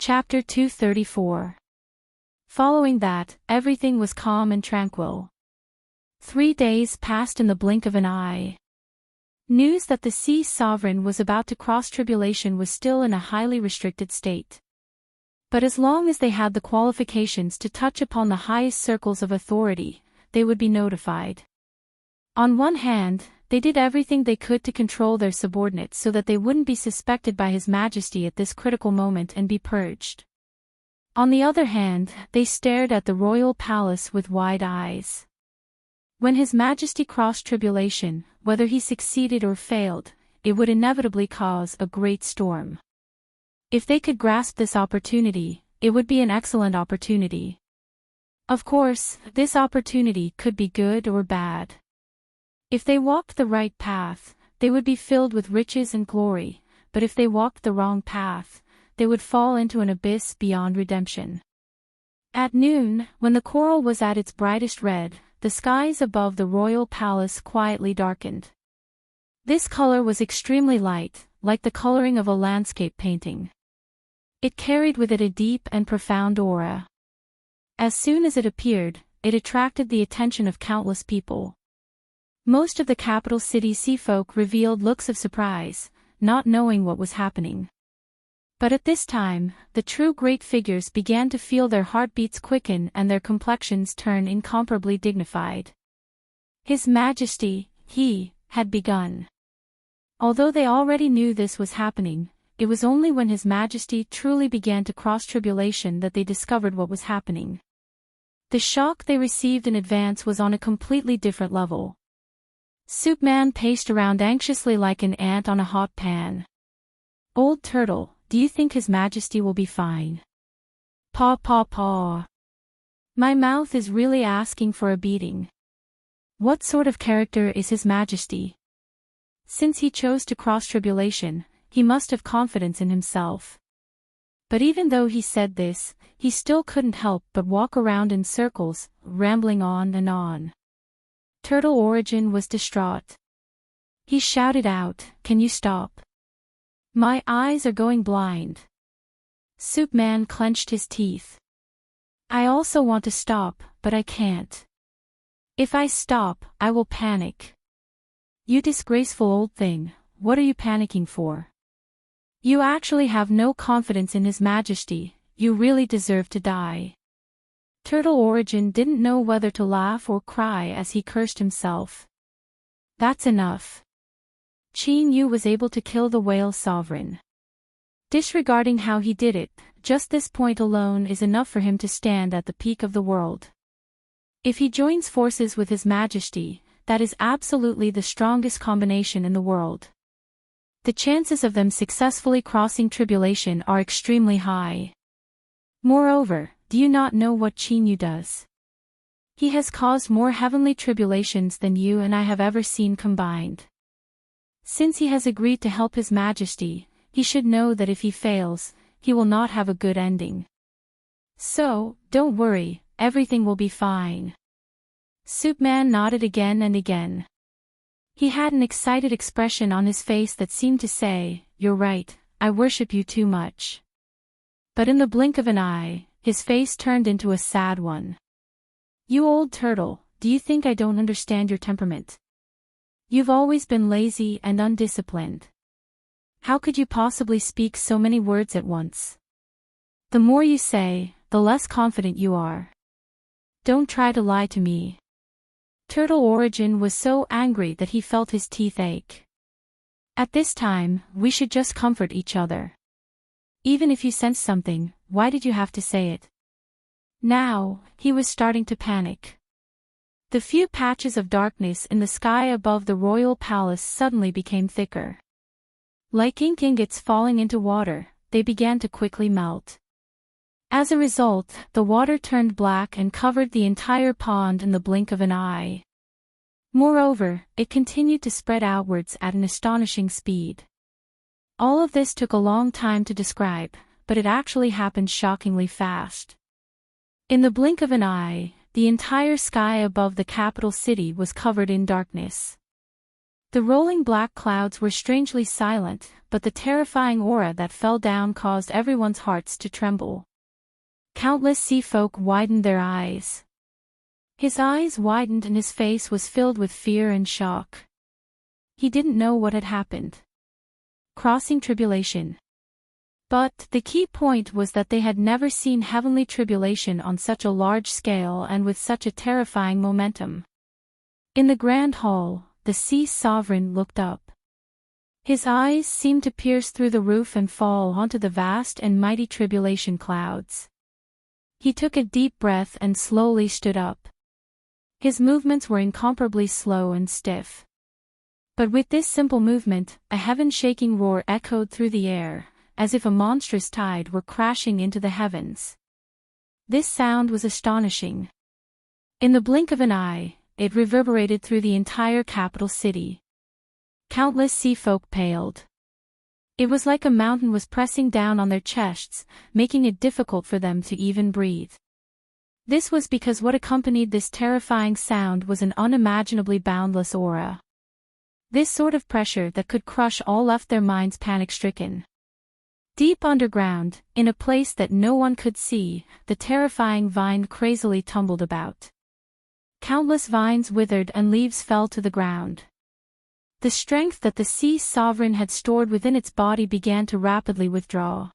Chapter 234. Following that, everything was calm and tranquil. 3 days passed in the blink of an eye. News that the sea sovereign was about to cross tribulation was still in a highly restricted state. But as long as they had the qualifications to touch upon the highest circles of authority, they would be notified. On one hand, they did everything they could to control their subordinates so that they wouldn't be suspected by His Majesty at this critical moment and be purged. On the other hand, they stared at the royal palace with wide eyes. When His Majesty crossed tribulation, whether he succeeded or failed, it would inevitably cause a great storm. If they could grasp this opportunity, it would be an excellent opportunity. Of course, this opportunity could be good or bad. If they walked the right path, they would be filled with riches and glory, but if they walked the wrong path, they would fall into an abyss beyond redemption. At noon, when the coral was at its brightest red, the skies above the royal palace quietly darkened. This color was extremely light, like the coloring of a landscape painting. It carried with it a deep and profound aura. As soon as it appeared, it attracted the attention of countless people. Most of the capital city seafolk revealed looks of surprise, not knowing what was happening. But at this time, the true great figures began to feel their heartbeats quicken and their complexions turn incomparably dignified. His Majesty, he, had begun. Although they already knew this was happening, it was only when His Majesty truly began to cross tribulation that they discovered what was happening. The shock they received in advance was on a completely different level. Soupman paced around anxiously like an ant on a hot pan. "Old Turtle, do you think His Majesty will be fine?" "Paw paw paw. My mouth is really asking for a beating. What sort of character is His Majesty? Since he chose to cross tribulation, he must have confidence in himself." But even though he said this, he still couldn't help but walk around in circles, rambling on and on. Turtle Origin was distraught. He shouted out, "Can you stop? My eyes are going blind." Soupman clenched his teeth. "I also want to stop, but I can't. If I stop, I will panic." "You disgraceful old thing, what are you panicking for? You actually have no confidence in His Majesty, you really deserve to die." Turtle Origin didn't know whether to laugh or cry as he cursed himself. "That's enough. Qin Yu was able to kill the whale sovereign. Disregarding how he did it, just this point alone is enough for him to stand at the peak of the world. If he joins forces with His Majesty, that is absolutely the strongest combination in the world. The chances of them successfully crossing tribulation are extremely high. Moreover, do you not know what Qin Yu does? He has caused more heavenly tribulations than you and I have ever seen combined. Since he has agreed to help His Majesty, he should know that if he fails, he will not have a good ending. So, don't worry, everything will be fine." Soupman nodded again and again. He had an excited expression on his face that seemed to say, "You're right, I worship you too much." But in the blink of an eye, his face turned into a sad one. "You old turtle, do you think I don't understand your temperament? You've always been lazy and undisciplined. How could you possibly speak so many words at once? The more you say, the less confident you are. Don't try to lie to me." Turtle Origin was so angry that he felt his teeth ache. "At this time, we should just comfort each other. Even if you sense something, why did you have to say it?" Now, he was starting to panic. The few patches of darkness in the sky above the royal palace suddenly became thicker. Like ink ingots falling into water, they began to quickly melt. As a result, the water turned black and covered the entire pond in the blink of an eye. Moreover, it continued to spread outwards at an astonishing speed. All of this took a long time to describe, but it actually happened shockingly fast. In the blink of an eye, the entire sky above the capital city was covered in darkness. The rolling black clouds were strangely silent, but the terrifying aura that fell down caused everyone's hearts to tremble. Countless sea folk widened their eyes. His eyes widened and his face was filled with fear and shock. He didn't know what had happened. Crossing tribulation. But the key point was that they had never seen heavenly tribulation on such a large scale and with such a terrifying momentum. In the grand hall, the sea sovereign looked up. His eyes seemed to pierce through the roof and fall onto the vast and mighty tribulation clouds. He took a deep breath and slowly stood up. His movements were incomparably slow and stiff. But with this simple movement, a heaven-shaking roar echoed through the air, as if a monstrous tide were crashing into the heavens. This sound was astonishing. In the blink of an eye, it reverberated through the entire capital city. Countless sea folk paled. It was like a mountain was pressing down on their chests, making it difficult for them to even breathe. This was because what accompanied this terrifying sound was an unimaginably boundless aura. This sort of pressure that could crush all left their minds panic-stricken. Deep underground, in a place that no one could see, the terrifying vine crazily tumbled about. Countless vines withered and leaves fell to the ground. The strength that the sea sovereign had stored within its body began to rapidly withdraw.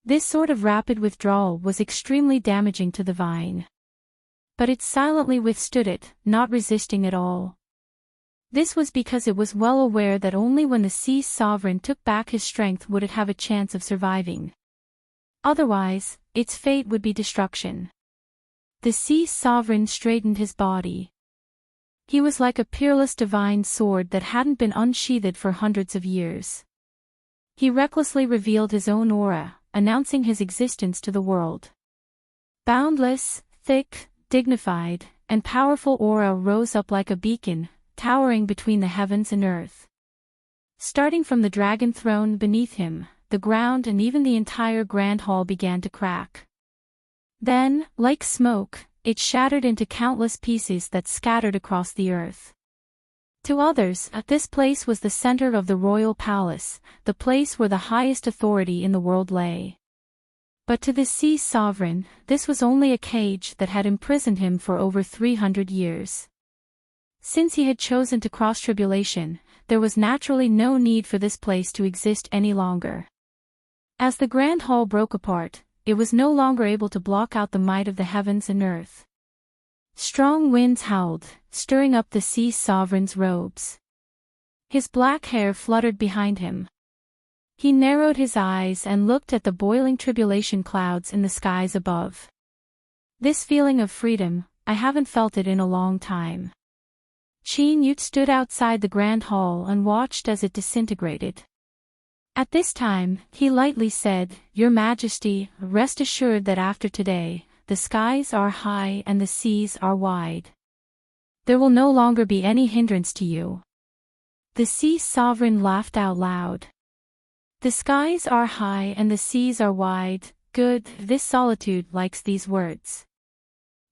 This sort of rapid withdrawal was extremely damaging to the vine. But it silently withstood it, not resisting at all. This was because it was well aware that only when the sea sovereign took back his strength would it have a chance of surviving. Otherwise, its fate would be destruction. The sea sovereign straightened his body. He was like a peerless divine sword that hadn't been unsheathed for hundreds of years. He recklessly revealed his own aura, announcing his existence to the world. Boundless, thick, dignified, and powerful aura rose up like a beacon, towering between the heavens and earth. Starting from the dragon throne beneath him, the ground and even the entire grand hall began to crack. Then, like smoke, it shattered into countless pieces that scattered across the earth. To others, this place was the center of the royal palace, the place where the highest authority in the world lay. But to the sea sovereign, this was only a cage that had imprisoned him for over 300 years. Since he had chosen to cross tribulation, there was naturally no need for this place to exist any longer. As the grand hall broke apart, it was no longer able to block out the might of the heavens and earth. Strong winds howled, stirring up the sea sovereign's robes. His black hair fluttered behind him. He narrowed his eyes and looked at the boiling tribulation clouds in the skies above. This feeling of freedom, I haven't felt it in a long time. Qin Yu stood outside the grand hall and watched as it disintegrated. At this time, he lightly said, "Your Majesty, rest assured that after today, the skies are high and the seas are wide. There will no longer be any hindrance to you." The sea sovereign laughed out loud. "The skies are high and the seas are wide, good, this solitude likes these words.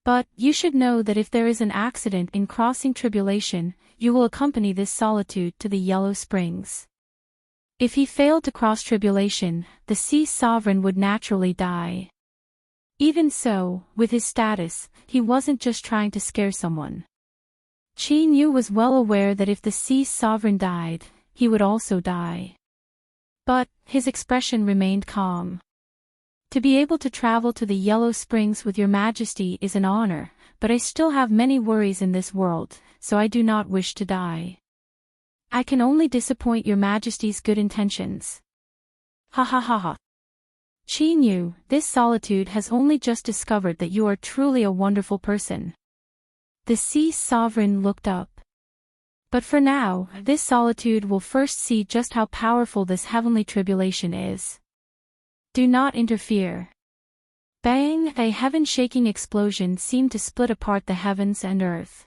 But, you should know that if there is an accident in crossing tribulation, you will accompany this solitude to the Yellow Springs. If he failed to cross tribulation, the sea sovereign would naturally die. Even so, with his status, he wasn't just trying to scare someone. Qin Yu was well aware that if the sea sovereign died, he would also die. But, his expression remained calm. To be able to travel to the Yellow Springs with your Majesty is an honor, but I still have many worries in this world, so I do not wish to die. I can only disappoint your Majesty's good intentions." Ha ha ha ha. Qin Yu, this solitude has only just discovered that you are truly a wonderful person. The sea sovereign looked up. But for now, this solitude will first see just how powerful this heavenly tribulation is. Do not interfere. Bang! A heaven-shaking explosion seemed to split apart the heavens and earth.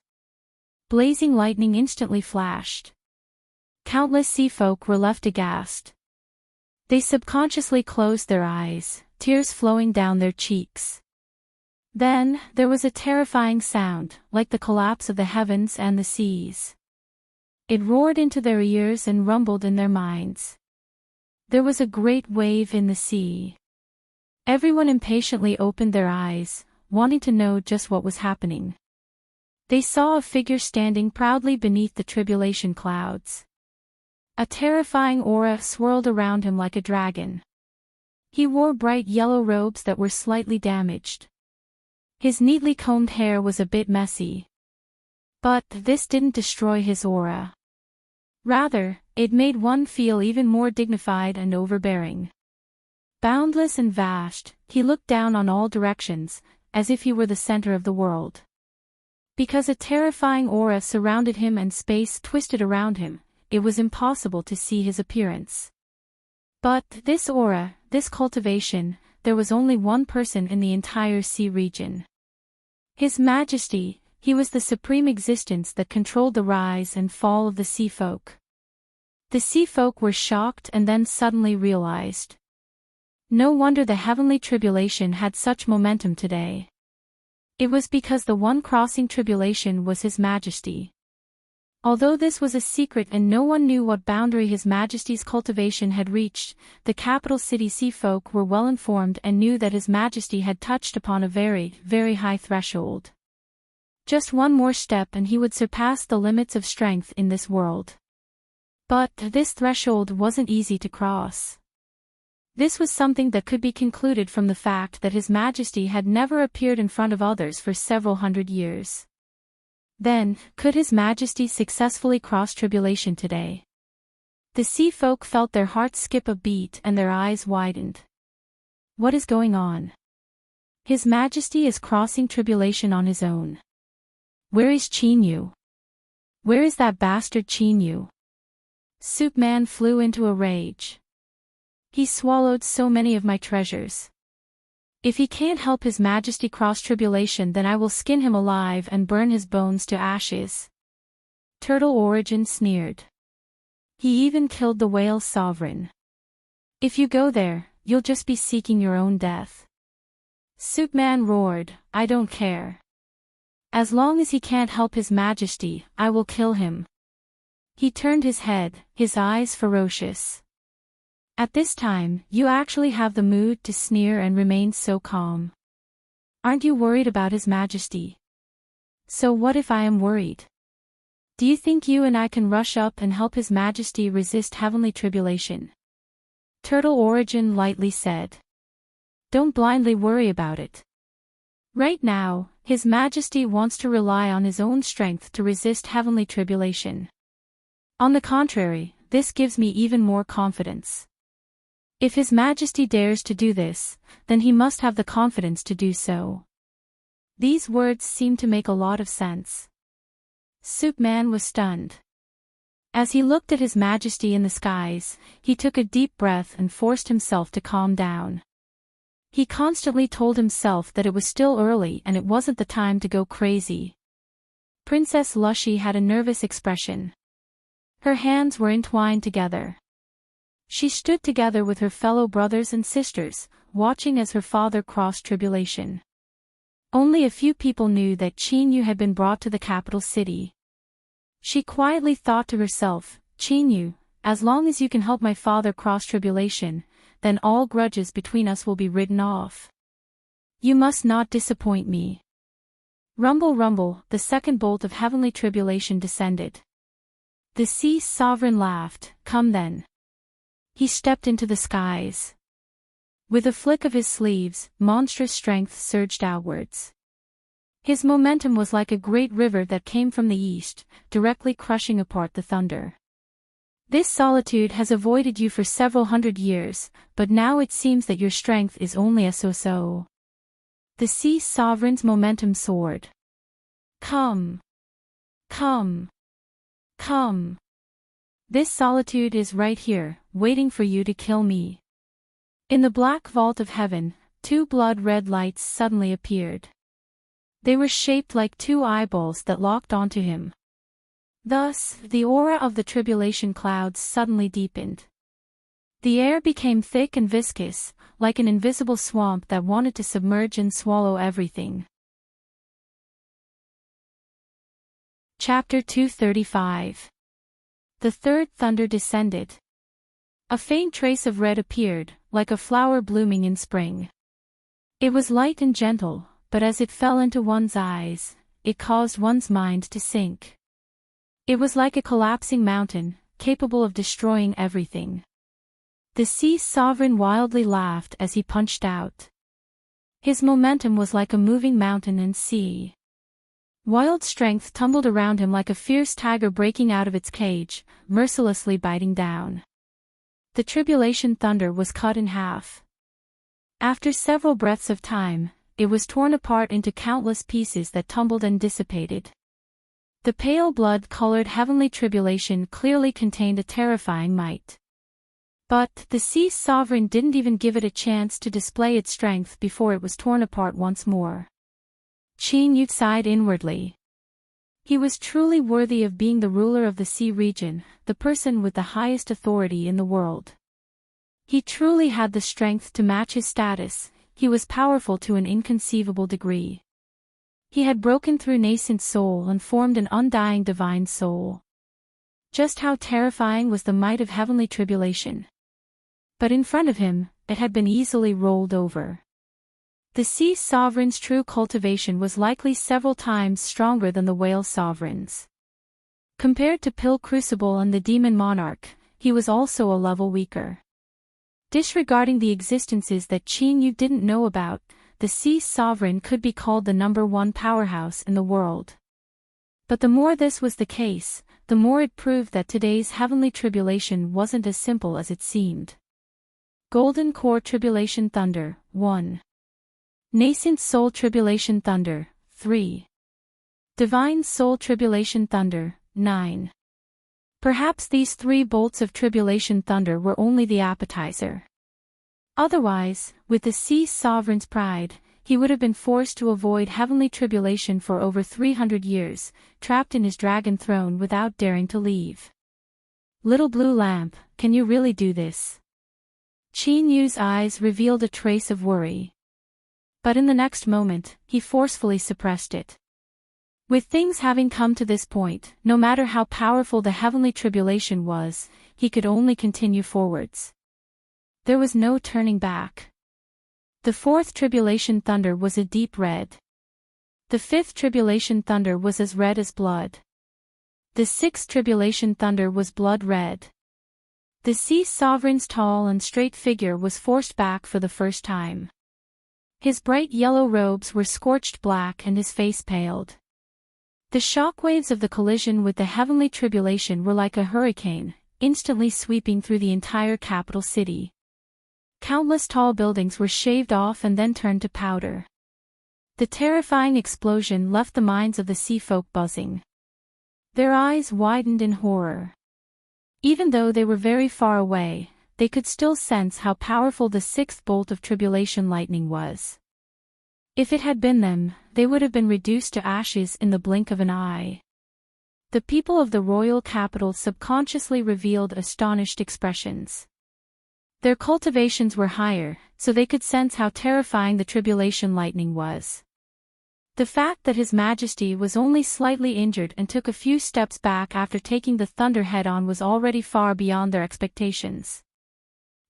Blazing lightning instantly flashed. Countless sea folk were left aghast. They subconsciously closed their eyes, tears flowing down their cheeks. Then, there was a terrifying sound, like the collapse of the heavens and the seas. It roared into their ears and rumbled in their minds. There was a great wave in the sea. Everyone impatiently opened their eyes, wanting to know just what was happening. They saw a figure standing proudly beneath the tribulation clouds. A terrifying aura swirled around him like a dragon. He wore bright yellow robes that were slightly damaged. His neatly combed hair was a bit messy. But this didn't destroy his aura. Rather, it made one feel even more dignified and overbearing. Boundless and vast, he looked down on all directions, as if he were the center of the world. Because a terrifying aura surrounded him and space twisted around him, it was impossible to see his appearance. But this aura, this cultivation, there was only one person in the entire sea region. His Majesty, he was the supreme existence that controlled the rise and fall of the sea folk. The sea folk were shocked and then suddenly realized. No wonder the heavenly tribulation had such momentum today. It was because the one crossing tribulation was His Majesty. Although this was a secret and no one knew what boundary His Majesty's cultivation had reached, the capital city sea folk were well informed and knew that His Majesty had touched upon a very, very high threshold. Just one more step and he would surpass the limits of strength in this world. But this threshold wasn't easy to cross. This was something that could be concluded from the fact that His Majesty had never appeared in front of others for several hundred years. Then, could His Majesty successfully cross tribulation today? The sea folk felt their hearts skip a beat and their eyes widened. What is going on? His Majesty is crossing tribulation on his own. Where is Chinyu? Where is that bastard Chinyu? Soup Man flew into a rage. He swallowed so many of my treasures. If he can't help His Majesty cross tribulation, then I will skin him alive and burn his bones to ashes. Turtle Origin sneered. He even killed the whale sovereign. If you go there, you'll just be seeking your own death. Soup Man roared, I don't care. As long as he can't help His Majesty, I will kill him. He turned his head, his eyes ferocious. At this time, you actually have the mood to sneer and remain so calm. Aren't you worried about His Majesty? So what if I am worried? Do you think you and I can rush up and help His Majesty resist heavenly tribulation? Turtle Origin lightly said. Don't blindly worry about it. Right now, His Majesty wants to rely on his own strength to resist heavenly tribulation. On the contrary, this gives me even more confidence. If His Majesty dares to do this, then he must have the confidence to do so. These words seemed to make a lot of sense. Soup Man was stunned. As he looked at His Majesty in the skies, he took a deep breath and forced himself to calm down. He constantly told himself that it was still early and it wasn't the time to go crazy. Princess Lushy had a nervous expression. Her hands were entwined together. She stood together with her fellow brothers and sisters, watching as her father crossed tribulation. Only a few people knew that Chinyu had been brought to the capital city. She quietly thought to herself, Chinyu, as long as you can help my father cross tribulation, then all grudges between us will be written off. You must not disappoint me. Rumble rumble, the second bolt of heavenly tribulation descended. The sea sovereign laughed, come then. He stepped into the skies. With a flick of his sleeves, monstrous strength surged outwards. His momentum was like a great river that came from the east, directly crushing apart the thunder. This solitude has avoided you for several hundred years, but now it seems that your strength is only a so-so. The sea sovereign's momentum soared. Come. Come. Come. This solitude is right here, waiting for you to kill me. In the black vault of heaven, two blood-red lights suddenly appeared. They were shaped like two eyeballs that locked onto him. Thus, the aura of the tribulation clouds suddenly deepened. The air became thick and viscous, like an invisible swamp that wanted to submerge and swallow everything. Chapter 235. The third thunder descended. A faint trace of red appeared, like a flower blooming in spring. It was light and gentle, but as it fell into one's eyes, it caused one's mind to sink. It was like a collapsing mountain, capable of destroying everything. The sea sovereign wildly laughed as he punched out. His momentum was like a moving mountain and sea. Wild strength tumbled around him like a fierce tiger breaking out of its cage, mercilessly biting down. The tribulation thunder was cut in half. After several breaths of time, it was torn apart into countless pieces that tumbled and dissipated. The pale blood-colored heavenly tribulation clearly contained a terrifying might. But the sea sovereign didn't even give it a chance to display its strength before it was torn apart once more. Qin Yu sighed inwardly. He was truly worthy of being the ruler of the sea region, the person with the highest authority in the world. He truly had the strength to match his status. He was powerful to an inconceivable degree. He had broken through nascent soul and formed an undying divine soul. Just how terrifying was the might of heavenly tribulation. But in front of him, it had been easily rolled over. The sea sovereign's true cultivation was likely several times stronger than the whale sovereign's. Compared to Pill Crucible and the demon monarch, he was also a level weaker. Disregarding the existences that Qin Yu didn't know about, the sea sovereign could be called the #1 powerhouse in the world. But the more this was the case, the more it proved that today's heavenly tribulation wasn't as simple as it seemed. Golden Core Tribulation Thunder, 1. Nascent Soul Tribulation Thunder, 3. Divine Soul Tribulation Thunder, 9. Perhaps these 3 bolts of tribulation thunder were only the appetizer. Otherwise, with the sea sovereign's pride, he would have been forced to avoid heavenly tribulation for over 300 years, trapped in his dragon throne without daring to leave. Little blue lamp, can you really do this? Qin Yu's eyes revealed a trace of worry. But in the next moment, he forcefully suppressed it. With things having come to this point, no matter how powerful the heavenly tribulation was, he could only continue forwards. There was no turning back. The 4th tribulation thunder was a deep red. The 5th tribulation thunder was as red as blood. The 6th tribulation thunder was blood red. The sea sovereign's tall and straight figure was forced back for the first time. His bright yellow robes were scorched black and his face paled. The shockwaves of the collision with the heavenly tribulation were like a hurricane, instantly sweeping through the entire capital city. Countless tall buildings were shaved off and then turned to powder. The terrifying explosion left the minds of the sea folk buzzing. Their eyes widened in horror. Even though they were very far away, they could still sense how powerful the 6th bolt of tribulation lightning was. If it had been them, they would have been reduced to ashes in the blink of an eye. The people of the royal capital subconsciously revealed astonished expressions. Their cultivations were higher, so they could sense how terrifying the tribulation lightning was. The fact that His Majesty was only slightly injured and took a few steps back after taking the thunder head-on was already far beyond their expectations.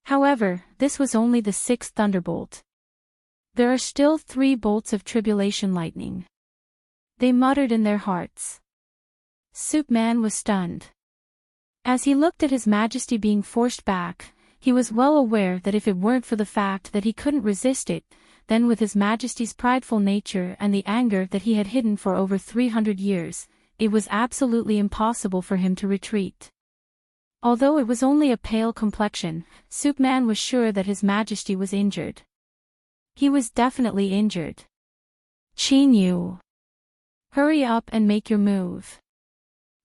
However, this was only the 6th thunderbolt. There are still 3 bolts of tribulation lightning. They muttered in their hearts. Soup Man was stunned. As he looked at His Majesty being forced back, he was well aware that if it weren't for the fact that he couldn't resist it, then with His Majesty's prideful nature and the anger that he had hidden for over 300 years, it was absolutely impossible for him to retreat. Although it was only a pale complexion, Soup Man was sure that His Majesty was injured. He was definitely injured. Qin Yu. Hurry up and make your move.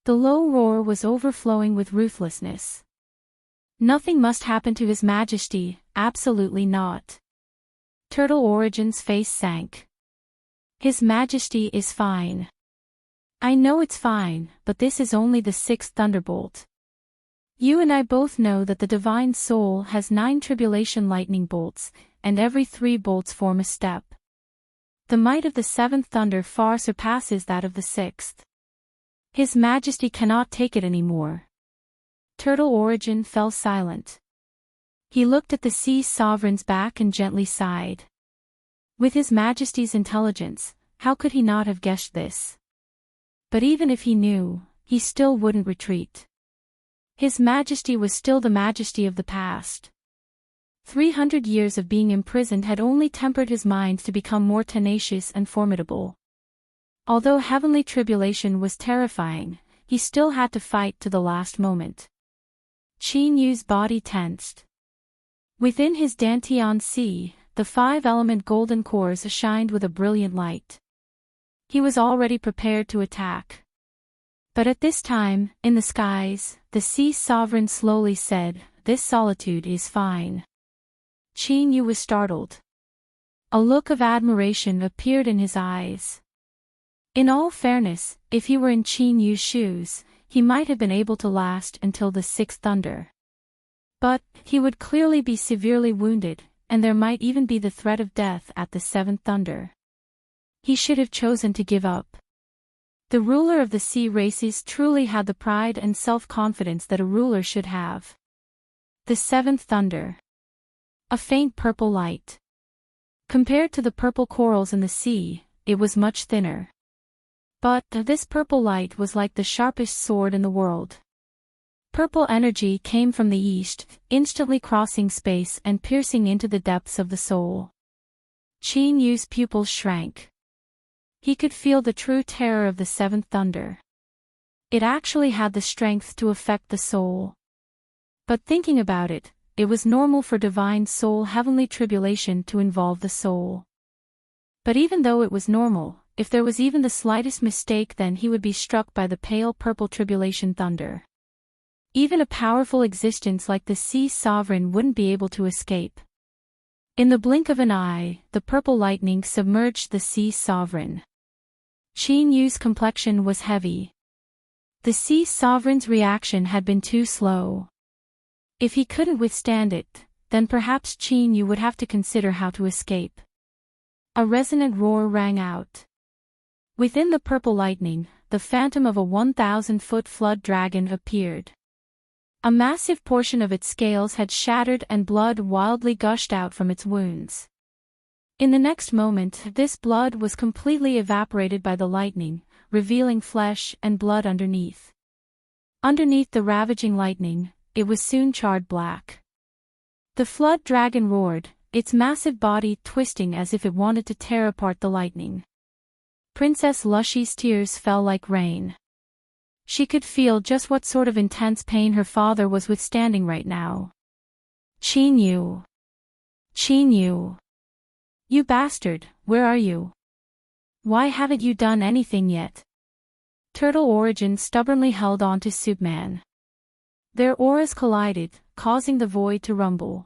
The low roar was overflowing with ruthlessness. Nothing must happen to His Majesty, absolutely not. Turtle Origin's face sank. His Majesty is fine. I know it's fine, but this is only the 6th thunderbolt. You and I both know that the Divine Soul has 9 tribulation lightning bolts, and every 3 bolts form a step. The might of the 7th thunder far surpasses that of the 6th. His Majesty cannot take it anymore. Turtle Origin fell silent. He looked at the sea sovereign's back and gently sighed. With His Majesty's intelligence, how could he not have guessed this? But even if he knew, he still wouldn't retreat. His Majesty was still the Majesty of the past. 300 years of being imprisoned had only tempered his mind to become more tenacious and formidable. Although heavenly tribulation was terrifying, he still had to fight to the last moment. Qin Yu's body tensed. Within his Dantian Sea, the 5-element golden cores shined with a brilliant light. He was already prepared to attack. But at this time, in the skies, the sea sovereign slowly said, "This solitude is fine." Qin Yu was startled. A look of admiration appeared in his eyes. In all fairness, if he were in Qin Yu's shoes, he might have been able to last until the 6th thunder. But, he would clearly be severely wounded, and there might even be the threat of death at the 7th thunder. He should have chosen to give up. The ruler of the sea races truly had the pride and self-confidence that a ruler should have. The 7th thunder. A faint purple light. Compared to the purple corals in the sea, it was much thinner. But this purple light was like the sharpest sword in the world. Purple energy came from the east, instantly crossing space and piercing into the depths of the soul. Qin Yu's pupils shrank. He could feel the true terror of the 7th thunder. It actually had the strength to affect the soul. But thinking about it, it was normal for divine soul heavenly tribulation to involve the soul. But even though it was normal, if there was even the slightest mistake, then he would be struck by the pale purple tribulation thunder. Even a powerful existence like the sea sovereign wouldn't be able to escape. In the blink of an eye, the purple lightning submerged the sea sovereign. Qin Yu's complexion was heavy. The sea sovereign's reaction had been too slow. If he couldn't withstand it, then perhaps Qin Yu would have to consider how to escape. A resonant roar rang out. Within the purple lightning, the phantom of a 1,000-foot flood dragon appeared. A massive portion of its scales had shattered and blood wildly gushed out from its wounds. In the next moment, this blood was completely evaporated by the lightning, revealing flesh and blood underneath. Underneath the ravaging lightning, it was soon charred black. The flood dragon roared, its massive body twisting as if it wanted to tear apart the lightning. Princess Lushy's tears fell like rain. She could feel just what sort of intense pain her father was withstanding right now. Qin Yu. Qin Yu. You bastard, where are you? Why haven't you done anything yet? Turtle Origin stubbornly held on to Superman. Their auras collided, causing the void to rumble.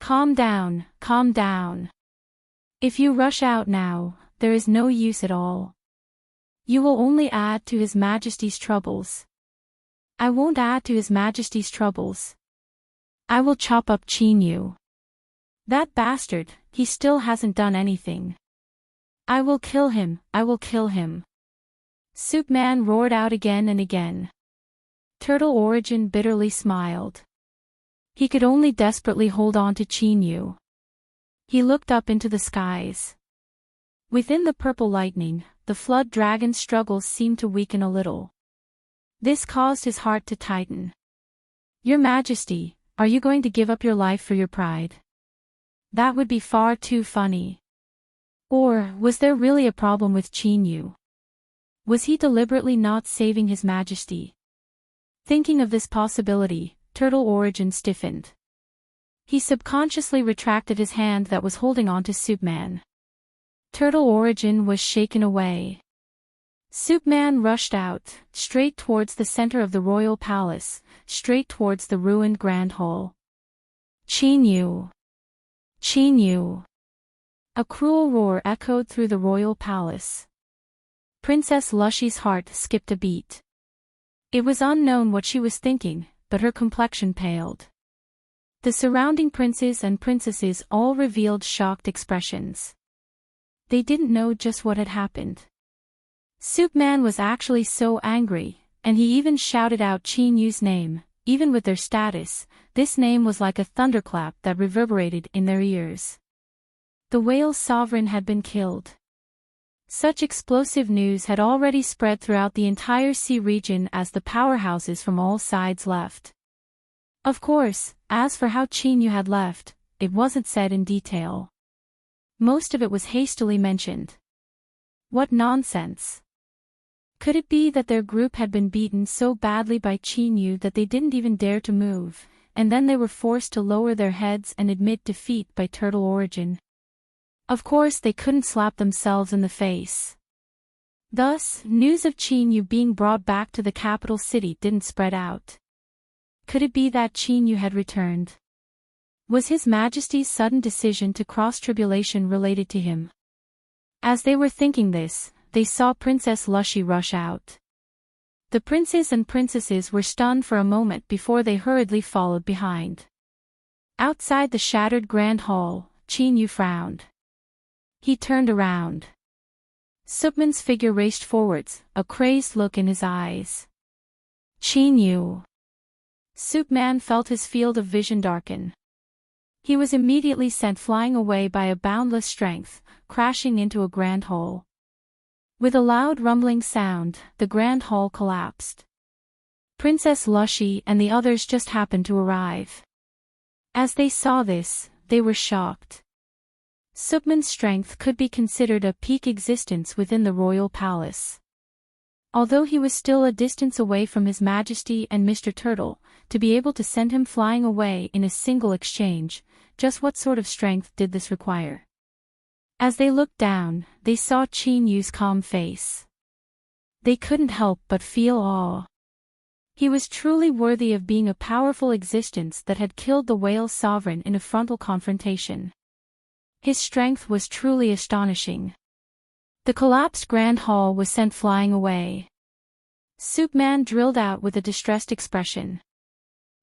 Calm down, calm down. If you rush out now, there is no use at all. You will only add to His Majesty's troubles. I won't add to His Majesty's troubles. I will chop up Qin Yu. That bastard, he still hasn't done anything. I will kill him, I will kill him. Superman roared out again and again. Turtle Origin bitterly smiled. He could only desperately hold on to Qin Yu. He looked up into the skies. Within the purple lightning, the flood dragon's struggles seemed to weaken a little. This caused his heart to tighten. Your Majesty, are you going to give up your life for your pride? That would be far too funny. Or, was there really a problem with Qin Yu? Was he deliberately not saving His Majesty? Thinking of this possibility, Turtle Origin stiffened. He subconsciously retracted his hand that was holding on to Superman. Turtle Origin was shaken away. Superman rushed out, straight towards the center of the royal palace, straight towards the ruined Grand Hall. Qin Yu. Qin Yu. A cruel roar echoed through the royal palace. Princess Lushy's heart skipped a beat. It was unknown what she was thinking, but her complexion paled. The surrounding princes and princesses all revealed shocked expressions. They didn't know just what had happened. Superman was actually so angry, and he even shouted out Qin Yu's name, even with their status, this name was like a thunderclap that reverberated in their ears. The whale sovereign had been killed. Such explosive news had already spread throughout the entire sea region as the powerhouses from all sides left. Of course, as for how Chinyu had left, it wasn't said in detail. Most of it was hastily mentioned. What nonsense! Could it be that their group had been beaten so badly by Chinyu that they didn't even dare to move, and then they were forced to lower their heads and admit defeat by Turtle Origin? Of course they couldn't slap themselves in the face. Thus, news of Chinyu being brought back to the capital city didn't spread out. Could it be that Chinyu had returned? Was His Majesty's sudden decision to cross tribulation related to him? As they were thinking this, they saw Princess Lushy rush out. The princes and princesses were stunned for a moment before they hurriedly followed behind. Outside the shattered grand hall, Chinyu frowned. He turned around. Subman's figure raced forwards, a crazed look in his eyes. Chinyu! Subman felt his field of vision darken. He was immediately sent flying away by a boundless strength, crashing into a grand hole. With a loud rumbling sound, the grand hall collapsed. Princess Lushy and the others just happened to arrive. As they saw this, they were shocked. Subman's strength could be considered a peak existence within the royal palace. Although he was still a distance away from His Majesty and Mr. Turtle, to be able to send him flying away in a single exchange, just what sort of strength did this require? As they looked down, they saw Chinyu's calm face. They couldn't help but feel awe. He was truly worthy of being a powerful existence that had killed the whale sovereign in a frontal confrontation. His strength was truly astonishing. The collapsed grand hall was sent flying away. Subman drilled out with a distressed expression.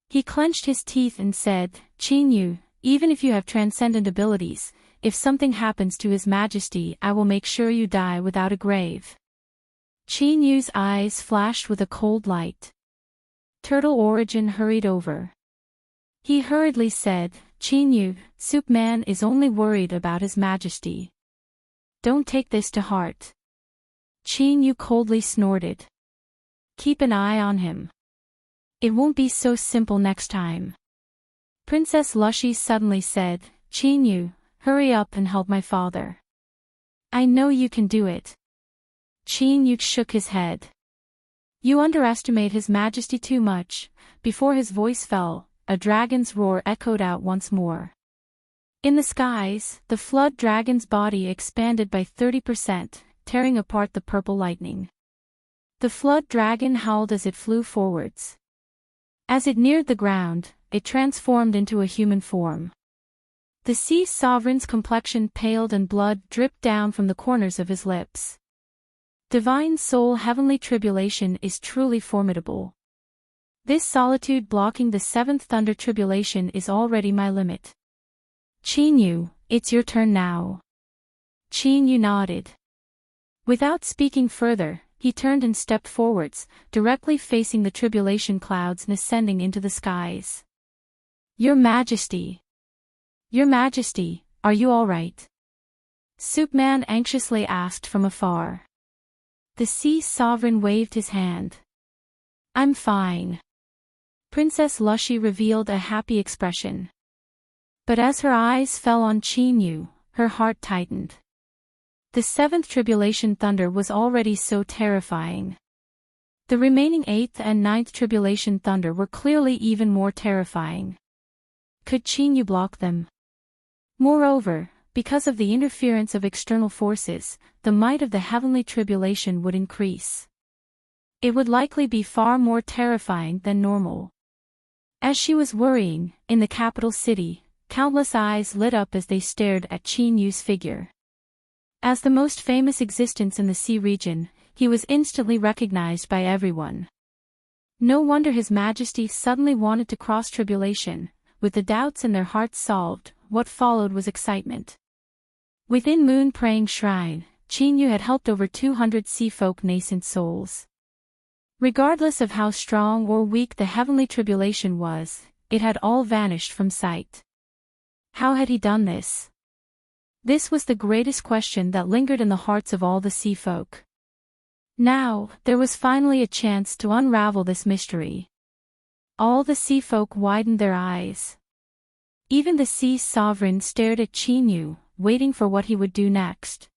He clenched his teeth and said, Chinyu, even if you have transcendent abilities, if something happens to His Majesty, I will make sure you die without a grave. Chinyu's eyes flashed with a cold light. Turtle Origin hurried over. He hurriedly said, Chinyu, Subman is only worried about His Majesty. Don't take this to heart. Chinyu coldly snorted. Keep an eye on him. It won't be so simple next time. Princess Lushy suddenly said, Chinyu, hurry up and help my father. I know you can do it. Chinyu shook his head. You underestimate His Majesty too much. Before his voice fell, a dragon's roar echoed out once more. In the skies, the flood dragon's body expanded by 30%, tearing apart the purple lightning. The flood dragon howled as it flew forwards. As it neared the ground, it transformed into a human form. The sea sovereign's complexion paled and blood dripped down from the corners of his lips. Divine soul, heavenly tribulation is truly formidable. This solitude blocking the seventh thunder tribulation is already my limit. Chinyu, it's your turn now. Chinyu nodded. Without speaking further, he turned and stepped forwards, directly facing the tribulation clouds and ascending into the skies. Your Majesty! Your Majesty, are you all right? Subman anxiously asked from afar. The sea sovereign waved his hand. I'm fine. Princess Lushy revealed a happy expression. But as her eyes fell on Chinyu, her heart tightened. The seventh tribulation thunder was already so terrifying. The remaining eighth and ninth tribulation thunder were clearly even more terrifying. Could Chinyu block them? Moreover, because of the interference of external forces, the might of the heavenly tribulation would increase. It would likely be far more terrifying than normal. As she was worrying, in the capital city, countless eyes lit up as they stared at Chinyu's figure. As the most famous existence in the sea region, he was instantly recognized by everyone. No wonder His Majesty suddenly wanted to cross tribulation. With the doubts in their hearts solved, what followed was excitement. Within Moon Praying Shrine, Chinyu had helped over 200 sea folk nascent souls. Regardless of how strong or weak the heavenly tribulation was, it had all vanished from sight. How had he done this? This was the greatest question that lingered in the hearts of all the sea folk. Now, there was finally a chance to unravel this mystery. All the sea folk widened their eyes. Even the sea sovereign stared at Chinyu, waiting for what he would do next.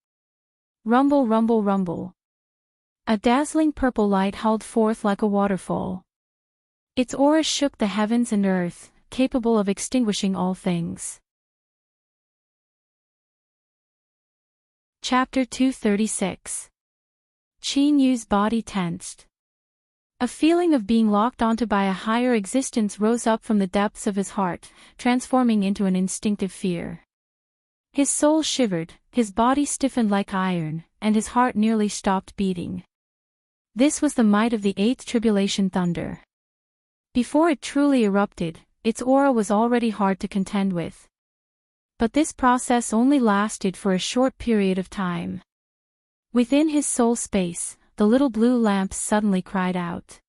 Rumble, rumble, rumble. A dazzling purple light hurled forth like a waterfall. Its aura shook the heavens and earth, capable of extinguishing all things. Chapter 236. Chinyu's body tensed. A feeling of being locked onto by a higher existence rose up from the depths of his heart, transforming into an instinctive fear. His soul shivered, his body stiffened like iron, and his heart nearly stopped beating. This was the might of the eighth tribulation thunder. Before it truly erupted, its aura was already hard to contend with. But this process only lasted for a short period of time. Within his soul space, the little blue lamp suddenly cried out.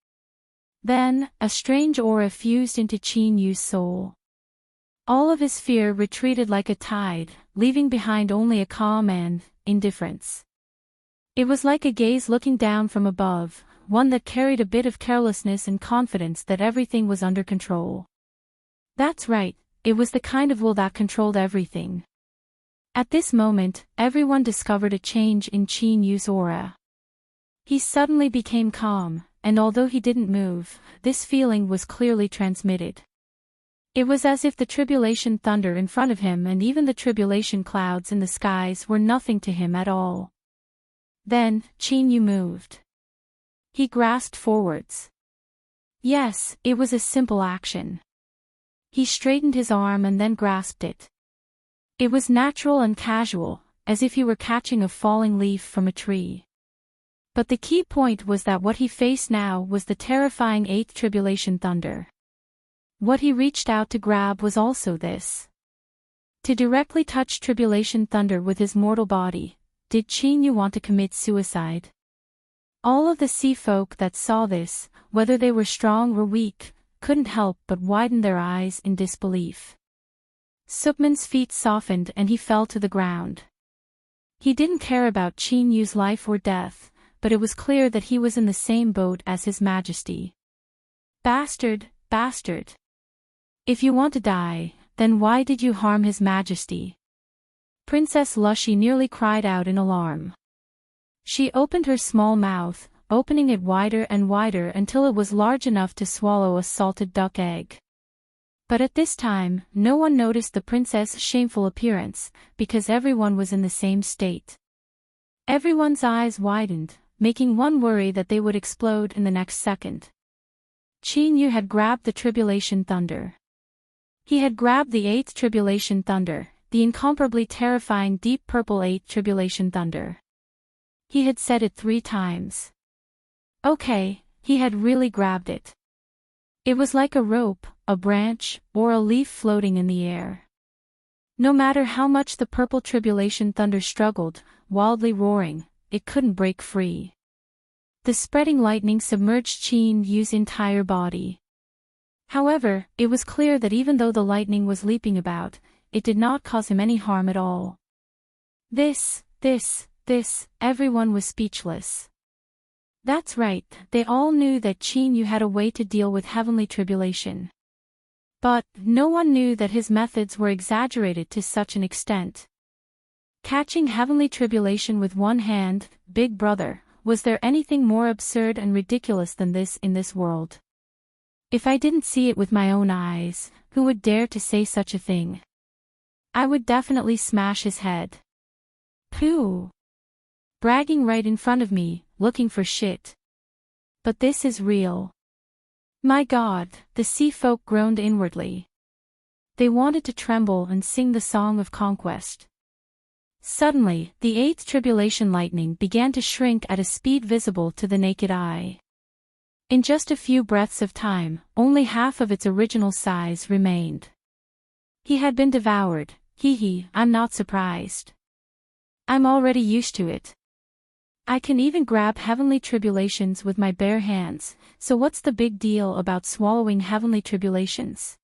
Then, a strange aura fused into Chinyu's soul. All of his fear retreated like a tide, leaving behind only a calm and indifference. It was like a gaze looking down from above, one that carried a bit of carelessness and confidence that everything was under control. That's right, it was the kind of will that controlled everything. At this moment, everyone discovered a change in Chinyu's aura. He suddenly became calm, and although he didn't move, this feeling was clearly transmitted. It was as if the tribulation thunder in front of him and even the tribulation clouds in the skies were nothing to him at all. Then, Chinyu moved. He grasped forwards. Yes, it was a simple action. He straightened his arm and then grasped it. It was natural and casual, as if he were catching a falling leaf from a tree. But the key point was that what he faced now was the terrifying eighth tribulation thunder. What he reached out to grab was also this. To directly touch tribulation thunder with his mortal body, did Chinyu want to commit suicide? All of the sea folk that saw this, whether they were strong or weak, couldn't help but widen their eyes in disbelief. Sukman's feet softened and he fell to the ground. He didn't care about Chinyu's life or death, but it was clear that he was in the same boat as His Majesty. Bastard, bastard. If you want to die, then why did you harm His Majesty? Princess Lushy nearly cried out in alarm. She opened her small mouth, opening it wider and wider until it was large enough to swallow a salted duck egg. But at this time, no one noticed the princess' shameful appearance, because everyone was in the same state. Everyone's eyes widened, making one worry that they would explode in the next second. Chinyu had grabbed the tribulation thunder. He had grabbed the eighth tribulation thunder, the incomparably terrifying deep purple eighth tribulation thunder. He had said it 3 times. Okay, he had really grabbed it. It was like a rope, a branch, or a leaf floating in the air. No matter how much the purple tribulation thunder struggled, wildly roaring, it couldn't break free. The spreading lightning submerged Chinyu's entire body. However, it was clear that even though the lightning was leaping about, it did not cause him any harm at all. This, everyone was speechless. That's right, they all knew that Chinyu had a way to deal with heavenly tribulation. But, no one knew that his methods were exaggerated to such an extent. Catching heavenly tribulation with one hand, Big Brother, was there anything more absurd and ridiculous than this in this world? If I didn't see it with my own eyes, who would dare to say such a thing? I would definitely smash his head. Pooh! Bragging right in front of me, looking for shit. But this is real. My God, the sea folk groaned inwardly. They wanted to tremble and sing the song of conquest. Suddenly, the eighth tribulation lightning began to shrink at a speed visible to the naked eye. In just a few breaths of time, only half of its original size remained. He had been devoured. I'm not surprised. I'm already used to it. I can even grab heavenly tribulations with my bare hands, so what's the big deal about swallowing heavenly tribulations?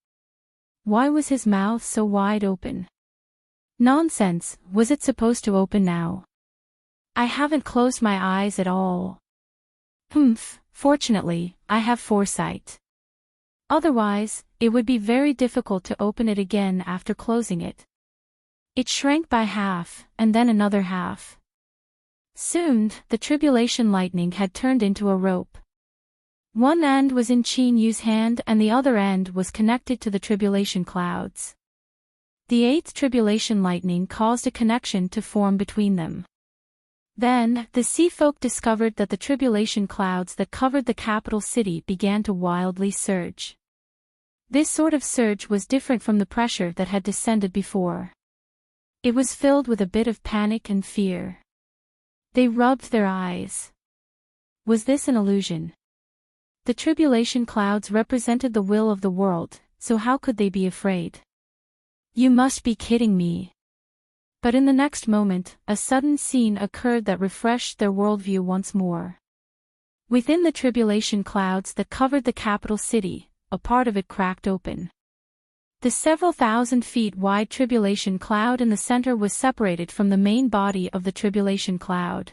Why was his mouth so wide open? Nonsense, was it supposed to open now? I haven't closed my eyes at all. Humph, fortunately, I have foresight. Otherwise, it would be very difficult to open it again after closing it. It shrank by half, and then another half. Soon, the tribulation lightning had turned into a rope. One end was in Qin Yu's hand and the other end was connected to the tribulation clouds. The eighth tribulation lightning caused a connection to form between them. Then, the sea folk discovered that the tribulation clouds that covered the capital city began to wildly surge. This sort of surge was different from the pressure that had descended before. It was filled with a bit of panic and fear. They rubbed their eyes. Was this an illusion? The tribulation clouds represented the will of the world, so how could they be afraid? You must be kidding me. But in the next moment, a sudden scene occurred that refreshed their worldview once more. Within the tribulation clouds that covered the capital city, a part of it cracked open. The several thousand feet wide tribulation cloud in the center was separated from the main body of the tribulation cloud.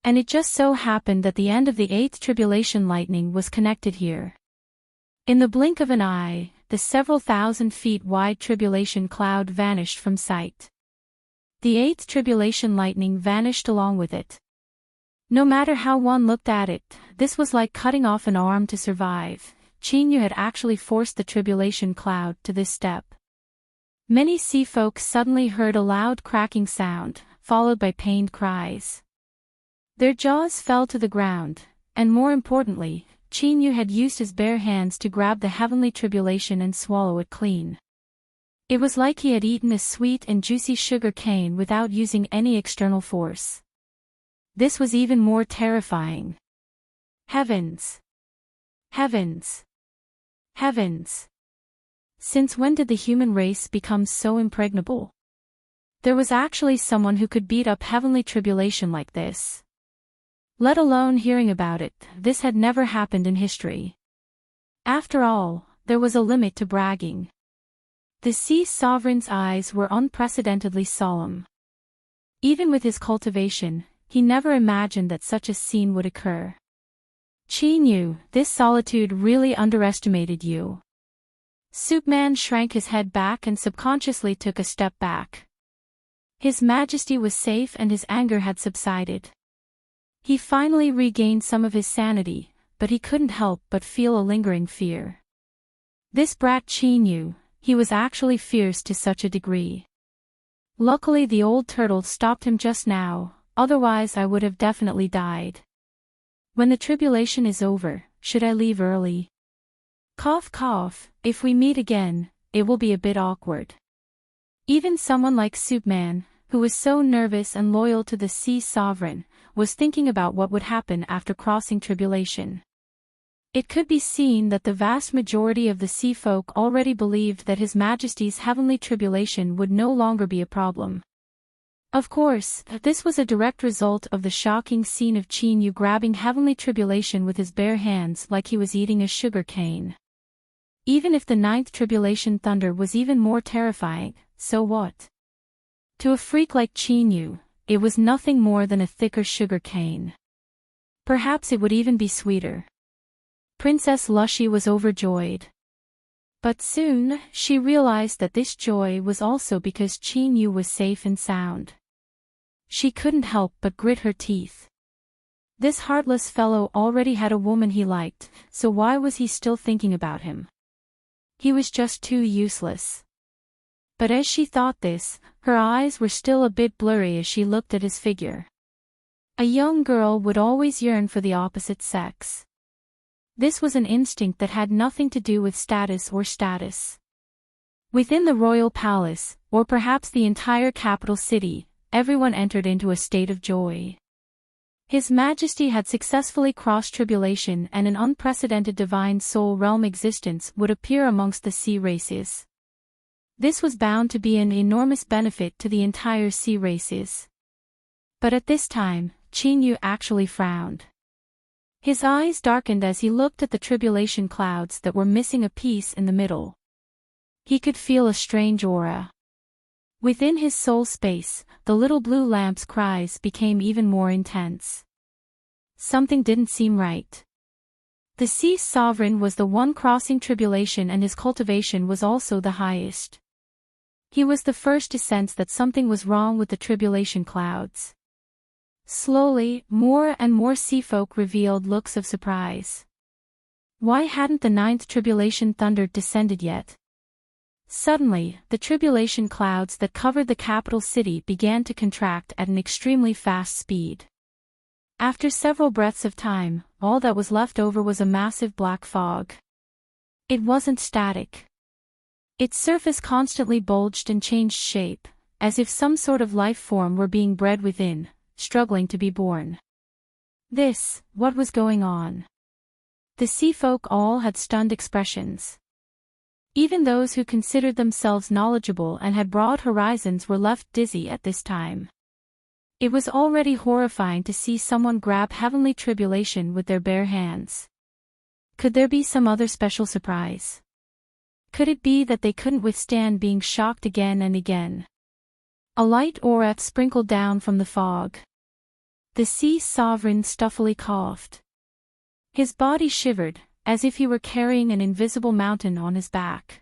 And it just so happened that the end of the eighth tribulation lightning was connected here. In the blink of an eye, the several thousand feet wide tribulation cloud vanished from sight. The eighth tribulation lightning vanished along with it. No matter how one looked at it, this was like cutting off an arm to survive. Qin Yu had actually forced the tribulation cloud to this step. Many sea folk suddenly heard a loud cracking sound, followed by pained cries. Their jaws fell to the ground, and more importantly, Qin Yu had used his bare hands to grab the heavenly tribulation and swallow it clean. It was like he had eaten a sweet and juicy sugar cane without using any external force. This was even more terrifying. Heavens! Heavens! Heavens! Since when did the human race become so impregnable? There was actually someone who could beat up heavenly tribulation like this. Let alone hearing about it, this had never happened in history. After all, there was a limit to bragging. The sea sovereign's eyes were unprecedentedly solemn. Even with his cultivation, he never imagined that such a scene would occur. Qin Yu, this solitude really underestimated you. Soupman shrank his head back and subconsciously took a step back. His majesty was safe and his anger had subsided. He finally regained some of his sanity, but he couldn't help but feel a lingering fear. This brat Qin Yu, he was actually fierce to such a degree. Luckily the old turtle stopped him just now, otherwise I would have definitely died. When the tribulation is over, should I leave early? Cough cough, if we meet again, it will be a bit awkward. Even someone like Soupman, who was so nervous and loyal to the sea sovereign, was thinking about what would happen after crossing tribulation. It could be seen that the vast majority of the sea folk already believed that His Majesty's heavenly tribulation would no longer be a problem. Of course, this was a direct result of the shocking scene of Qin Yu grabbing heavenly tribulation with his bare hands like he was eating a sugar cane. Even if the ninth tribulation thunder was even more terrifying, so what? To a freak like Qin Yu, it was nothing more than a thicker sugar cane. Perhaps it would even be sweeter. Princess Lushy was overjoyed. But soon, she realized that this joy was also because Qin Yu was safe and sound. She couldn't help but grit her teeth. This heartless fellow already had a woman he liked, so why was he still thinking about him? He was just too useless. But as she thought this, her eyes were still a bit blurry as she looked at his figure. A young girl would always yearn for the opposite sex. This was an instinct that had nothing to do with status or status. Within the royal palace, or perhaps the entire capital city, everyone entered into a state of joy. His Majesty had successfully crossed tribulation and an unprecedented divine soul realm existence would appear amongst the sea races. This was bound to be an enormous benefit to the entire sea races. But at this time, Yu actually frowned. His eyes darkened as he looked at the tribulation clouds that were missing a piece in the middle. He could feel a strange aura. Within his soul space, the little blue lamp's cries became even more intense. Something didn't seem right. The sea sovereign was the one crossing tribulation, and his cultivation was also the highest. He was the first to sense that something was wrong with the tribulation clouds. Slowly, more and more seafolk revealed looks of surprise. Why hadn't the ninth tribulation thunder descended yet? Suddenly, the tribulation clouds that covered the capital city began to contract at an extremely fast speed. After several breaths of time, all that was left over was a massive black fog. It wasn't static. Its surface constantly bulged and changed shape, as if some sort of life form were being bred within, struggling to be born. What was going on? The seafolk all had stunned expressions. Even those who considered themselves knowledgeable and had broad horizons were left dizzy at this time. It was already horrifying to see someone grab heavenly tribulation with their bare hands. Could there be some other special surprise? Could it be that they couldn't withstand being shocked again and again? A light aura sprinkled down from the fog. The sea sovereign stuffily coughed. His body shivered, as if he were carrying an invisible mountain on his back.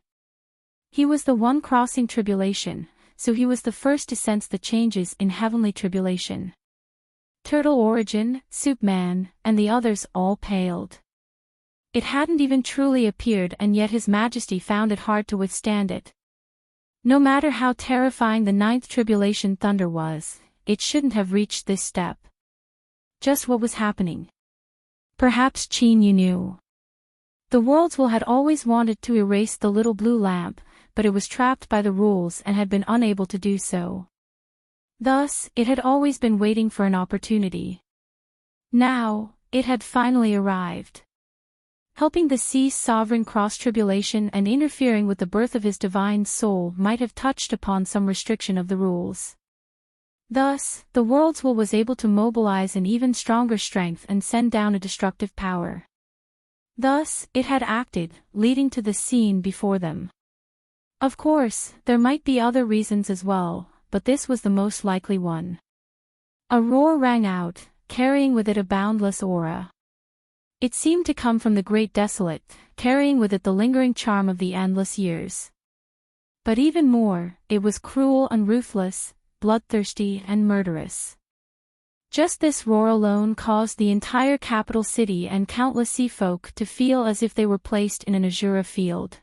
He was the one crossing tribulation, so he was the first to sense the changes in heavenly tribulation. Turtle Origin, Soup Man, and the others all paled. It hadn't even truly appeared, and yet His Majesty found it hard to withstand it. No matter how terrifying the ninth tribulation thunder was, it shouldn't have reached this step. Just what was happening? Perhaps Yu knew. The World's Will had always wanted to erase the little blue lamp, but it was trapped by the rules and had been unable to do so. Thus, it had always been waiting for an opportunity. Now, it had finally arrived. Helping the sea sovereign cross tribulation and interfering with the birth of his divine soul might have touched upon some restriction of the rules. Thus, the World's Will was able to mobilize an even stronger strength and send down a destructive power. Thus, it had acted, leading to the scene before them. Of course, there might be other reasons as well, but this was the most likely one. A roar rang out, carrying with it a boundless aura. It seemed to come from the Great Desolate, carrying with it the lingering charm of the endless years. But even more, it was cruel and ruthless, bloodthirsty and murderous. Just this roar alone caused the entire capital city and countless seafolk to feel as if they were placed in an azure field.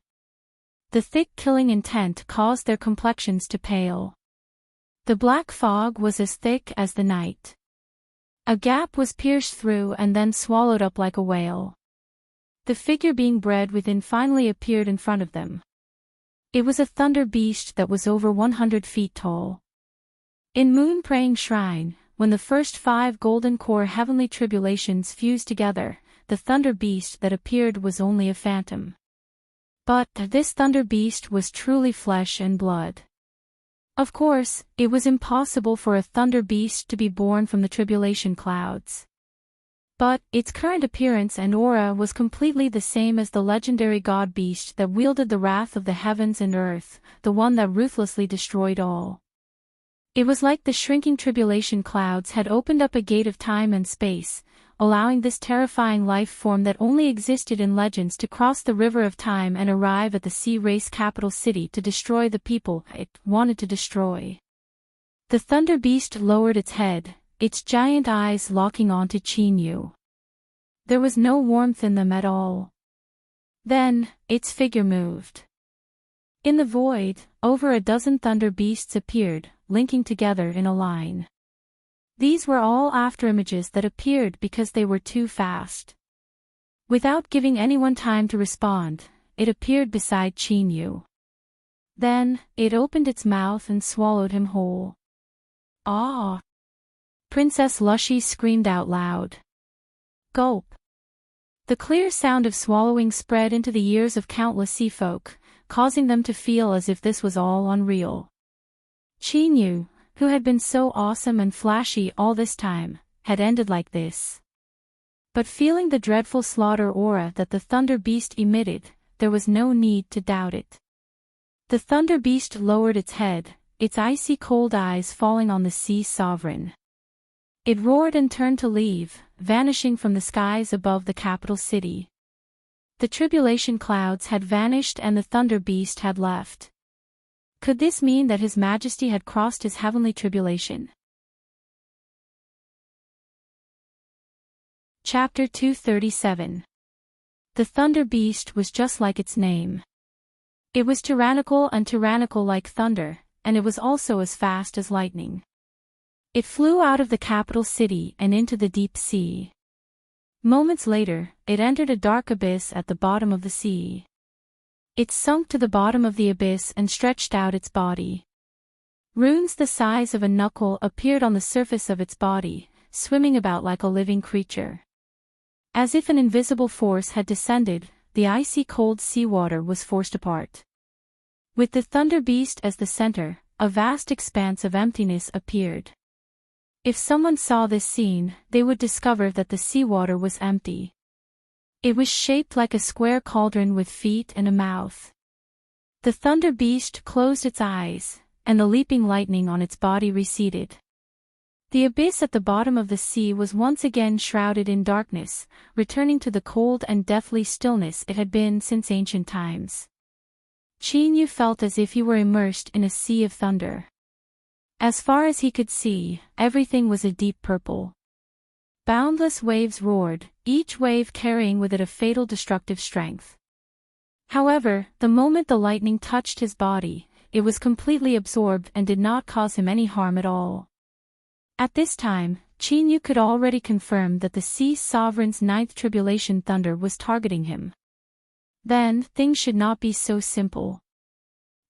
The thick killing intent caused their complexions to pale. The black fog was as thick as the night. A gap was pierced through and then swallowed up like a whale. The figure being bred within finally appeared in front of them. It was a thunder beast that was over 100 feet tall. In Moon Praying Shrine, when the first 5 golden core heavenly tribulations fused together, the thunder beast that appeared was only a phantom. But this thunder beast was truly flesh and blood. Of course, it was impossible for a thunder beast to be born from the tribulation clouds. But its current appearance and aura was completely the same as the legendary god beast that wielded the wrath of the heavens and earth, the one that ruthlessly destroyed all. It was like the shrinking tribulation clouds had opened up a gate of time and space, allowing this terrifying life form that only existed in legends to cross the river of time and arrive at the sea race capital city to destroy the people it wanted to destroy. The thunder beast lowered its head, its giant eyes locking onto Yu. There was no warmth in them at all. Then, its figure moved. In the void, over a dozen thunder beasts appeared, linking together in a line. These were all afterimages that appeared because they were too fast. Without giving anyone time to respond, it appeared beside Yu. Then, it opened its mouth and swallowed him whole. Ah! Princess Lushy screamed out loud. Gulp! The clear sound of swallowing spread into the ears of countless seafolk, causing them to feel as if this was all unreal. Yu, who had been so awesome and flashy all this time, had ended like this. But feeling the dreadful slaughter aura that the Thunder Beast emitted, there was no need to doubt it. The Thunder Beast lowered its head, its icy cold eyes falling on the Sea Sovereign. It roared and turned to leave, vanishing from the skies above the capital city. The tribulation clouds had vanished and the Thunder Beast had left. Could this mean that His Majesty had crossed his heavenly tribulation? Chapter 237. The Thunder Beast was just like its name. It was tyrannical like thunder, and it was also as fast as lightning. It flew out of the capital city and into the deep sea. Moments later, it entered a dark abyss at the bottom of the sea. It sunk to the bottom of the abyss and stretched out its body. Runes the size of a knuckle appeared on the surface of its body, swimming about like a living creature. As if an invisible force had descended, the icy cold seawater was forced apart. With the Thunder Beast as the center, a vast expanse of emptiness appeared. If someone saw this scene, they would discover that the seawater was empty. It was shaped like a square cauldron with feet and a mouth. The Thunder Beast closed its eyes, and the leaping lightning on its body receded. The abyss at the bottom of the sea was once again shrouded in darkness, returning to the cold and deathly stillness it had been since ancient times. Qin Yu felt as if he were immersed in a sea of thunder. As far as he could see, everything was a deep purple. Boundless waves roared, each wave carrying with it a fatal destructive strength. However, the moment the lightning touched his body, it was completely absorbed and did not cause him any harm at all. At this time, Qin Yu could already confirm that the Sea Sovereign's ninth tribulation thunder was targeting him. Then, things should not be so simple.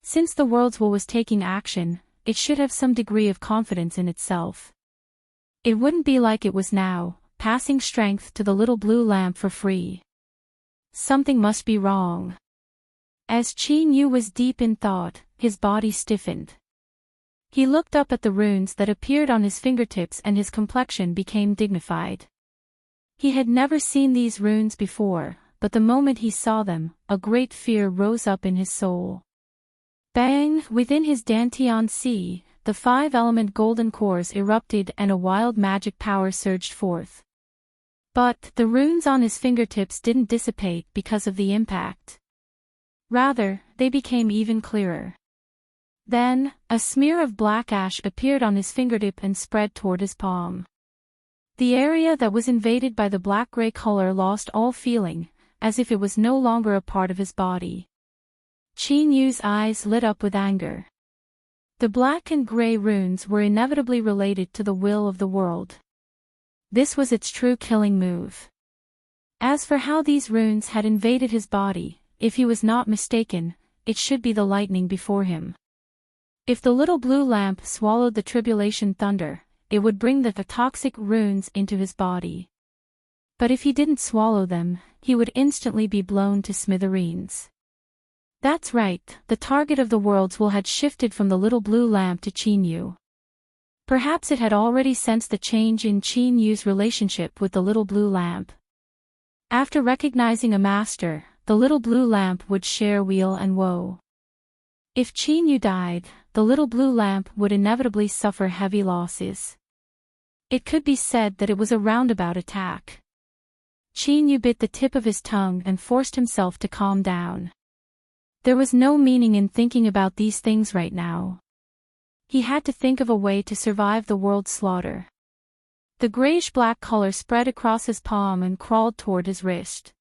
Since the world's will was taking action, it should have some degree of confidence in itself. It wouldn't be like it was now, passing strength to the little blue lamp for free. Something must be wrong. As Qin Yu was deep in thought, his body stiffened. He looked up at the runes that appeared on his fingertips and his complexion became dignified. He had never seen these runes before, but the moment he saw them, a great fear rose up in his soul. Bang! Within his Dantian Sea, the five-element golden cores erupted and a wild magic power surged forth. But the runes on his fingertips didn't dissipate because of the impact. Rather, they became even clearer. Then, a smear of black ash appeared on his fingertip and spread toward his palm. The area that was invaded by the black-gray color lost all feeling, as if it was no longer a part of his body. Qin Yu's eyes lit up with anger. The black and gray runes were inevitably related to the will of the world. This was its true killing move. As for how these runes had invaded his body, if he was not mistaken, it should be the lightning before him. If the little blue lamp swallowed the tribulation thunder, it would bring the toxic runes into his body. But if he didn't swallow them, he would instantly be blown to smithereens. That's right, the target of the world's will had shifted from the little blue lamp to Qin Yu. Perhaps it had already sensed the change in Qin Yu's relationship with the little blue lamp. After recognizing a master, the little blue lamp would share weal and woe. If Qin Yu died, the little blue lamp would inevitably suffer heavy losses. It could be said that it was a roundabout attack. Qin Yu bit the tip of his tongue and forced himself to calm down. There was no meaning in thinking about these things right now. He had to think of a way to survive the world's slaughter. The grayish-black color spread across his palm and crawled toward his wrist.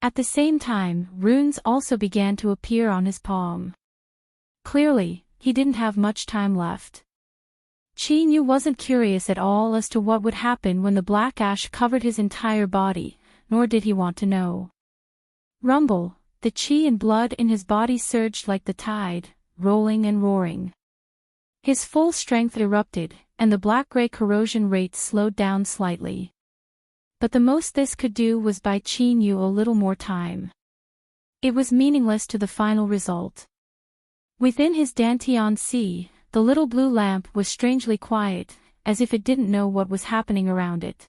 At the same time, runes also began to appear on his palm. Clearly, he didn't have much time left. Qin Yu wasn't curious at all as to what would happen when the black ash covered his entire body, nor did he want to know. Rumble, the qi and blood in his body surged like the tide, rolling and roaring. His full strength erupted, and the black-gray corrosion rate slowed down slightly. But the most this could do was buy Qin Yu a little more time. It was meaningless to the final result. Within his Dantian Sea, the little blue lamp was strangely quiet, as if it didn't know what was happening around it.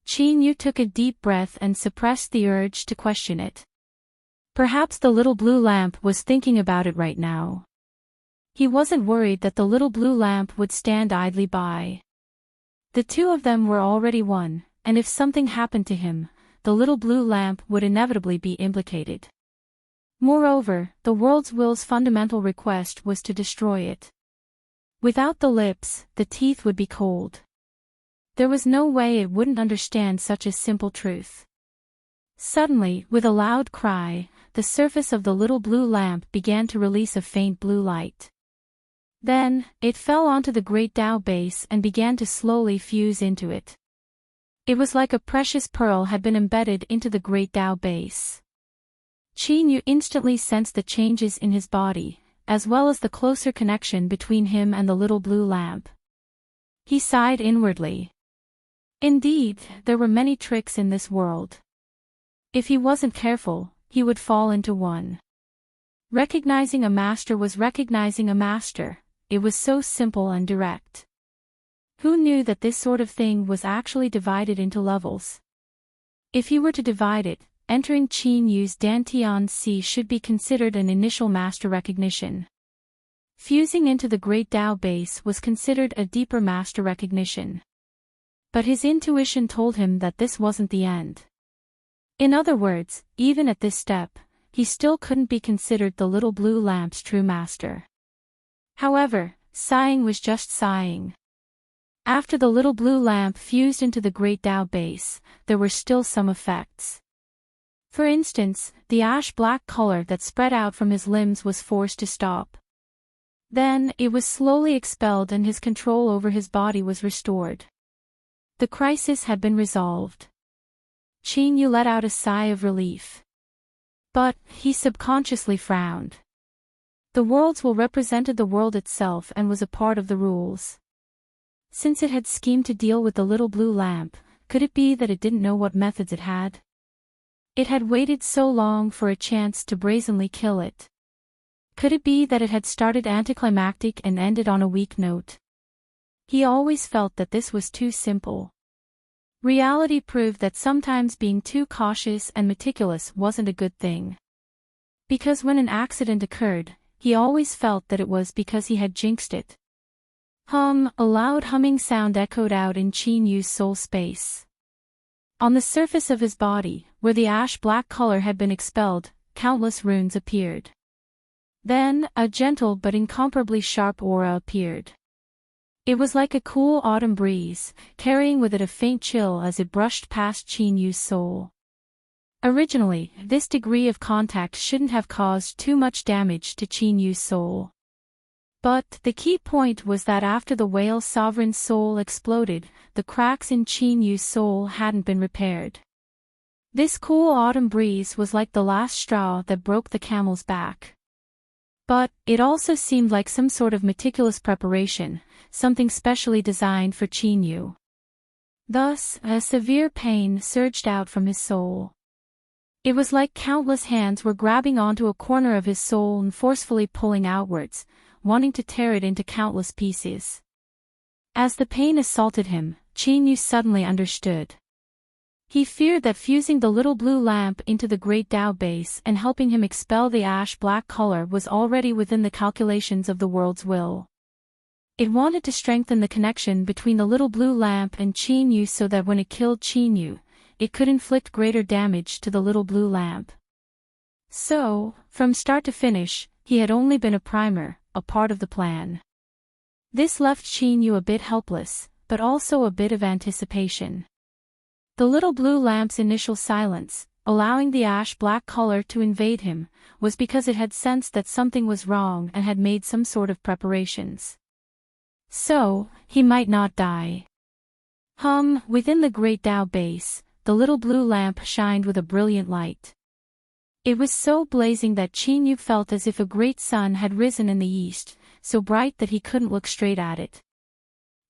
Chinyu took a deep breath and suppressed the urge to question it. Perhaps the little blue lamp was thinking about it right now. He wasn't worried that the little blue lamp would stand idly by. The two of them were already one, and if something happened to him, the little blue lamp would inevitably be implicated. Moreover, the world's will's fundamental request was to destroy it. Without the lips, the teeth would be cold. There was no way it wouldn't understand such a simple truth. Suddenly, with a loud cry, the surface of the little blue lamp began to release a faint blue light. Then, it fell onto the great Tao base and began to slowly fuse into it. It was like a precious pearl had been embedded into the great Tao base. Chinyu instantly sensed the changes in his body, as well as the closer connection between him and the little blue lamp. He sighed inwardly. Indeed, there were many tricks in this world. If he wasn't careful, he would fall into one. Recognizing a master was recognizing a master. It was so simple and direct. Who knew that this sort of thing was actually divided into levels? If he were to divide it, entering Chinyu's Dantian Sea should be considered an initial master recognition. Fusing into the great Tao base was considered a deeper master recognition. But his intuition told him that this wasn't the end. In other words, even at this step, he still couldn't be considered the little blue lamp's true master. However, sighing was just sighing. After the little blue lamp fused into the great Tao base, there were still some effects. For instance, the ash-black color that spread out from his limbs was forced to stop. Then, it was slowly expelled and his control over his body was restored. The crisis had been resolved. Chinyu let out a sigh of relief. But, he subconsciously frowned. The world's will represented the world itself and was a part of the rules. Since it had schemed to deal with the little blue lamp, could it be that it didn't know what methods it had? It had waited so long for a chance to brazenly kill it. Could it be that it had started anticlimactic and ended on a weak note? He always felt that this was too simple. Reality proved that sometimes being too cautious and meticulous wasn't a good thing. Because when an accident occurred, he always felt that it was because he had jinxed it. A loud humming sound echoed out in Chinyu's soul space. On the surface of his body, where the ash-black color had been expelled, countless runes appeared. Then, a gentle but incomparably sharp aura appeared. It was like a cool autumn breeze, carrying with it a faint chill as it brushed past Chinyu's soul. Originally, this degree of contact shouldn't have caused too much damage to Chinyu's soul. But the key point was that after the whale sovereign's soul exploded, the cracks in Chinyu's soul hadn't been repaired. This cool autumn breeze was like the last straw that broke the camel's back. But, it also seemed like some sort of meticulous preparation, something specially designed for Chinyu. Thus, a severe pain surged out from his soul. It was like countless hands were grabbing onto a corner of his soul and forcefully pulling outwards, wanting to tear it into countless pieces. As the pain assaulted him, Chinyu suddenly understood. He feared that fusing the little blue lamp into the great Tao base and helping him expel the ash-black color was already within the calculations of the world's will. It wanted to strengthen the connection between the little blue lamp and Chinyu so that when it killed Chinyu, it could inflict greater damage to the little blue lamp. So, from start to finish, he had only been a primer, a part of the plan. This left Chinyu a bit helpless, but also a bit of anticipation. The little blue lamp's initial silence, allowing the ash-black color to invade him, was because it had sensed that something was wrong and had made some sort of preparations. So, he might not die. Within the great Tao base, the little blue lamp shined with a brilliant light. It was so blazing that Chinyu felt as if a great sun had risen in the east, so bright that he couldn't look straight at it.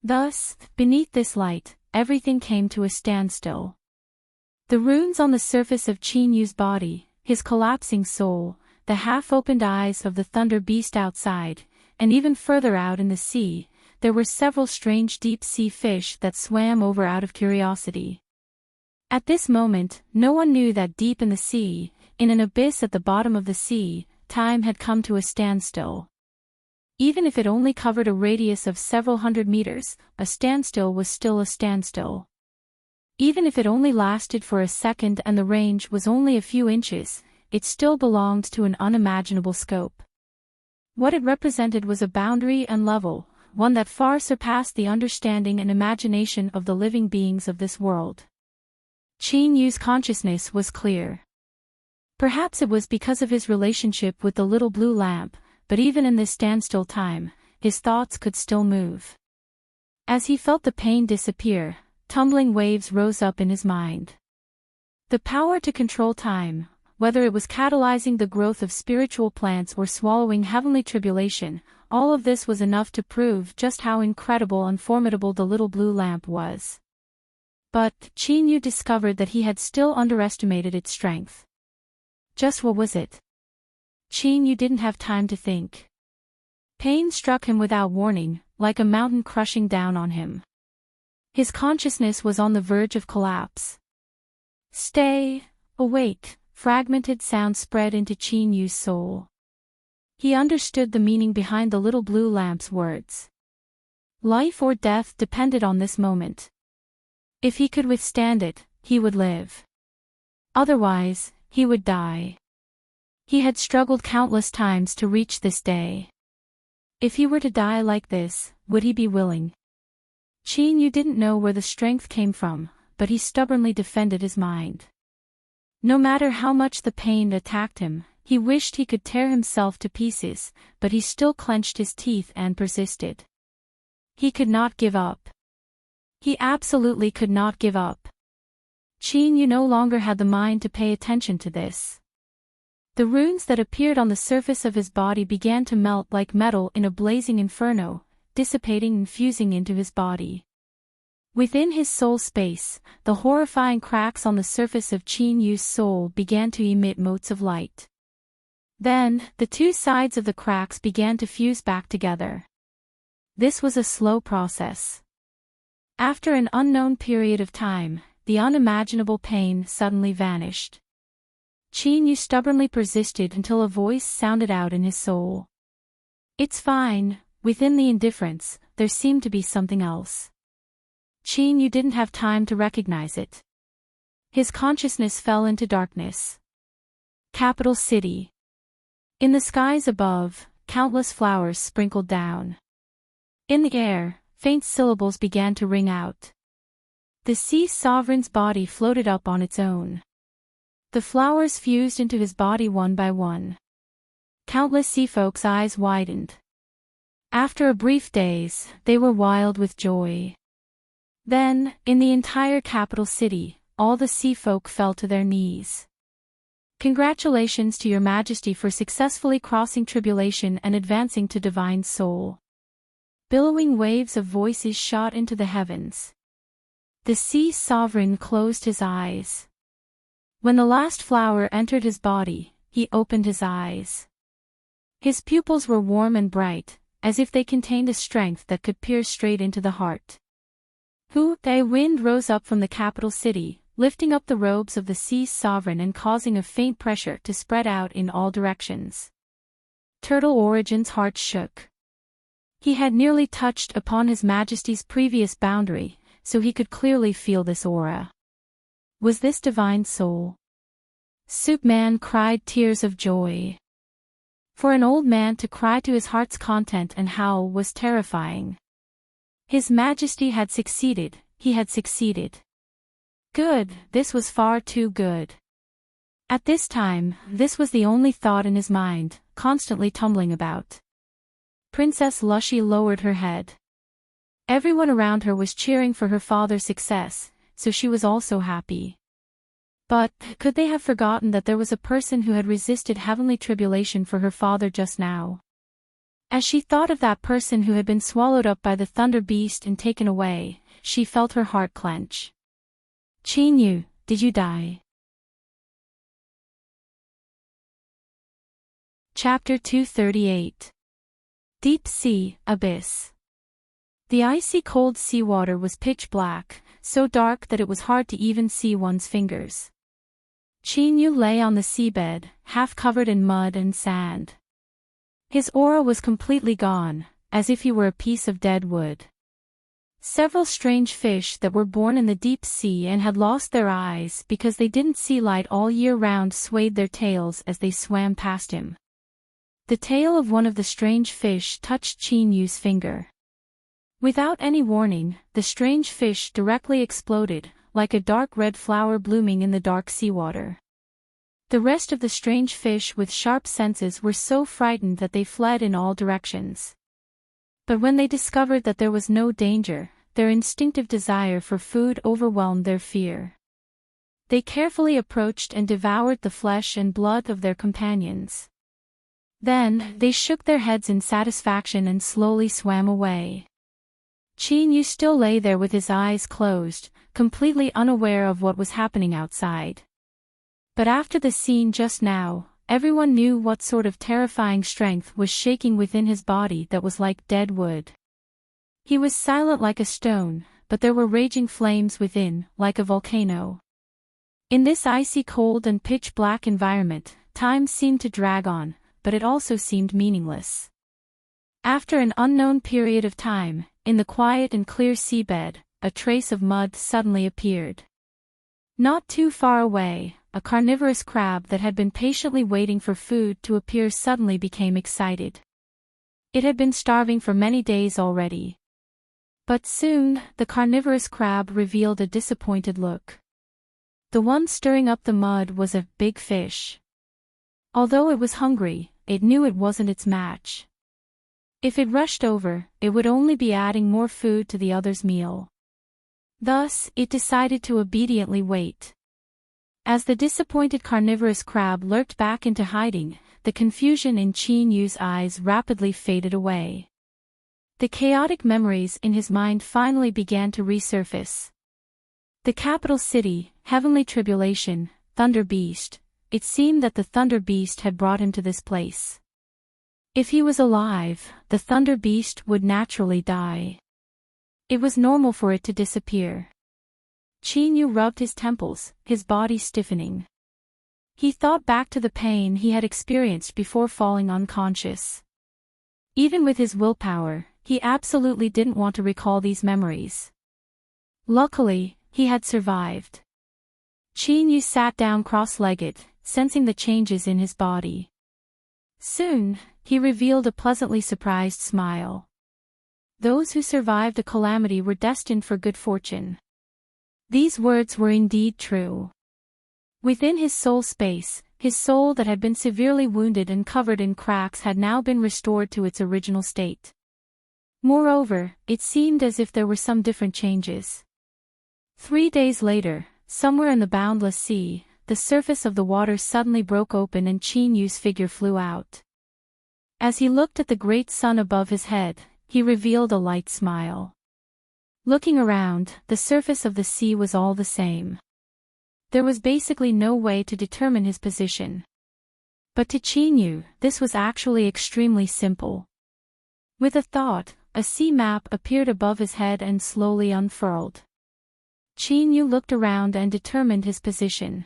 Thus, beneath this light, everything came to a standstill. The runes on the surface of Chinyu's body, his collapsing soul, the half-opened eyes of the thunder beast outside, and even further out in the sea, there were several strange deep-sea fish that swam over out of curiosity. At this moment, no one knew that deep in the sea, in an abyss at the bottom of the sea, time had come to a standstill. Even if it only covered a radius of several hundred meters, a standstill was still a standstill. Even if it only lasted for a second and the range was only a few inches, it still belonged to an unimaginable scope. What it represented was a boundary and level, one that far surpassed the understanding and imagination of the living beings of this world. Qin Yu's consciousness was clear. Perhaps it was because of his relationship with the little blue lamp, but even in this standstill time, his thoughts could still move. As he felt the pain disappear, tumbling waves rose up in his mind. The power to control time, whether it was catalyzing the growth of spiritual plants or swallowing heavenly tribulation, all of this was enough to prove just how incredible and formidable the little blue lamp was. But Qin Yu discovered that he had still underestimated its strength. Just what was it? Qin Yu didn't have time to think. Pain struck him without warning, like a mountain crushing down on him. His consciousness was on the verge of collapse. Stay, awake, fragmented sound spread into Qin Yu's soul. He understood the meaning behind the little blue lamp's words. Life or death depended on this moment. If he could withstand it, he would live. Otherwise, he would die. He had struggled countless times to reach this day. If he were to die like this, would he be willing? Qin Yu didn't know where the strength came from, but he stubbornly defended his mind. No matter how much the pain attacked him, he wished he could tear himself to pieces, but he still clenched his teeth and persisted. He could not give up. He absolutely could not give up. Qin Yu no longer had the mind to pay attention to this. The runes that appeared on the surface of his body began to melt like metal in a blazing inferno, dissipating and fusing into his body. Within his soul space, the horrifying cracks on the surface of Qin Yu's soul began to emit motes of light. Then, the two sides of the cracks began to fuse back together. This was a slow process. After an unknown period of time, the unimaginable pain suddenly vanished. Qin Yu stubbornly persisted until a voice sounded out in his soul. It's fine. Within the indifference, there seemed to be something else. Qin Yu didn't have time to recognize it. His consciousness fell into darkness. Capital City. In the skies above, countless flowers sprinkled down. In the air, faint syllables began to ring out. The sea sovereign's body floated up on its own. The flowers fused into his body one by one. Countless sea folks' eyes widened. After a brief daze, they were wild with joy. Then, in the entire capital city, all the sea folk fell to their knees. Congratulations to your majesty for successfully crossing tribulation and advancing to divine soul. Billowing waves of voices shot into the heavens. The sea sovereign closed his eyes. When the last flower entered his body, he opened his eyes. His pupils were warm and bright, as if they contained a strength that could pierce straight into the heart. A wind rose up from the capital city, lifting up the robes of the sea sovereign and causing a faint pressure to spread out in all directions. Turtle Origin's heart shook. He had nearly touched upon His Majesty's previous boundary, so he could clearly feel this aura. Was this divine soul? Soup Man cried tears of joy. For an old man to cry to his heart's content and howl was terrifying. His Majesty had succeeded, he had succeeded. Good, this was far too good. At this time, this was the only thought in his mind, constantly tumbling about. Princess Lushy lowered her head. Everyone around her was cheering for her father's success, so she was also happy. But, could they have forgotten that there was a person who had resisted heavenly tribulation for her father just now? As she thought of that person who had been swallowed up by the thunder beast and taken away, she felt her heart clench. Qin Yu, did you die? Chapter 238. Deep Sea, Abyss. The icy cold seawater was pitch black, so dark that it was hard to even see one's fingers. Chinyu lay on the seabed, half covered in mud and sand. His aura was completely gone, as if he were a piece of dead wood. Several strange fish that were born in the deep sea and had lost their eyes because they didn't see light all year round swayed their tails as they swam past him. The tail of one of the strange fish touched Chinyu's finger. Without any warning, the strange fish directly exploded, like a dark red flower blooming in the dark seawater. The rest of the strange fish with sharp senses were so frightened that they fled in all directions. But when they discovered that there was no danger, their instinctive desire for food overwhelmed their fear. They carefully approached and devoured the flesh and blood of their companions. Then, they shook their heads in satisfaction and slowly swam away. Chinyu still lay there with his eyes closed, completely unaware of what was happening outside. But after the scene just now, everyone knew what sort of terrifying strength was shaking within his body that was like dead wood. He was silent like a stone, but there were raging flames within, like a volcano. In this icy cold and pitch-black environment, time seemed to drag on, but it also seemed meaningless. After an unknown period of time, in the quiet and clear seabed, a trace of mud suddenly appeared. Not too far away, a carnivorous crab that had been patiently waiting for food to appear suddenly became excited. It had been starving for many days already. But soon, the carnivorous crab revealed a disappointed look. The one stirring up the mud was a big fish. Although it was hungry, it knew it wasn't its match. If it rushed over, it would only be adding more food to the other's meal. Thus, it decided to obediently wait. As the disappointed carnivorous crab lurked back into hiding, the confusion in Chinyu's eyes rapidly faded away. The chaotic memories in his mind finally began to resurface. The capital city, heavenly tribulation, Thunder Beast. It seemed that the Thunder Beast had brought him to this place. If he was alive, the Thunder Beast would naturally die. It was normal for it to disappear. Chinyu rubbed his temples, his body stiffening. He thought back to the pain he had experienced before falling unconscious. Even with his willpower, he absolutely didn't want to recall these memories. Luckily, he had survived. Chinyu sat down cross-legged, sensing the changes in his body. Soon, he revealed a pleasantly surprised smile. Those who survived a calamity were destined for good fortune. These words were indeed true. Within his soul space, his soul that had been severely wounded and covered in cracks had now been restored to its original state. Moreover, it seemed as if there were some different changes. 3 days later, somewhere in the boundless sea, the surface of the water suddenly broke open and Chinyu's figure flew out. As he looked at the great sun above his head, he revealed a light smile. Looking around, the surface of the sea was all the same. There was basically no way to determine his position. But to Chinyu, this was actually extremely simple. With a thought, a sea map appeared above his head and slowly unfurled. Chinyu looked around and determined his position.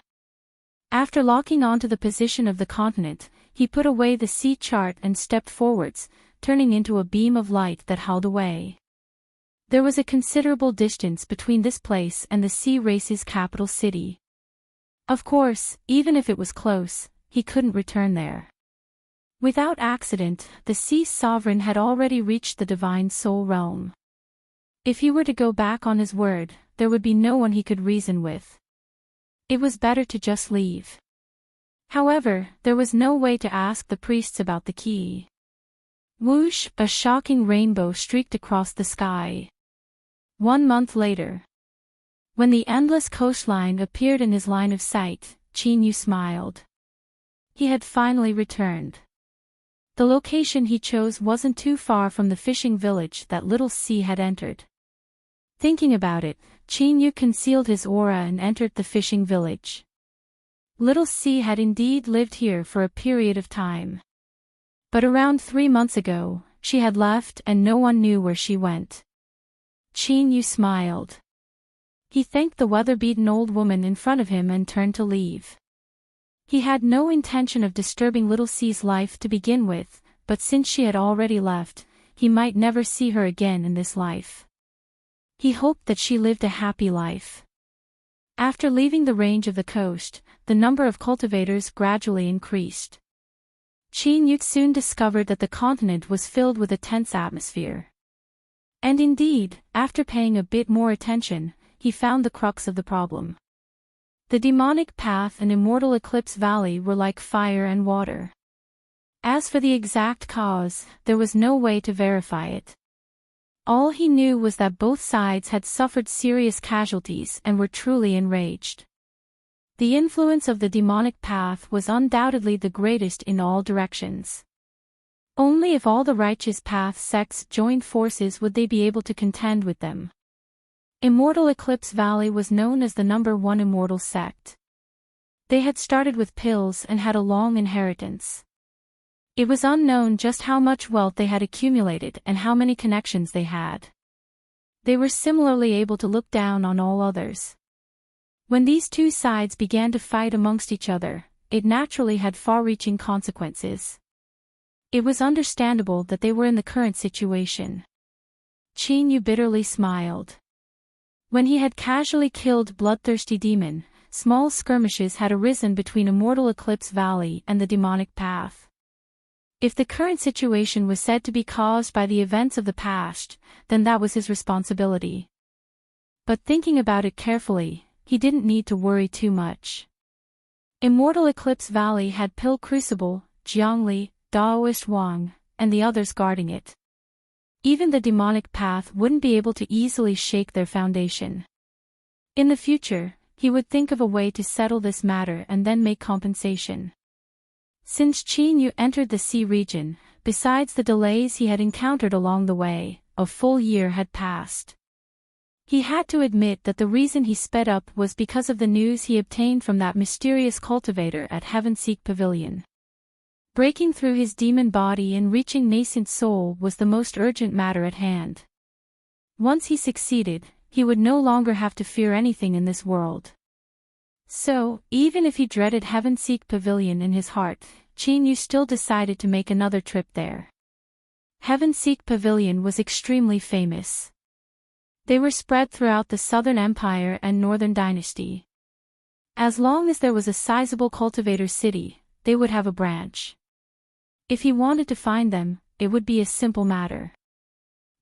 After locking onto the position of the continent, he put away the sea chart and stepped forwards, turning into a beam of light that held away. There was a considerable distance between this place and the sea race's capital city. Of course, even if it was close, he couldn't return there. Without accident, the sea sovereign had already reached the divine soul realm. If he were to go back on his word, there would be no one he could reason with. It was better to just leave. However, there was no way to ask the priests about the key. Whoosh! A shocking rainbow streaked across the sky. 1 month later. When the endless coastline appeared in his line of sight, Chinyu smiled. He had finally returned. The location he chose wasn't too far from the fishing village that Little C had entered. Thinking about it, Chinyu concealed his aura and entered the fishing village. Little C had indeed lived here for a period of time. But around 3 months ago, she had left and no one knew where she went. Qin Yu smiled. He thanked the weather-beaten old woman in front of him and turned to leave. He had no intention of disturbing Little C's life to begin with, but since she had already left, he might never see her again in this life. He hoped that she lived a happy life. After leaving the range of the coast, the number of cultivators gradually increased. Qin Yu soon discovered that the continent was filled with a tense atmosphere. And indeed, after paying a bit more attention, he found the crux of the problem. The demonic path and immortal Eclipse Valley were like fire and water. As for the exact cause, there was no way to verify it. All he knew was that both sides had suffered serious casualties and were truly enraged. The influence of the demonic path was undoubtedly the greatest in all directions. Only if all the righteous path sects joined forces would they be able to contend with them. Immortal Eclipse Valley was known as the #1 immortal sect. They had started with pills and had a long inheritance. It was unknown just how much wealth they had accumulated and how many connections they had. They were similarly able to look down on all others. When these two sides began to fight amongst each other, it naturally had far-reaching consequences. It was understandable that they were in the current situation. Qin Yu bitterly smiled. When he had casually killed Bloodthirsty Demon, small skirmishes had arisen between Immortal Eclipse Valley and the demonic path. If the current situation was said to be caused by the events of the past, then that was his responsibility. But thinking about it carefully, he didn't need to worry too much. Immortal Eclipse Valley had Pill Crucible, Jiangli, Daoist Wang, and the others guarding it. Even the demonic path wouldn't be able to easily shake their foundation. In the future, he would think of a way to settle this matter and then make compensation. Since Qin Yu entered the sea region, besides the delays he had encountered along the way, a full year had passed. He had to admit that the reason he sped up was because of the news he obtained from that mysterious cultivator at Heavenseek Pavilion. Breaking through his demon body and reaching Nascent Soul was the most urgent matter at hand. Once he succeeded, he would no longer have to fear anything in this world. So, even if he dreaded Heavenseek Pavilion in his heart, Qin Yu still decided to make another trip there. Heavenseek Pavilion was extremely famous. They were spread throughout the Southern Empire and Northern Dynasty. As long as there was a sizable cultivator city, they would have a branch. If he wanted to find them, it would be a simple matter.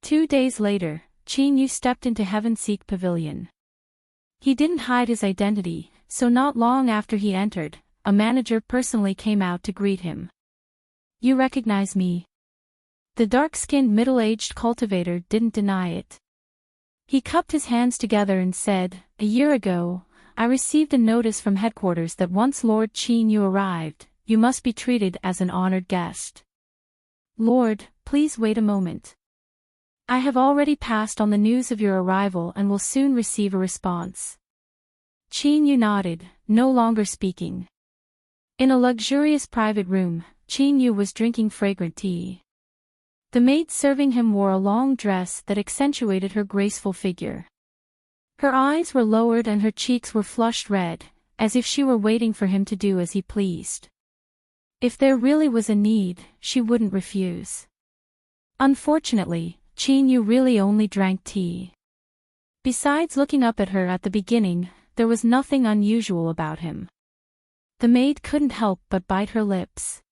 2 days later, Qin Yu stepped into Heavenseek Pavilion. He didn't hide his identity, so not long after he entered, a manager personally came out to greet him. "You recognize me?" The dark-skinned middle-aged cultivator didn't deny it. He cupped his hands together and said, "A year ago, I received a notice from headquarters that once Lord Qin Yu arrived, you must be treated as an honored guest." "Lord, please wait a moment. I have already passed on the news of your arrival and will soon receive a response." Qin Yu nodded, no longer speaking. In a luxurious private room, Qin Yu was drinking fragrant tea. The maid serving him wore a long dress that accentuated her graceful figure. Her eyes were lowered and her cheeks were flushed red, as if she were waiting for him to do as he pleased. If there really was a need, she wouldn't refuse. Unfortunately, Qin Yu really only drank tea. Besides looking up at her at the beginning, there was nothing unusual about him. The maid couldn't help but bite her lips.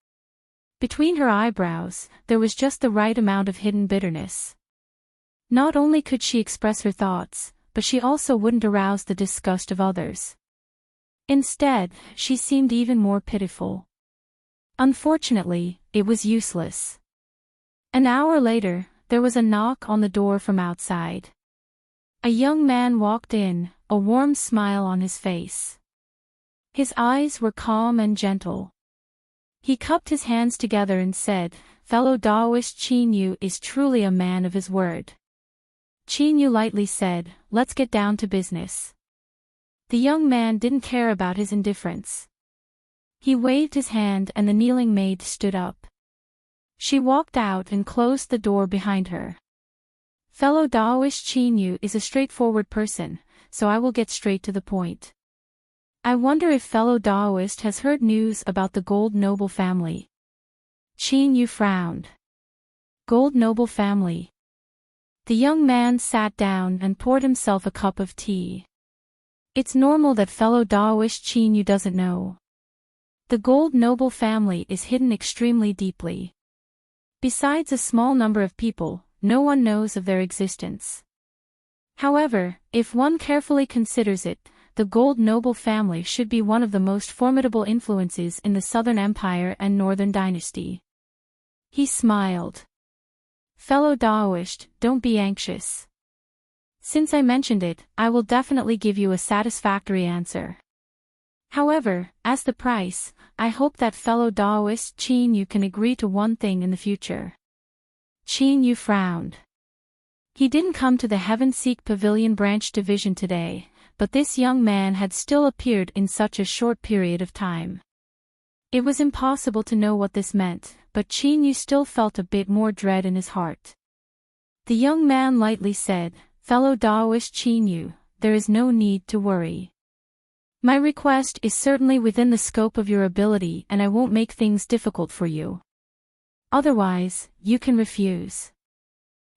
Between her eyebrows, there was just the right amount of hidden bitterness. Not only could she express her thoughts, but she also wouldn't arouse the disgust of others. Instead, she seemed even more pitiful. Unfortunately, it was useless. An hour later, there was a knock on the door from outside. A young man walked in, a warm smile on his face. His eyes were calm and gentle. He cupped his hands together and said, "Fellow Daoist Qin Yu is truly a man of his word." Qin Yu lightly said, "Let's get down to business." The young man didn't care about his indifference. He waved his hand and the kneeling maid stood up. She walked out and closed the door behind her. Fellow Daoist Chinyu is a straightforward person, so I will get straight to the point. I wonder if fellow Daoist has heard news about the Gold Noble family. Chinyu frowned. Gold Noble family. The young man sat down and poured himself a cup of tea. It's normal that fellow Daoist Chinyu doesn't know. The Gold Noble family is hidden extremely deeply. Besides a small number of people, no one knows of their existence. However, if one carefully considers it, the Gold Noble family should be one of the most formidable influences in the Southern Empire and Northern Dynasty. He smiled. Fellow Daoist, don't be anxious. Since I mentioned it, I will definitely give you a satisfactory answer. However, as the price, I hope that fellow Daoist Chinyu can agree to one thing in the future. Chinyu frowned. He didn't come to the Heaven-Seek Pavilion branch division today, but this young man had still appeared in such a short period of time. It was impossible to know what this meant, but Chinyu still felt a bit more dread in his heart. The young man lightly said, "Fellow Daoist Chinyu, there is no need to worry. My request is certainly within the scope of your ability and I won't make things difficult for you. Otherwise, you can refuse."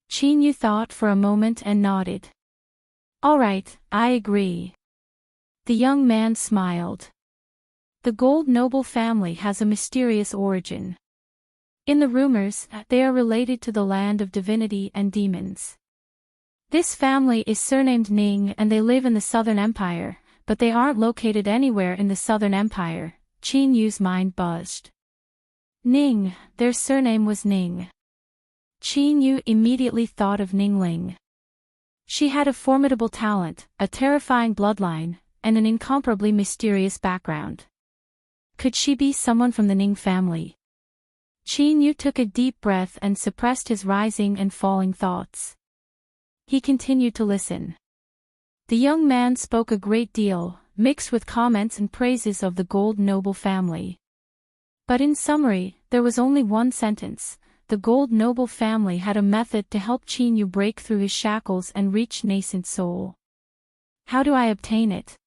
Chinyu thought for a moment and nodded. "All right, I agree." The young man smiled. The Gold Noble family has a mysterious origin. In the rumors, they are related to the land of divinity and demons. This family is surnamed Ning and they live in the Southern Empire, but they aren't located anywhere in the Southern Empire. Chinyu's mind buzzed. Ning, their surname was Ning. Chinyu immediately thought of Ningling. She had a formidable talent, a terrifying bloodline, and an incomparably mysterious background. Could she be someone from the Ning family? Chinyu took a deep breath and suppressed his rising and falling thoughts. He continued to listen. The young man spoke a great deal, mixed with comments and praises of the Gold Noble family. But in summary, there was only one sentence: the Gold Noble family had a method to help Chinyu break through his shackles and reach nascent soul. How do I obtain it?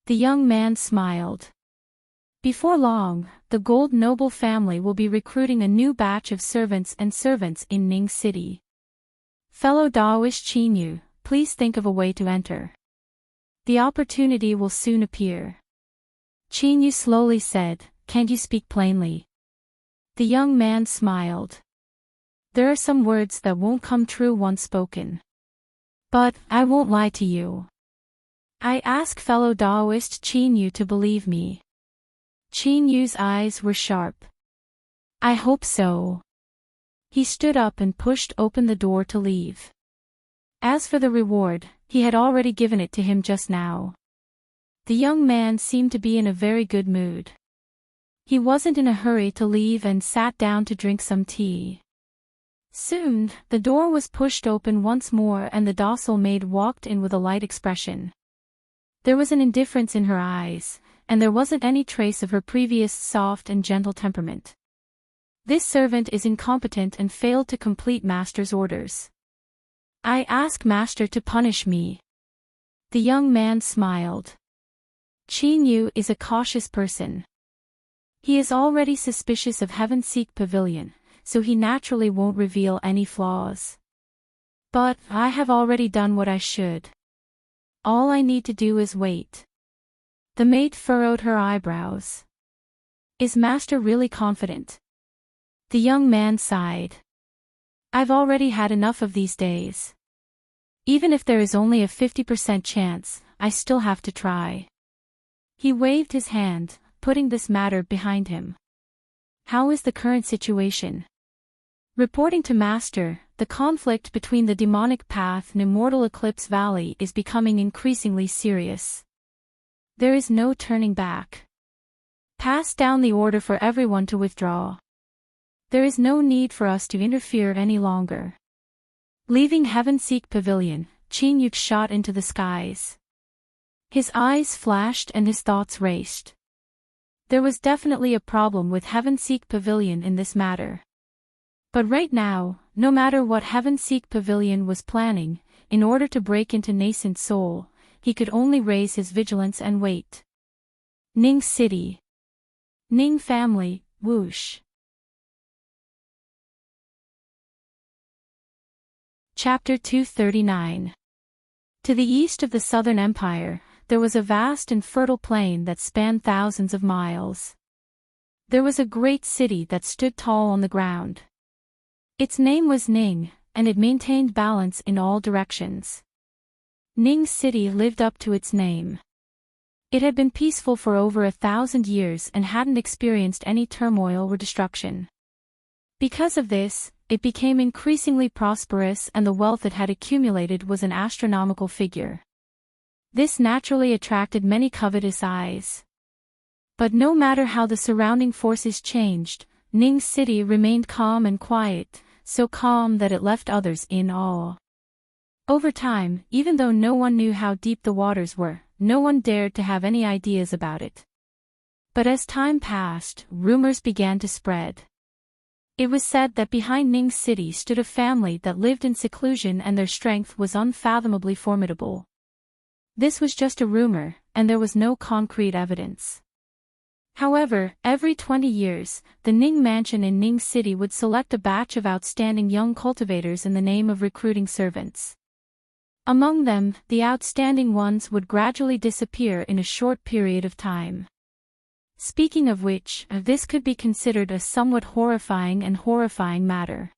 The young man smiled. Before long, the Gold Noble family will be recruiting a new batch of servants in Ning City. Fellow Daoist Chinyu, please think of a way to enter. The opportunity will soon appear. Chinyu slowly said, "Can't you speak plainly?" The young man smiled. There are some words that won't come true once spoken. But, I won't lie to you. I ask fellow Daoist Chinyu to believe me. Chinyu's eyes were sharp. I hope so. He stood up and pushed open the door to leave. As for the reward, he had already given it to him just now. The young man seemed to be in a very good mood. He wasn't in a hurry to leave and sat down to drink some tea. Soon, the door was pushed open once more and the docile maid walked in with a light expression. There was an indifference in her eyes, and there wasn't any trace of her previous soft and gentle temperament. This servant is incompetent and failed to complete master's orders. I ask master to punish me. The young man smiled. Chinyu is a cautious person. He is already suspicious of Heaven-Seek Pavilion, so he naturally won't reveal any flaws. But, I have already done what I should. All I need to do is wait. The maid furrowed her eyebrows. Is master really confident? The young man sighed. I've already had enough of these days. Even if there is only a 50% chance, I still have to try. He waved his hand, putting this matter behind him. How is the current situation? Reporting to master, the conflict between the demonic path and Immortal Eclipse Valley is becoming increasingly serious. There is no turning back. Pass down the order for everyone to withdraw. There is no need for us to interfere any longer. Leaving Heaven-Seek Pavilion, Chinyu shot into the skies. His eyes flashed and his thoughts raced. There was definitely a problem with Heaven-Seek Pavilion in this matter. But right now, no matter what Heaven-Seek Pavilion was planning, in order to break into nascent soul, he could only raise his vigilance and wait. Ning City. Ning family, whoosh. Chapter 239. To the east of the Southern Empire, there was a vast and fertile plain that spanned thousands of miles. There was a great city that stood tall on the ground. Its name was Ning, and it maintained balance in all directions. Ning City lived up to its name. It had been peaceful for over 1,000 years and hadn't experienced any turmoil or destruction. Because of this, it became increasingly prosperous, and the wealth it had accumulated was an astronomical figure. This naturally attracted many covetous eyes. But no matter how the surrounding forces changed, Ning City remained calm and quiet, so calm that it left others in awe. Over time, even though no one knew how deep the waters were, no one dared to have any ideas about it. But as time passed, rumors began to spread. It was said that behind Ning City stood a family that lived in seclusion and their strength was unfathomably formidable. This was just a rumor, and there was no concrete evidence. However, every 20 years, the Ning Mansion in Ning City would select a batch of outstanding young cultivators in the name of recruiting servants. Among them, the outstanding ones would gradually disappear in a short period of time. Speaking of which, this could be considered a somewhat horrifying matter.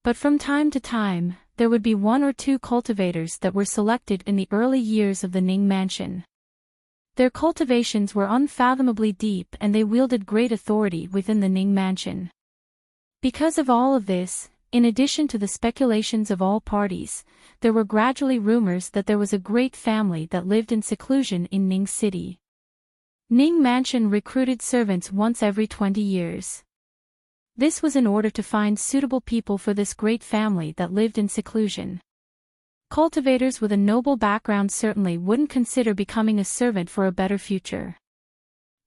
But from time to time, there would be one or two cultivators that were selected in the early years of the Ning Mansion. Their cultivations were unfathomably deep and they wielded great authority within the Ning Mansion. Because of all of this, in addition to the speculations of all parties, there were gradually rumors that there was a great family that lived in seclusion in Ning City. Ning Mansion recruited servants once every 20 years. This was in order to find suitable people for this great family that lived in seclusion. Cultivators with a noble background certainly wouldn't consider becoming a servant for a better future.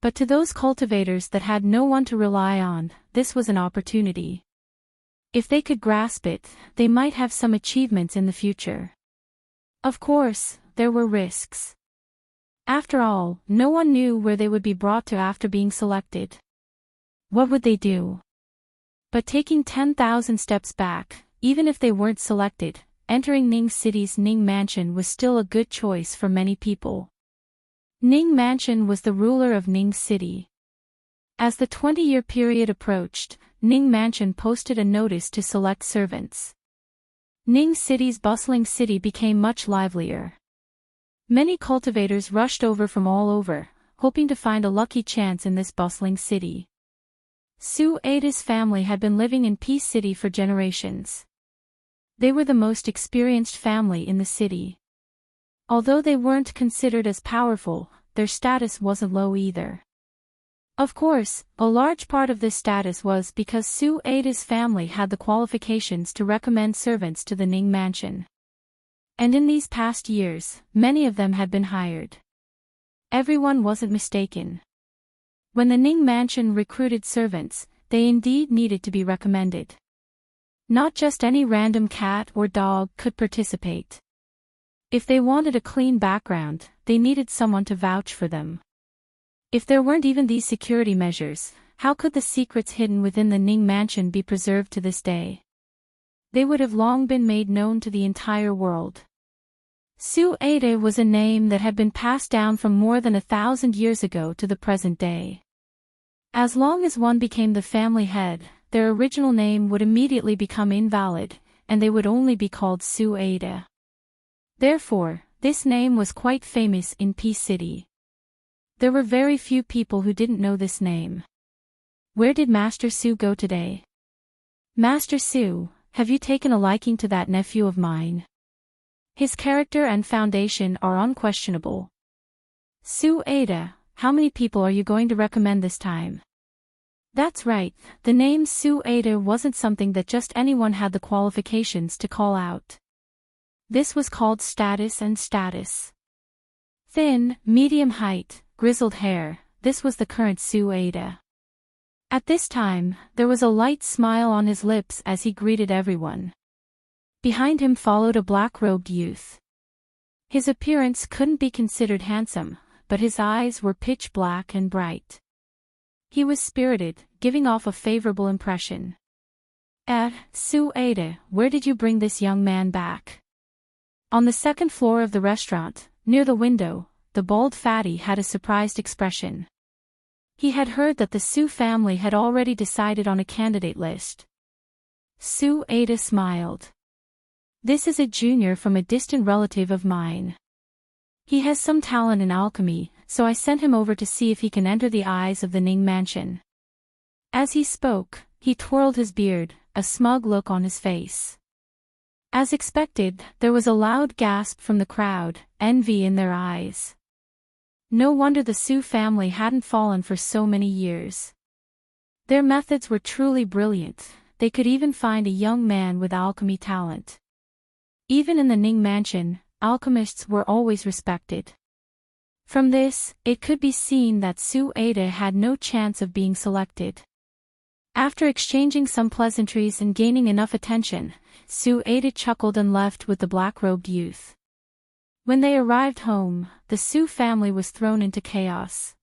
But to those cultivators that had no one to rely on, this was an opportunity. If they could grasp it, they might have some achievements in the future. Of course, there were risks. After all, no one knew where they would be brought to after being selected. What would they do? But taking 10,000 steps back, even if they weren't selected, entering Ning City's Ning Mansion was still a good choice for many people. Ning Mansion was the ruler of Ning City. As the 20-year period approached, Ning Mansion posted a notice to select servants. Ning City's bustling city became much livelier. Many cultivators rushed over from all over, hoping to find a lucky chance in this bustling city. Su Ada's family had been living in Peace City for generations. They were the most experienced family in the city. Although they weren't considered as powerful, their status wasn't low either. Of course, a large part of this status was because Su Ada's family had the qualifications to recommend servants to the Ning Mansion. And in these past years, many of them had been hired. Everyone wasn't mistaken. When the Ning Mansion recruited servants, they indeed needed to be recommended. Not just any random cat or dog could participate. If they wanted a clean background, they needed someone to vouch for them. If there weren't even these security measures, how could the secrets hidden within the Ning Mansion be preserved to this day? They would have long been made known to the entire world. Su Ada was a name that had been passed down from more than 1,000 years ago to the present day. As long as one became the family head, their original name would immediately become invalid, and they would only be called Su Ada. Therefore, this name was quite famous in Peace City. There were very few people who didn't know this name. Where did Master Su go today? Master Su, have you taken a liking to that nephew of mine? His character and foundation are unquestionable. Su Ada, how many people are you going to recommend this time? That's right, the name Su Ada wasn't something that just anyone had the qualifications to call out. This was called status and status. Thin, medium height, grizzled hair, this was the current Su Ada. At this time, there was a light smile on his lips as he greeted everyone. Behind him followed a black-robed youth. His appearance couldn't be considered handsome, but his eyes were pitch black and bright. He was spirited, giving off a favorable impression. Su-Ada, where did you bring this young man back? On the second floor of the restaurant, near the window, the bald fatty had a surprised expression. He had heard that the Su family had already decided on a candidate list. Su-Ada smiled. This is a junior from a distant relative of mine. He has some talent in alchemy, so I sent him over to see if he can enter the eyes of the Ning mansion. As he spoke, he twirled his beard, a smug look on his face. As expected, there was a loud gasp from the crowd, envy in their eyes. No wonder the Su family hadn't fallen for so many years. Their methods were truly brilliant, they could even find a young man with alchemy talent. Even in the Ning mansion, alchemists were always respected. From this, it could be seen that Su-Ada had no chance of being selected. After exchanging some pleasantries and gaining enough attention, Su-Ada chuckled and left with the black-robed youth. When they arrived home, the Su family was thrown into chaos.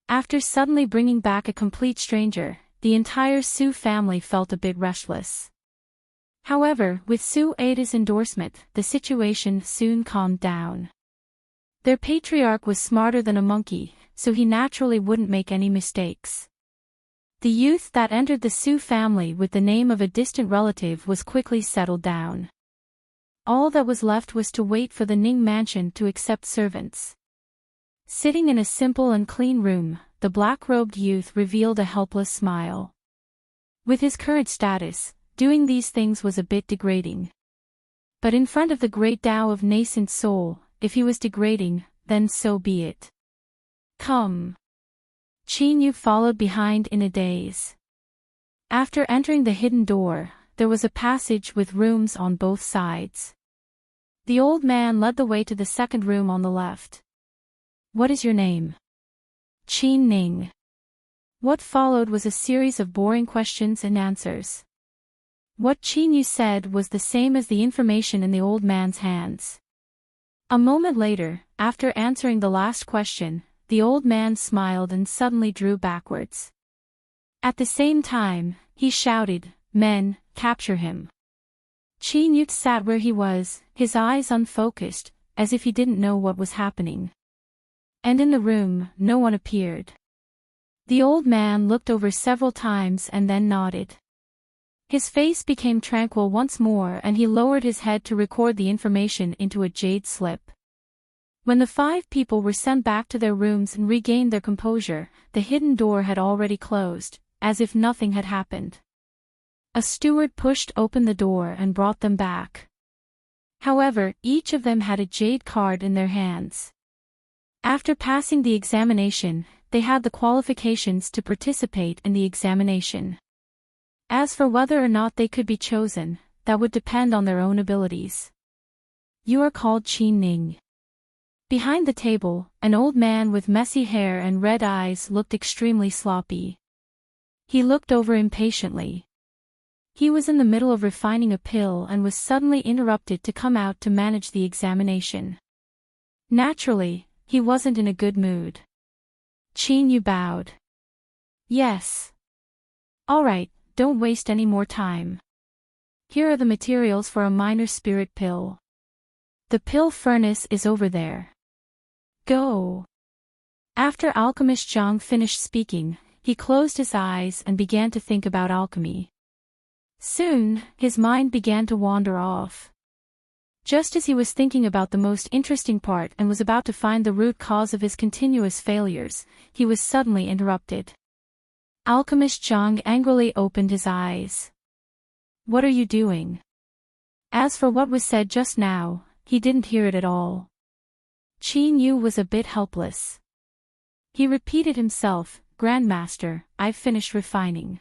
After suddenly bringing back a complete stranger, the entire Su family felt a bit restless. However, with Su-Ada's endorsement, the situation soon calmed down. Their patriarch was smarter than a monkey, so he naturally wouldn't make any mistakes. The youth that entered the Su family with the name of a distant relative was quickly settled down. All that was left was to wait for the Ning mansion to accept servants. Sitting in a simple and clean room, the black-robed youth revealed a helpless smile. With his current status, doing these things was a bit degrading. But in front of the great Tao of nascent soul, if he was degrading, then so be it. Come. Qin Yu followed behind in a daze. After entering the hidden door, there was a passage with rooms on both sides. The old man led the way to the second room on the left. What is your name? Qin Ning. What followed was a series of boring questions and answers. What Qin Yu said was the same as the information in the old man's hands. A moment later, after answering the last question, the old man smiled and suddenly drew backwards. At the same time, he shouted, "Men, capture him." Qin Yu sat where he was, his eyes unfocused, as if he didn't know what was happening. And in the room, no one appeared. The old man looked over several times and then nodded. His face became tranquil once more and he lowered his head to record the information into a jade slip. When the 5 people were sent back to their rooms and regained their composure, the hidden door had already closed, as if nothing had happened. A steward pushed open the door and brought them back. However, each of them had a jade card in their hands. After passing the examination, they had the qualifications to participate in the examination. As for whether or not they could be chosen, that would depend on their own abilities. You are called Qin Ning. Behind the table, an old man with messy hair and red eyes looked extremely sloppy. He looked over impatiently. He was in the middle of refining a pill and was suddenly interrupted to come out to manage the examination. Naturally, he wasn't in a good mood. Qin Yu bowed. Yes. All right, don't waste any more time. Here are the materials for a minor spirit pill. The pill furnace is over there. Go. After Alchemist Zhang finished speaking, he closed his eyes and began to think about alchemy. Soon, his mind began to wander off. Just as he was thinking about the most interesting part and was about to find the root cause of his continuous failures, he was suddenly interrupted. Alchemist Zhang angrily opened his eyes. What are you doing? As for what was said just now, he didn't hear it at all. Qin Yu was a bit helpless. He repeated himself, Grandmaster, I've finished refining.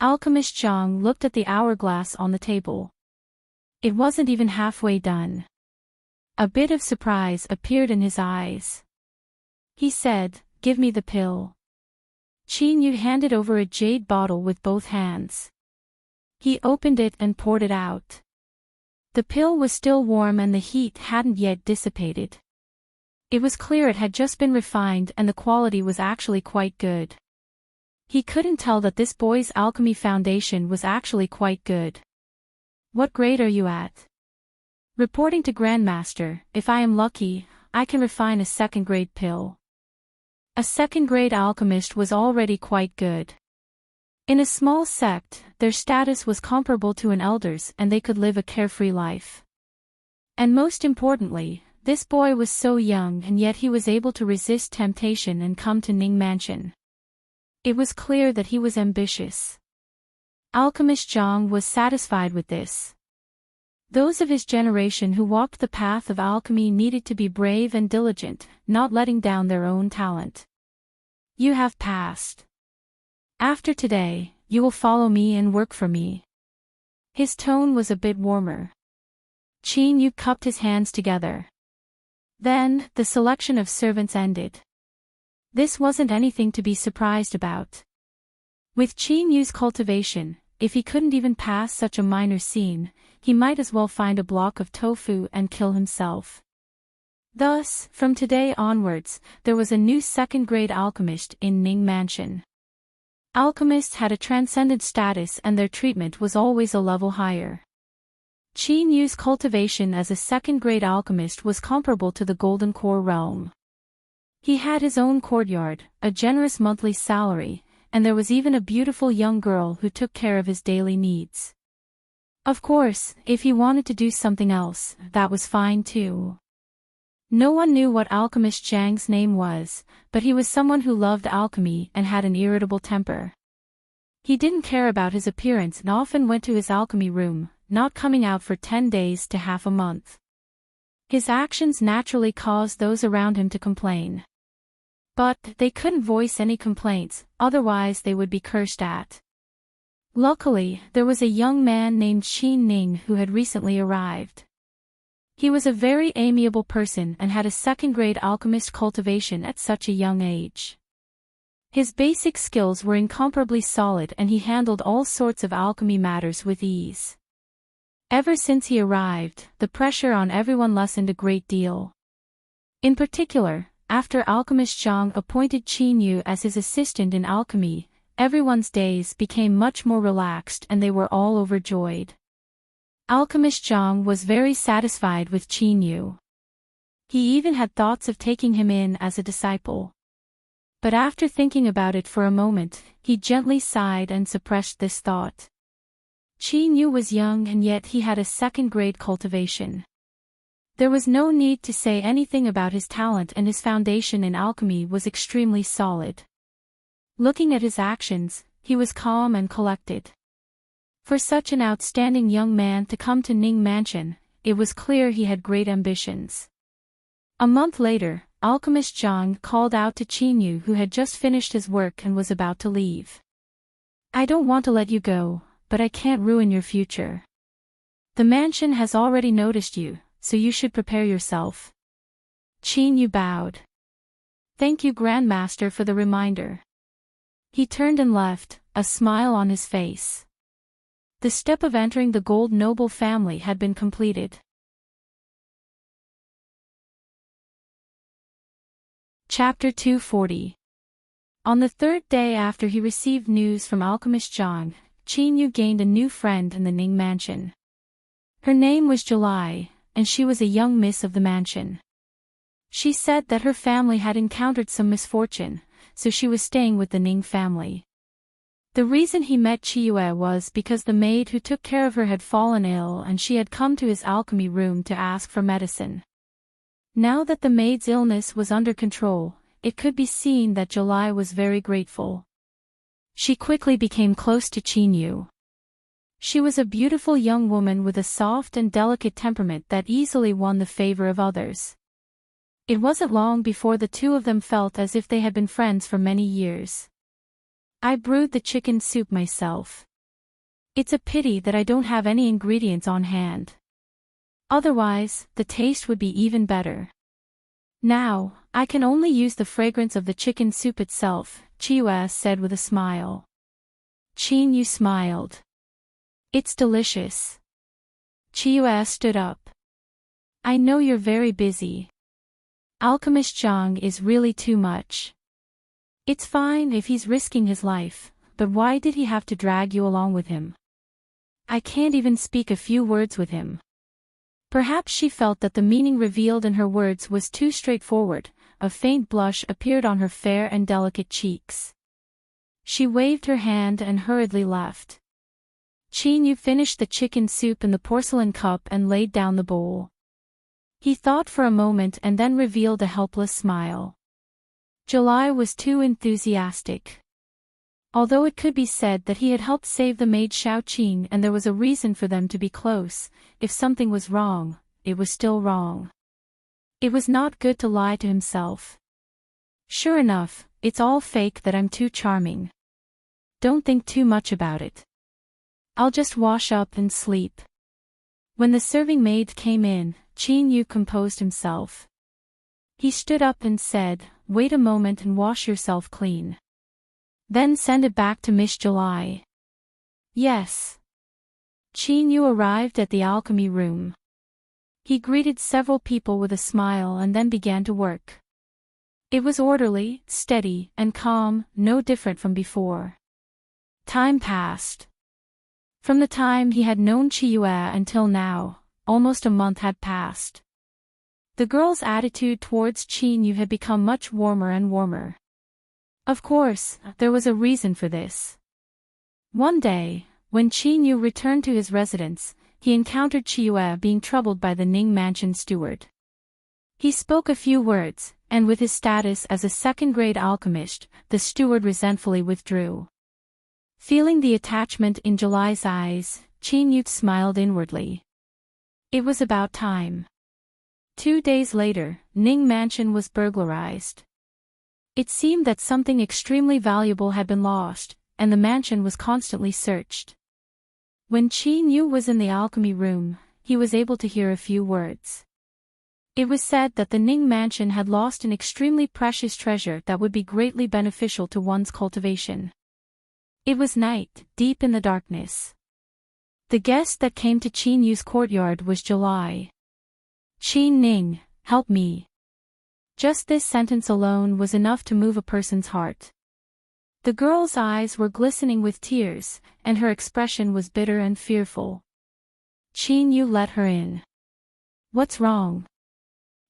Alchemist Zhang looked at the hourglass on the table. It wasn't even halfway done. A bit of surprise appeared in his eyes. He said, Give me the pill. Yu handed over a jade bottle with both hands. He opened it and poured it out. The pill was still warm and the heat hadn't yet dissipated. It was clear it had just been refined and the quality was actually quite good. He couldn't tell that this boy's alchemy foundation was actually quite good. What grade are you at? Reporting to Grandmaster, if I am lucky, I can refine a second-grade pill. A second-grade alchemist was already quite good. In a small sect, their status was comparable to an elder's and they could live a carefree life. And most importantly, this boy was so young and yet he was able to resist temptation and come to Ning Mansion. It was clear that he was ambitious. Alchemist Zhang was satisfied with this. Those of his generation who walked the path of alchemy needed to be brave and diligent, not letting down their own talent. You have passed. After today, you will follow me and work for me. His tone was a bit warmer. Yu cupped his hands together. Then, the selection of servants ended. This wasn't anything to be surprised about. With Yu's cultivation, if he couldn't even pass such a minor scene, he might as well find a block of tofu and kill himself. Thus, from today onwards, there was a new second-grade alchemist in Ning Mansion. Alchemists had a transcendent status and their treatment was always a level higher. Yu's cultivation as a second-grade alchemist was comparable to the Golden Core realm. He had his own courtyard, a generous monthly salary, and there was even a beautiful young girl who took care of his daily needs. Of course, if he wanted to do something else, that was fine too. No one knew what Alchemist Zhang's name was, but he was someone who loved alchemy and had an irritable temper. He didn't care about his appearance and often went to his alchemy room, not coming out for 10 days to half a month. His actions naturally caused those around him to complain. But they couldn't voice any complaints, otherwise they would be cursed at. Luckily, there was a young man named Xin Ning who had recently arrived. He was a very amiable person and had a second-grade alchemist cultivation at such a young age. His basic skills were incomparably solid and he handled all sorts of alchemy matters with ease. Ever since he arrived, the pressure on everyone lessened a great deal. In particular, after Alchemist Zhang appointed Yu as his assistant in alchemy, everyone's days became much more relaxed and they were all overjoyed. Alchemist Zhang was very satisfied with Yu. He even had thoughts of taking him in as a disciple. But after thinking about it for a moment, he gently sighed and suppressed this thought. Yu was young and yet he had a second-grade cultivation. There was no need to say anything about his talent and his foundation in alchemy was extremely solid. Looking at his actions, he was calm and collected. For such an outstanding young man to come to Ning Mansion, it was clear he had great ambitions. A month later, Alchemist Zhang called out to Yu who had just finished his work and was about to leave. I don't want to let you go, but I can't ruin your future. The mansion has already noticed you, so you should prepare yourself. Yu bowed. Thank you, Grandmaster, for the reminder. He turned and left, a smile on his face. The step of entering the Gold Noble family had been completed. Chapter 240. On the third day after he received news from Alchemist Zhang, Yu gained a new friend in the Ning Mansion. Her name was July, and she was a young miss of the mansion. She said that her family had encountered some misfortune, so she was staying with the Ning family. The reason he met Chiyue was because the maid who took care of her had fallen ill and she had come to his alchemy room to ask for medicine. Now that the maid's illness was under control, it could be seen that July was very grateful. She quickly became close to Yu. She was a beautiful young woman with a soft and delicate temperament that easily won the favor of others. It wasn't long before the two of them felt as if they had been friends for many years. I brewed the chicken soup myself. It's a pity that I don't have any ingredients on hand. Otherwise, the taste would be even better. Now, I can only use the fragrance of the chicken soup itself, Chiyue said with a smile. Qin Yu smiled. It's delicious. Chiyue stood up. I know you're very busy. Alchemist Zhang is really too much. It's fine if he's risking his life, but why did he have to drag you along with him? I can't even speak a few words with him. Perhaps she felt that the meaning revealed in her words was too straightforward. A faint blush appeared on her fair and delicate cheeks. She waved her hand and hurriedly left. Qin Yu finished the chicken soup in the porcelain cup and laid down the bowl. He thought for a moment and then revealed a helpless smile. July was too enthusiastic. Although it could be said that he had helped save the maid Xiaoqing and there was a reason for them to be close, if something was wrong, it was still wrong. It was not good to lie to himself. Sure enough, it's all fake that I'm too charming. Don't think too much about it. I'll just wash up and sleep. When the serving maid came in, Qin Yu composed himself. He stood up and said, "Wait a moment and wash yourself clean. Then send it back to Miss July." Yes. Qin Yu arrived at the alchemy room. He greeted several people with a smile and then began to work. It was orderly, steady, and calm, no different from before. Time passed. From the time he had known Chiyue until now, almost a month had passed. The girl's attitude towards Qin Yu had become much warmer and warmer. Of course, there was a reason for this. One day, when Qin Yu returned to his residence, he encountered Chiyue being troubled by the Ning Mansion steward. He spoke a few words, and with his status as a second-grade alchemist, the steward resentfully withdrew. Feeling the attachment in July's eyes, Qin Yu smiled inwardly. It was about time. 2 days later, Ning Mansion was burglarized. It seemed that something extremely valuable had been lost, and the mansion was constantly searched. When Qin Yu was in the alchemy room, he was able to hear a few words. It was said that the Ning Mansion had lost an extremely precious treasure that would be greatly beneficial to one's cultivation. It was night, deep in the darkness. The guest that came to Qin Yu's courtyard was July. "Qin Ning, help me." Just this sentence alone was enough to move a person's heart. The girl's eyes were glistening with tears, and her expression was bitter and fearful. Qin Yu let her in. "What's wrong?"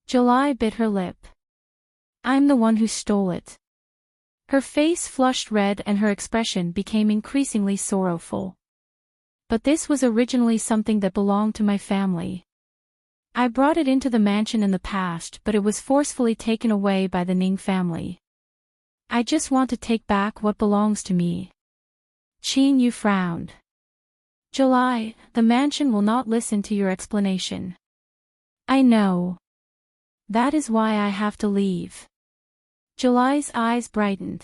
July bit her lip. "I'm the one who stole it." Her face flushed red and her expression became increasingly sorrowful. "But this was originally something that belonged to my family. I brought it into the mansion in the past, but it was forcefully taken away by the Ning family. I just want to take back what belongs to me." Qin Yu frowned. "July, the mansion will not listen to your explanation." "I know. That is why I have to leave." July's eyes brightened.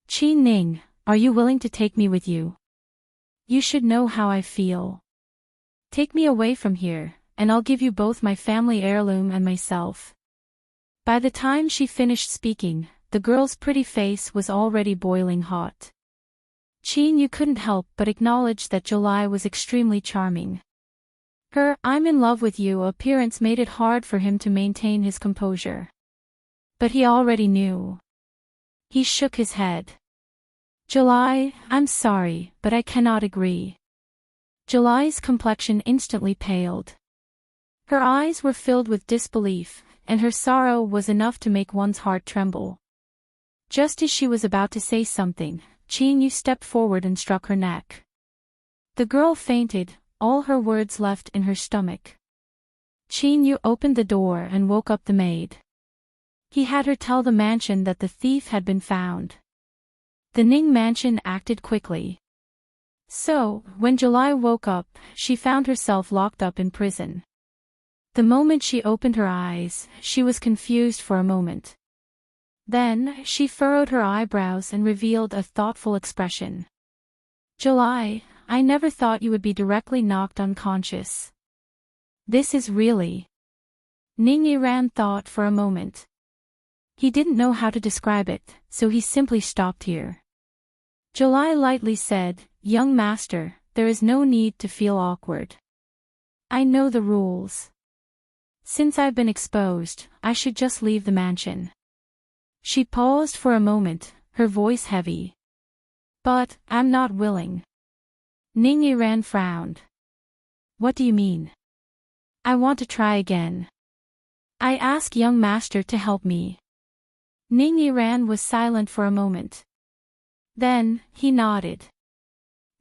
"Qin Ning, are you willing to take me with you? You should know how I feel. Take me away from here, and I'll give you both my family heirloom and myself." By the time she finished speaking, the girl's pretty face was already boiling hot. Qin Yu couldn't help but acknowledge that July was extremely charming. Her "I'm in love with you" appearance made it hard for him to maintain his composure. But he already knew. He shook his head. "July, I'm sorry, but I cannot agree." July's complexion instantly paled. Her eyes were filled with disbelief, and her sorrow was enough to make one's heart tremble. Just as she was about to say something, Qin Yu stepped forward and struck her neck. The girl fainted, all her words left in her stomach. Qin Yu opened the door and woke up the maid. He had her tell the mansion that the thief had been found. The Ning Mansion acted quickly. So, when July woke up, she found herself locked up in prison. The moment she opened her eyes, she was confused for a moment. Then, she furrowed her eyebrows and revealed a thoughtful expression. "July, I never thought you would be directly knocked unconscious. This is really..." Ning Yiran thought for a moment. He didn't know how to describe it, so he simply stopped here. July lightly said, "Young master, there is no need to feel awkward. I know the rules. Since I've been exposed, I should just leave the mansion." She paused for a moment, her voice heavy. "But, I'm not willing." Ning Yiran frowned. "What do you mean?" "I want to try again. I ask young master to help me." Ning Yiran was silent for a moment. Then, he nodded.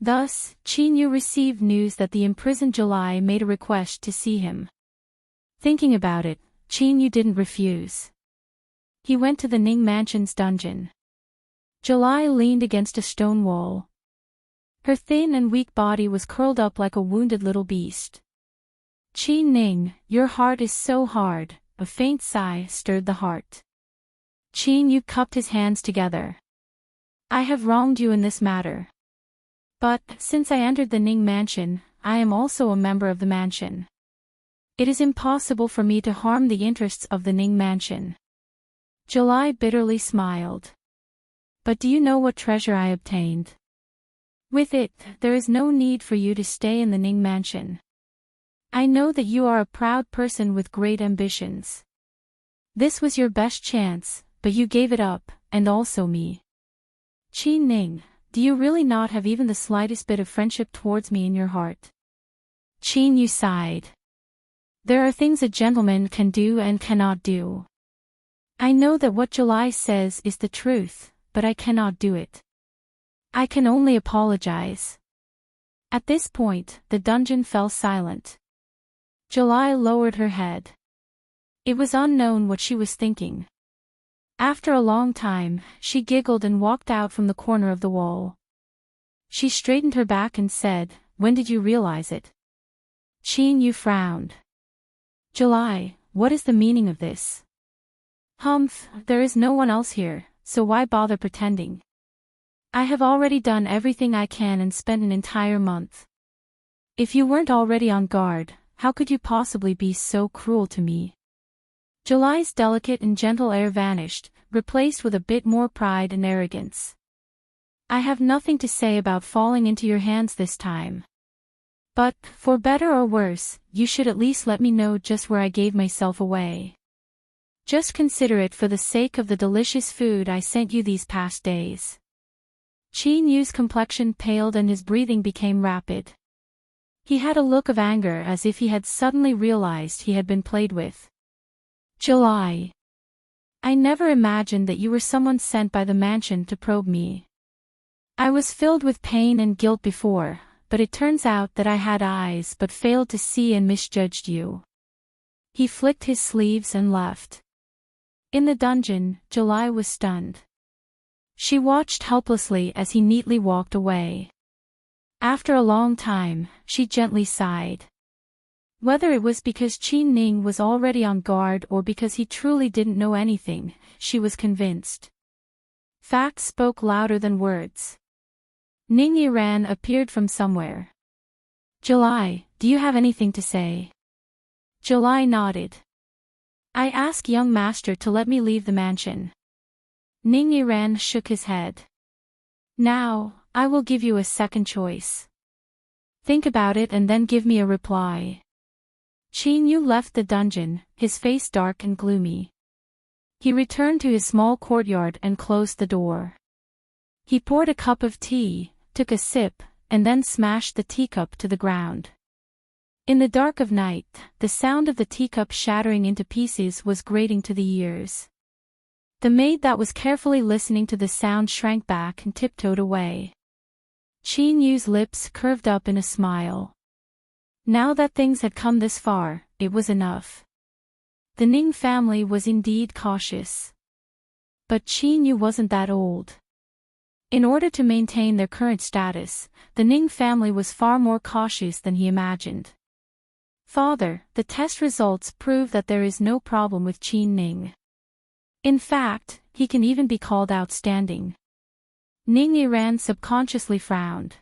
Thus, Qin Yu received news that the imprisoned July made a request to see him. Thinking about it, Qin Yu didn't refuse. He went to the Ning Mansion's dungeon. July leaned against a stone wall. Her thin and weak body was curled up like a wounded little beast. "Qin Ning, your heart is so hard," a faint sigh stirred the heart. Qin Yu cupped his hands together. "I have wronged you in this matter. But, since I entered the Ning Mansion, I am also a member of the mansion. It is impossible for me to harm the interests of the Ning Mansion." July bitterly smiled. "But do you know what treasure I obtained? With it, there is no need for you to stay in the Ning Mansion. I know that you are a proud person with great ambitions. This was your best chance, but you gave it up, and also me. Qin Ning, do you really not have even the slightest bit of friendship towards me in your heart?" Qin Yu sighed. "There are things a gentleman can do and cannot do. I know that what July says is the truth, but I cannot do it. I can only apologize." At this point, the dungeon fell silent. July lowered her head. It was unknown what she was thinking. After a long time, she giggled and walked out from the corner of the wall. She straightened her back and said, "When did you realize it?" Qin Yu frowned. "July, what is the meaning of this?" "Humph, there is no one else here, so why bother pretending? I have already done everything I can and spent an entire month. If you weren't already on guard, how could you possibly be so cruel to me?" July's delicate and gentle air vanished, replaced with a bit more pride and arrogance. "I have nothing to say about falling into your hands this time. But, for better or worse, you should at least let me know just where I gave myself away. Just consider it for the sake of the delicious food I sent you these past days." Qin Yu's complexion paled and his breathing became rapid. He had a look of anger as if he had suddenly realized he had been played with. "July. I never imagined that you were someone sent by the mansion to probe me. I was filled with pain and guilt before, but it turns out that I had eyes but failed to see and misjudged you." He flicked his sleeves and left. In the dungeon, July was stunned. She watched helplessly as he neatly walked away. After a long time, she gently sighed. Whether it was because Qin Ning was already on guard or because he truly didn't know anything, she was convinced. Facts spoke louder than words. Ning Yiran appeared from somewhere. "July, do you have anything to say?" July nodded. "I ask young master to let me leave the mansion." Ning Yiran shook his head. "Now, I will give you a second choice. Think about it and then give me a reply." Qin Yu left the dungeon, his face dark and gloomy. He returned to his small courtyard and closed the door. He poured a cup of tea, took a sip, and then smashed the teacup to the ground. In the dark of night, the sound of the teacup shattering into pieces was grating to the ears. The maid that was carefully listening to the sound shrank back and tiptoed away. Qin Yu's lips curved up in a smile. Now that things had come this far, it was enough. The Ning family was indeed cautious. But Qin Yu wasn't that old. In order to maintain their current status, the Ning family was far more cautious than he imagined. "Father, the test results prove that there is no problem with Qin Ning. In fact, he can even be called outstanding." Ning Yiran subconsciously frowned.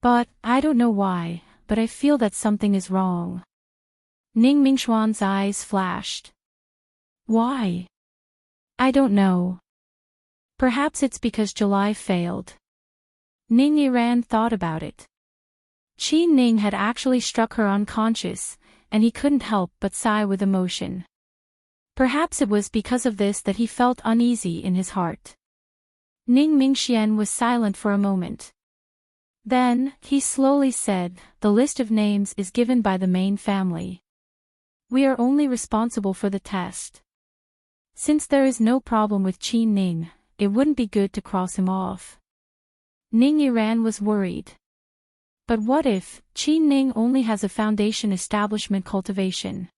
"But, I don't know why, but I feel that something is wrong." Ning Mingxuan's eyes flashed. "Why?" I don't know. Perhaps it's because July failed. Ning Yiran thought about it. Qi Ning had actually struck her unconscious, and he couldn't help but sigh with emotion. Perhaps it was because of this that he felt uneasy in his heart. Ning Mingxian was silent for a moment. Then, he slowly said, "The list of names is given by the main family. We are only responsible for the test. Since there is no problem with Qi Ning, it wouldn't be good to cross him off." Ning Yiran was worried. But what if Qi Ning only has a foundation establishment cultivation?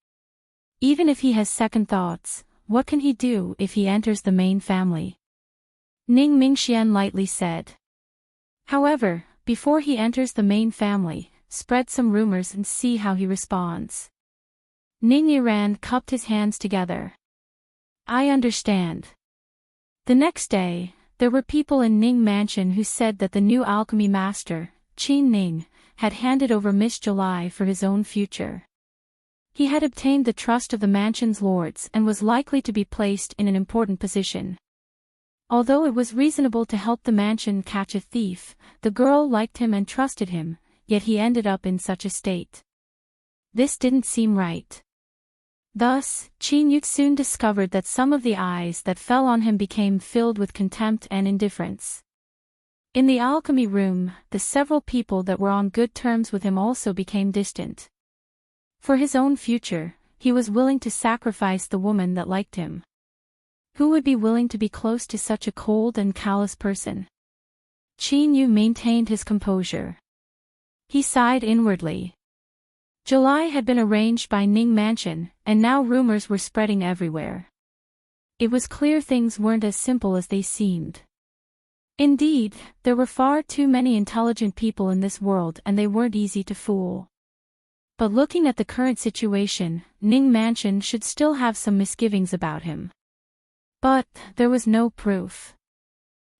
Even if he has second thoughts, what can he do if he enters the main family? Ning Mingxian lightly said. However, before he enters the main family, spread some rumors and see how he responds. Ning Yiran cupped his hands together. I understand. The next day, there were people in Ning Mansion who said that the new alchemy master, Qi Ning, had handed over Miss July for his own future. He had obtained the trust of the mansion's lords and was likely to be placed in an important position. Although it was reasonable to help the mansion catch a thief, the girl liked him and trusted him, yet he ended up in such a state. This didn't seem right. Thus, Qin Yu soon discovered that some of the eyes that fell on him became filled with contempt and indifference. In the alchemy room, the several people that were on good terms with him also became distant. For his own future, he was willing to sacrifice the woman that liked him. Who would be willing to be close to such a cold and callous person? Qin Yu maintained his composure. He sighed inwardly. July had been arranged by Ning Mansion, and now rumors were spreading everywhere. It was clear things weren't as simple as they seemed. Indeed, there were far too many intelligent people in this world and they weren't easy to fool. But looking at the current situation, Ning Mansion should still have some misgivings about him. But, there was no proof.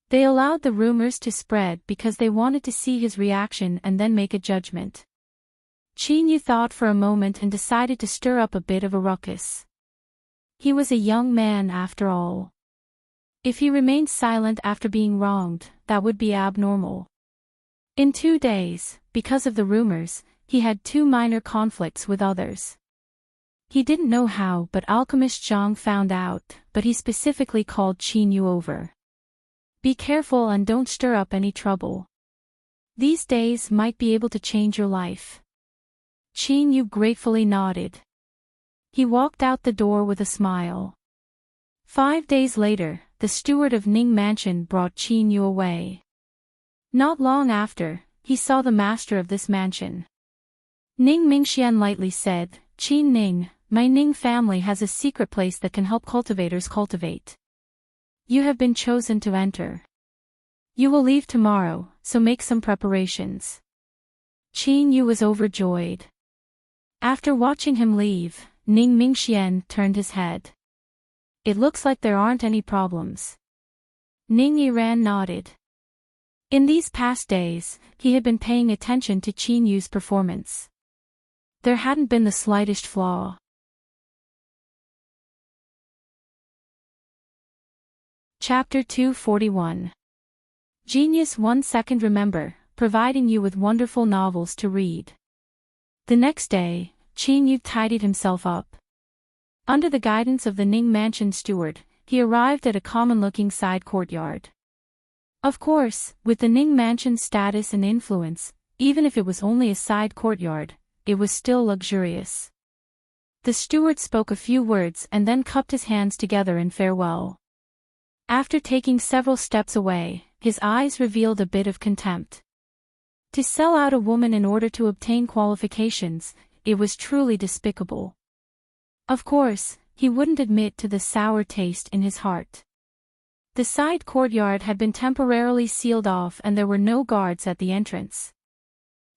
They allowed the rumors to spread because they wanted to see his reaction and then make a judgment. Qin Yu thought for a moment and decided to stir up a bit of a ruckus. He was a young man after all. If he remained silent after being wronged, that would be abnormal. In 2 days, because of the rumors, he had 2 minor conflicts with others. He didn't know how, but Alchemist Zhang found out, but he specifically called Qin Yu over. Be careful and don't stir up any trouble. These days might be able to change your life. Qin Yu gratefully nodded. He walked out the door with a smile. 5 days later, the steward of Ning Mansion brought Qin Yu away. Not long after, he saw the master of this mansion. Ning Mingxian lightly said, Qin Ning, my Ning family has a secret place that can help cultivators cultivate. You have been chosen to enter. You will leave tomorrow, so make some preparations. Qin Yu was overjoyed. After watching him leave, Ning Mingxian turned his head. It looks like there aren't any problems. Ning Yiran nodded. In these past days, he had been paying attention to Qin Yu's performance. There hadn't been the slightest flaw. Chapter 241. Genius 1 second. Remember, providing you with wonderful novels to read. The next day, Qin Yu tidied himself up. Under the guidance of the Ning Mansion steward, he arrived at a common-looking side courtyard. Of course, with the Ning Mansion's status and influence, even if it was only a side courtyard, it was still luxurious. The steward spoke a few words and then cupped his hands together in farewell. After taking several steps away, his eyes revealed a bit of contempt. To sell out a woman in order to obtain qualifications, it was truly despicable. Of course, he wouldn't admit to the sour taste in his heart. The side courtyard had been temporarily sealed off and there were no guards at the entrance.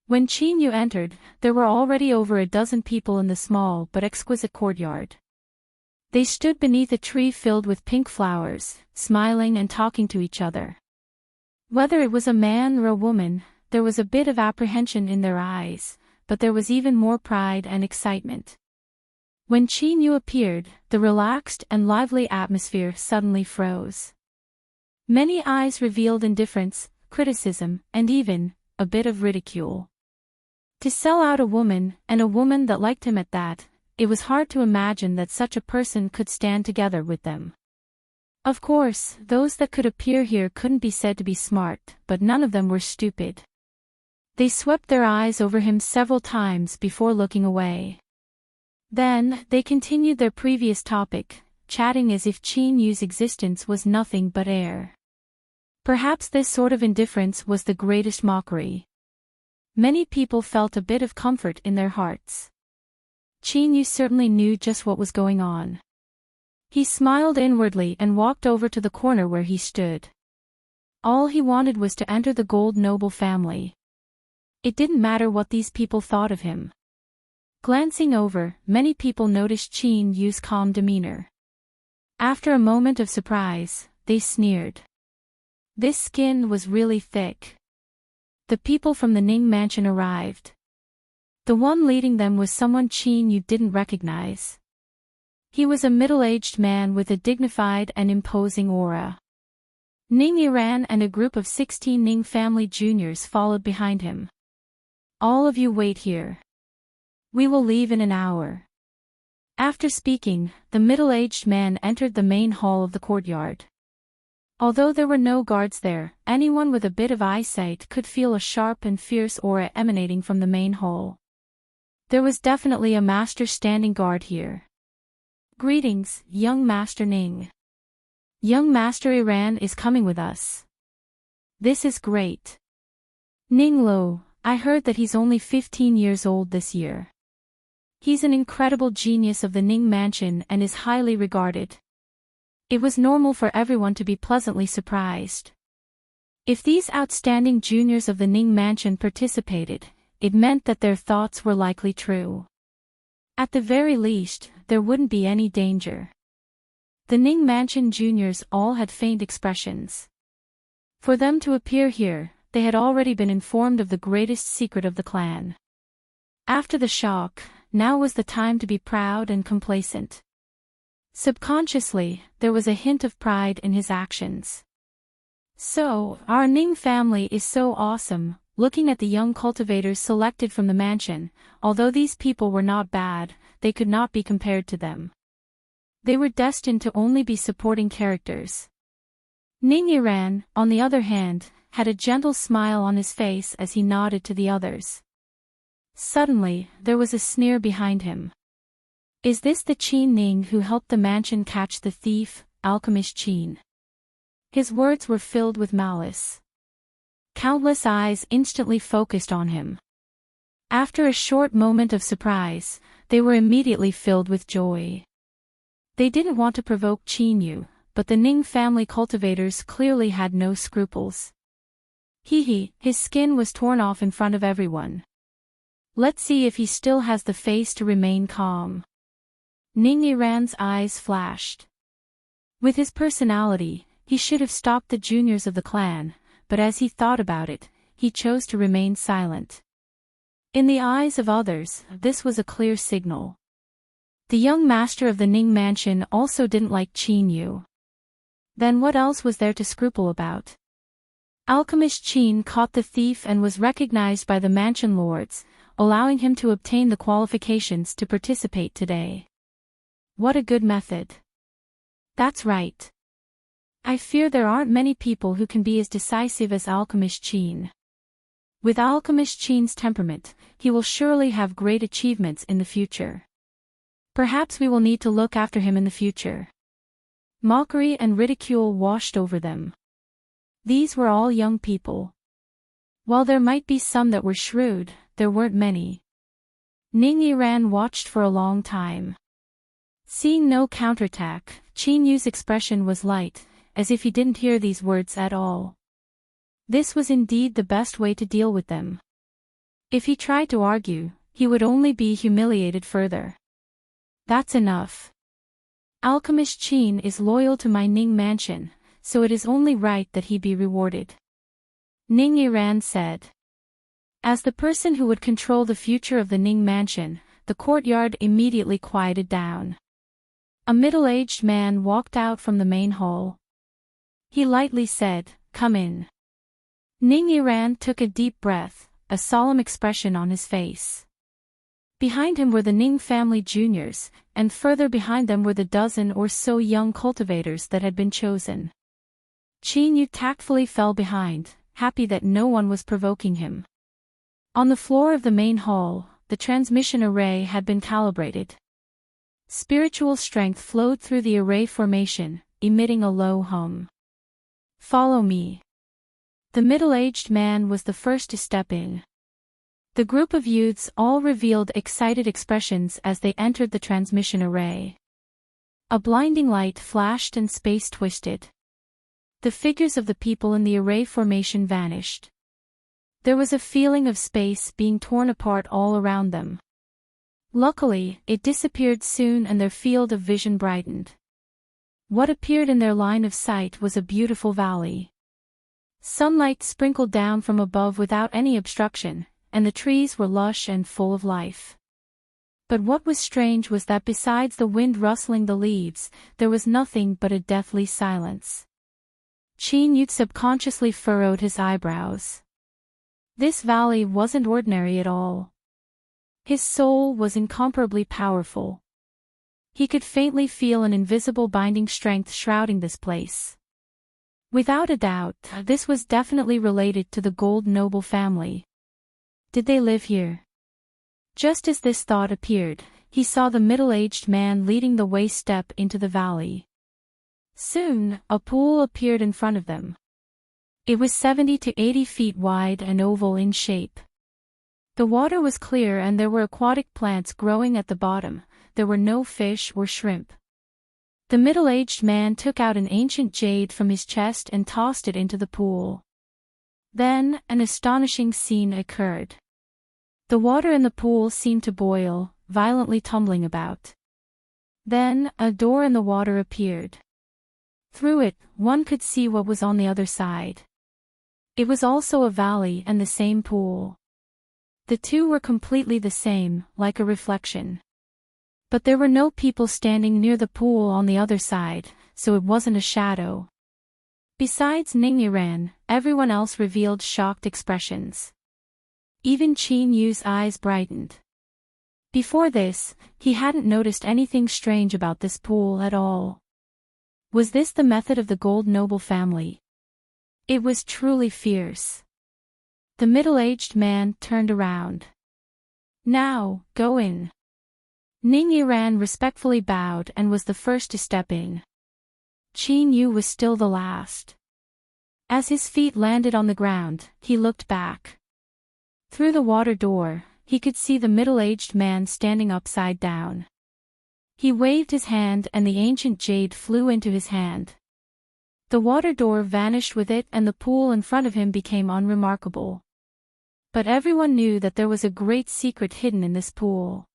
When Qin Yu entered, there were already over a dozen people in the small but exquisite courtyard. They stood beneath a tree filled with pink flowers, smiling and talking to each other. Whether it was a man or a woman, there was a bit of apprehension in their eyes, but there was even more pride and excitement. When Qin Yu appeared, the relaxed and lively atmosphere suddenly froze. Many eyes revealed indifference, criticism, and even a bit of ridicule. To sell out a woman, and a woman that liked him at that, it was hard to imagine that such a person could stand together with them. Of course, those that could appear here couldn't be said to be smart, but none of them were stupid. They swept their eyes over him several times before looking away. Then, they continued their previous topic, chatting as if Qin Yu's existence was nothing but air. Perhaps this sort of indifference was the greatest mockery. Many people felt a bit of comfort in their hearts. Qin Yu certainly knew just what was going on. He smiled inwardly and walked over to the corner where he stood. All he wanted was to enter the Gold Noble family. It didn't matter what these people thought of him. Glancing over, many people noticed Qin Yu's calm demeanor. After a moment of surprise, they sneered. This skin was really thick. The people from the Ning mansion arrived. The one leading them was someone Qin Yu didn't recognize. He was a middle-aged man with a dignified and imposing aura. Ning Yiran and a group of 16 Ning family juniors followed behind him. All of you wait here. We will leave in an hour. After speaking, the middle-aged man entered the main hall of the courtyard. Although there were no guards there, anyone with a bit of eyesight could feel a sharp and fierce aura emanating from the main hall. There was definitely a master standing guard here. Greetings, young Master Ning. Young Master Iran is coming with us. This is great. Ning Lo, I heard that he's only 15 years old this year. He's an incredible genius of the Ning mansion and is highly regarded. It was normal for everyone to be pleasantly surprised. If these outstanding juniors of the Ning mansion participated, it meant that their thoughts were likely true. At the very least, there wouldn't be any danger. The Ning mansion juniors all had faint expressions. For them to appear here, they had already been informed of the greatest secret of the clan. After the shock, now was the time to be proud and complacent. Subconsciously, there was a hint of pride in his actions. So, our Ning family is so awesome. Looking at the young cultivators selected from the mansion, although these people were not bad, they could not be compared to them. They were destined to only be supporting characters. Ning Yiran, on the other hand, had a gentle smile on his face as he nodded to the others. Suddenly, there was a sneer behind him. Is this the Qin Ning who helped the mansion catch the thief, alchemist Qin? His words were filled with malice. Countless eyes instantly focused on him. After a short moment of surprise, they were immediately filled with joy. They didn't want to provoke Qin Yu, but the Ning family cultivators clearly had no scruples. His skin was torn off in front of everyone. Let's see if he still has the face to remain calm. Ning Yiran's eyes flashed. With his personality, he should have stopped the juniors of the clan, but as he thought about it, he chose to remain silent. In the eyes of others, this was a clear signal. The young master of the Ning mansion also didn't like Qin Yu. Then what else was there to scruple about? Alchemist Qin caught the thief and was recognized by the mansion lords, allowing him to obtain the qualifications to participate today. What a good method. That's right. I fear there aren't many people who can be as decisive as Alchemist Qin. With Alchemist Qin's temperament, he will surely have great achievements in the future. Perhaps we will need to look after him in the future. Mockery and ridicule washed over them. These were all young people. While there might be some that were shrewd, there weren't many. Ning Yiran watched for a long time. Seeing no counterattack, Qin Yu's expression was light, as if he didn't hear these words at all. This was indeed the best way to deal with them. If he tried to argue, he would only be humiliated further. That's enough. Alchemist Qin is loyal to my Ning mansion, so it is only right that he be rewarded. Ning Yiran said. As the person who would control the future of the Ning mansion, the courtyard immediately quieted down. A middle-aged man walked out from the main hall. He lightly said, "Come in." Ning Yiran took a deep breath, a solemn expression on his face. Behind him were the Ning family juniors, and further behind them were the dozen or so young cultivators that had been chosen. Qin Yu tactfully fell behind, happy that no one was provoking him. On the floor of the main hall, the transmission array had been calibrated. Spiritual strength flowed through the array formation, emitting a low hum. "Follow me." The middle-aged man was the first to step in. The group of youths all revealed excited expressions as they entered the transmission array. A blinding light flashed and space twisted. The figures of the people in the array formation vanished. There was a feeling of space being torn apart all around them. Luckily, it disappeared soon and their field of vision brightened. What appeared in their line of sight was a beautiful valley. Sunlight sprinkled down from above without any obstruction, and the trees were lush and full of life. But what was strange was that besides the wind rustling the leaves, there was nothing but a deathly silence. Qin Yu subconsciously furrowed his eyebrows. This valley wasn't ordinary at all. His soul was incomparably powerful. He could faintly feel an invisible binding strength shrouding this place. Without a doubt, this was definitely related to the Gold Noble family. Did they live here? Just as this thought appeared, he saw the middle-aged man leading the way step into the valley. Soon, a pool appeared in front of them. It was 70 to 80 feet wide and oval in shape. The water was clear and there were aquatic plants growing at the bottom. There were no fish or shrimp. The middle-aged man took out an ancient jade from his chest and tossed it into the pool. Then, an astonishing scene occurred. The water in the pool seemed to boil, violently tumbling about. Then, a door in the water appeared. Through it, one could see what was on the other side. It was also a valley and the same pool. The two were completely the same, like a reflection. But there were no people standing near the pool on the other side, so it wasn't a shadow. Besides Ning Yiran, everyone else revealed shocked expressions. Even Qin Yu's eyes brightened. Before this, he hadn't noticed anything strange about this pool at all. Was this the method of the Gold Noble family? It was truly fierce. The middle-aged man turned around. "Now, go in." Ning Yiran respectfully bowed and was the first to step in. Qin Yu was still the last. As his feet landed on the ground, he looked back. Through the water door, he could see the middle-aged man standing upside down. He waved his hand and the ancient jade flew into his hand. The water door vanished with it and the pool in front of him became unremarkable. But everyone knew that there was a great secret hidden in this pool.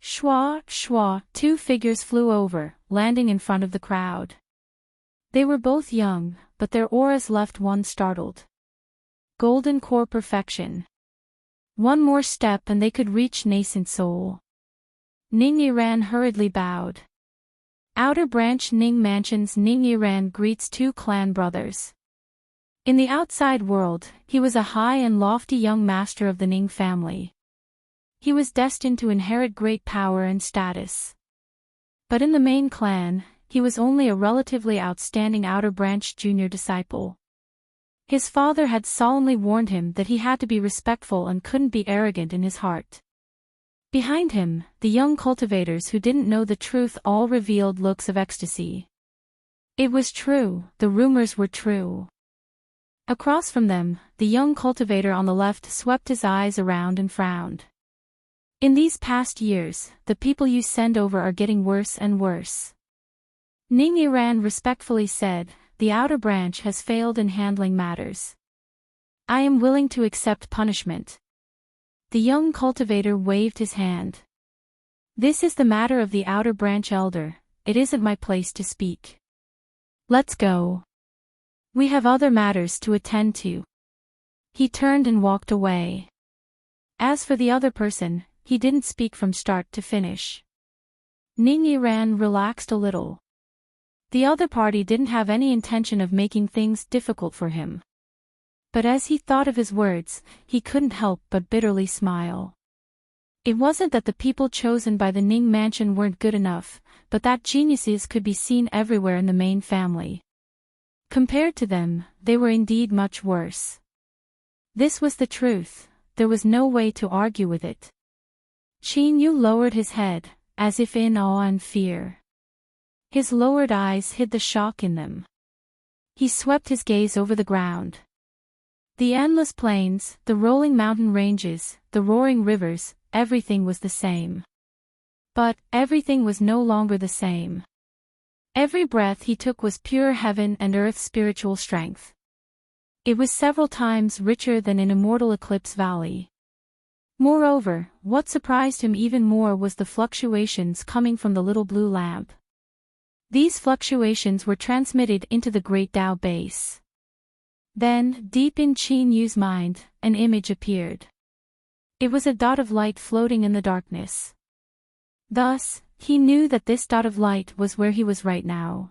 Shwa, shwa, two figures flew over, landing in front of the crowd. They were both young, but their auras left one startled. Golden core perfection. One more step and they could reach nascent soul. Ning Yiran hurriedly bowed. Outer Branch Ning Mansion's Ning Yiran greets two clan brothers. In the outside world, he was a high and lofty young master of the Ning family. He was destined to inherit great power and status. But in the main clan, he was only a relatively outstanding Outer Branch junior disciple. His father had solemnly warned him that he had to be respectful and couldn't be arrogant in his heart. Behind him, the young cultivators who didn't know the truth all revealed looks of ecstasy. It was true, the rumors were true. Across from them, the young cultivator on the left swept his eyes around and frowned. In these past years, the people you send over are getting worse and worse. Ning Yiran respectfully said, "The Outer Branch has failed in handling matters. I am willing to accept punishment." The young cultivator waved his hand. "This is the matter of the Outer Branch elder, it isn't my place to speak. Let's go. We have other matters to attend to." He turned and walked away. As for the other person, he didn't speak from start to finish. Ning Yiran relaxed a little. The other party didn't have any intention of making things difficult for him. But as he thought of his words, he couldn't help but bitterly smile. It wasn't that the people chosen by the Ning mansion weren't good enough, but that geniuses could be seen everywhere in the main family. Compared to them, they were indeed much worse. This was the truth, there was no way to argue with it. Qin Yu lowered his head, as if in awe and fear. His lowered eyes hid the shock in them. He swept his gaze over the ground. The endless plains, the rolling mountain ranges, the roaring rivers, everything was the same. But everything was no longer the same. Every breath he took was pure heaven and earth spiritual strength. It was several times richer than in immortal Eclipse Valley. Moreover, what surprised him even more was the fluctuations coming from the little blue lamp. These fluctuations were transmitted into the great Tao base. Then, deep in Qin Yu's mind, an image appeared. It was a dot of light floating in the darkness. Thus, he knew that this dot of light was where he was right now.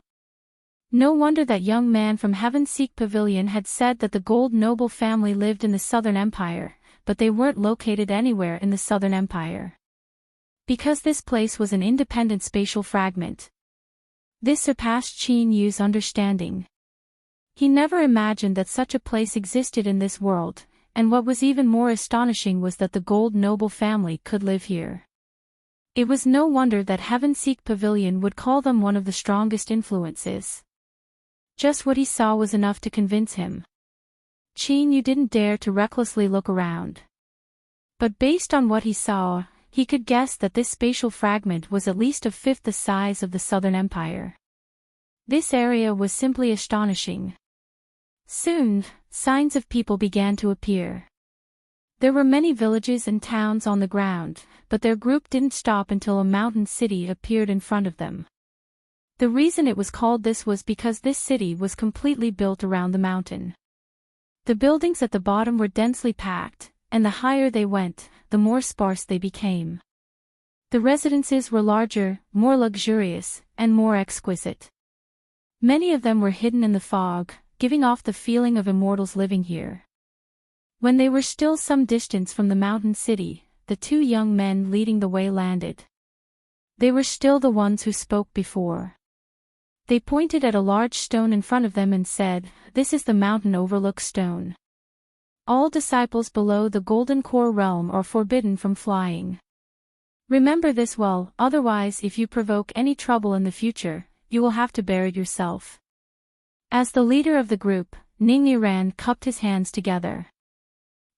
No wonder that young man from Heaven Seek Pavilion had said that the Gold Noble family lived in the Southern Empire, but they weren't located anywhere in the Southern Empire. Because this place was an independent spatial fragment. This surpassed Qin Yu's understanding. He never imagined that such a place existed in this world, and what was even more astonishing was that the Gold Noble family could live here. It was no wonder that Heaven Seek Pavilion would call them one of the strongest influences. Just what he saw was enough to convince him. Qin Yu didn't dare to recklessly look around. But based on what he saw, he could guess that this spatial fragment was at least a fifth the size of the Southern Empire. This area was simply astonishing. Soon, signs of people began to appear. There were many villages and towns on the ground, but their group didn't stop until a mountain city appeared in front of them. The reason it was called this was because this city was completely built around the mountain. The buildings at the bottom were densely packed, and the higher they went, the more sparse they became. The residences were larger, more luxurious, and more exquisite. Many of them were hidden in the fog, giving off the feeling of immortals living here. When they were still some distance from the mountain city, the two young men leading the way landed. They were still the ones who spoke before. They pointed at a large stone in front of them and said, "This is the mountain overlook stone. All disciples below the Golden Core realm are forbidden from flying. Remember this well, otherwise if you provoke any trouble in the future, you will have to bear it yourself." As the leader of the group, Ning Yiran cupped his hands together.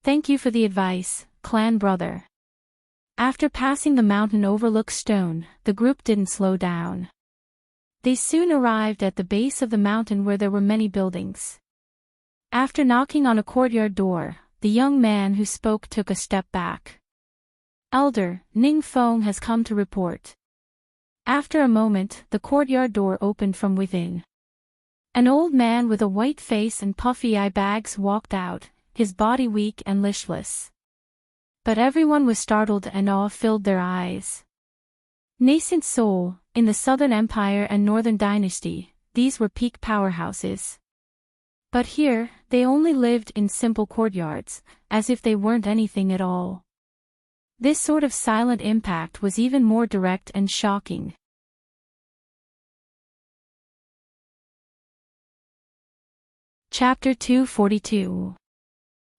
"Thank you for the advice, clan brother." After passing the mountain overlook stone, the group didn't slow down. They soon arrived at the base of the mountain where there were many buildings. After knocking on a courtyard door, the young man who spoke took a step back. "Elder, Ning Feng has come to report." After a moment, the courtyard door opened from within. An old man with a white face and puffy eye bags walked out, his body weak and listless. But everyone was startled and awe filled their eyes. Nascent soul, in the Southern Empire and Northern Dynasty, these were peak powerhouses. But here, they only lived in simple courtyards, as if they weren't anything at all. This sort of silent impact was even more direct and shocking. Chapter 242.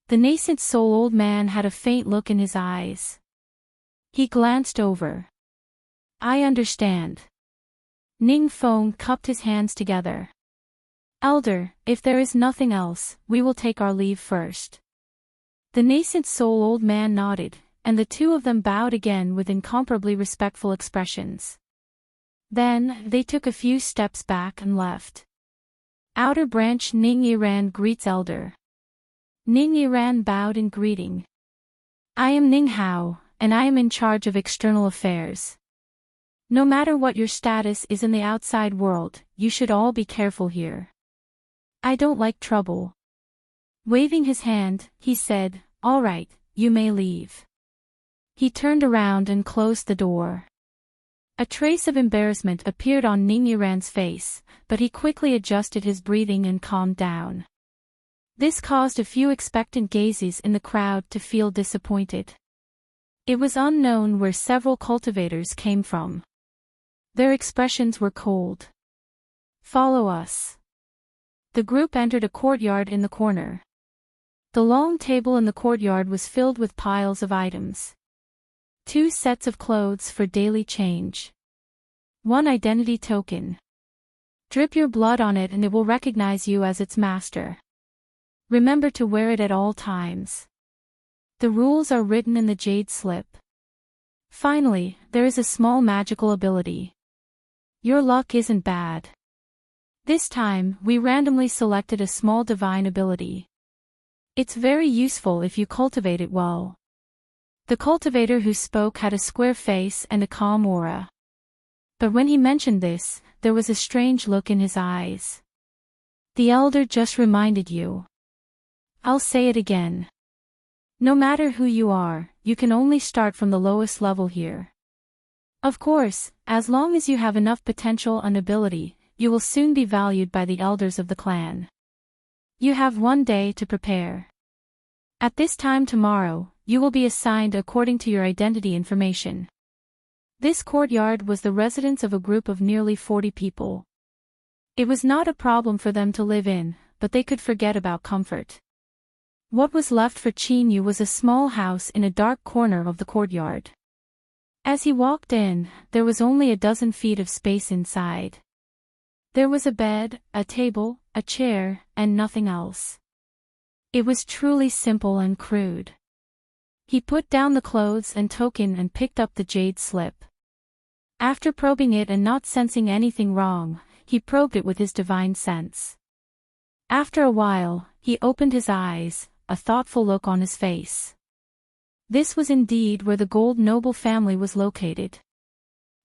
The nascent soul old man had a faint look in his eyes. He glanced over. "I understand." Ning Feng cupped his hands together. "Elder, if there is nothing else, we will take our leave first." The nascent soul old man nodded, and the two of them bowed again with incomparably respectful expressions. Then, they took a few steps back and left. Outer branch Ning Yiran greets elder. Ning Yiran bowed in greeting. "I am Ning Hao, and I am in charge of external affairs. No matter what your status is in the outside world, you should all be careful here. I don't like trouble." Waving his hand, he said, "All right, you may leave." He turned around and closed the door. A trace of embarrassment appeared on Ning Yiran's face, but he quickly adjusted his breathing and calmed down. This caused a few expectant gazes in the crowd to feel disappointed. It was unknown where several cultivators came from. Their expressions were cold. "Follow us." The group entered a courtyard in the corner. The long table in the courtyard was filled with piles of items. 2 sets of clothes for daily change. 1 identity token. Drip your blood on it and it will recognize you as its master. Remember to wear it at all times. The rules are written in the jade slip. Finally, there is a small magical ability. Your luck isn't bad. This time, we randomly selected a small divine ability. It's very useful if you cultivate it well. The cultivator who spoke had a square face and a calm aura. But when he mentioned this, there was a strange look in his eyes. "The elder just reminded you. I'll say it again. No matter who you are, you can only start from the lowest level here. Of course, as long as you have enough potential and ability, you will soon be valued by the elders of the clan. You have 1 day to prepare. At this time tomorrow, you will be assigned according to your identity information." This courtyard was the residence of a group of nearly 40 people. It was not a problem for them to live in, but they could forget about comfort. What was left for Qin Yu was a small house in a dark corner of the courtyard. As he walked in, there was only a dozen feet of space inside. There was a bed, a table, a chair, and nothing else. It was truly simple and crude. He put down the clothes and token and picked up the jade slip. After probing it and not sensing anything wrong, he probed it with his divine sense. After a while, he opened his eyes, a thoughtful look on his face. This was indeed where the Gold noble family was located.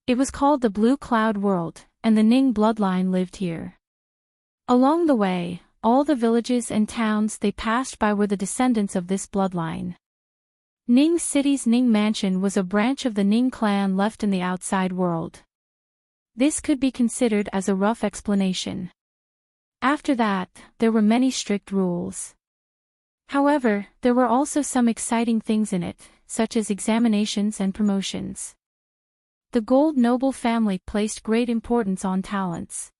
It was called the Blue Cloud World, and the Ning bloodline lived here. Along the way, all the villages and towns they passed by were the descendants of this bloodline. Ning City's Ning Mansion was a branch of the Ning clan left in the outside world. This could be considered as a rough explanation. After that, there were many strict rules. However, there were also some exciting things in it, such as examinations and promotions. The Gold noble family placed great importance on talents.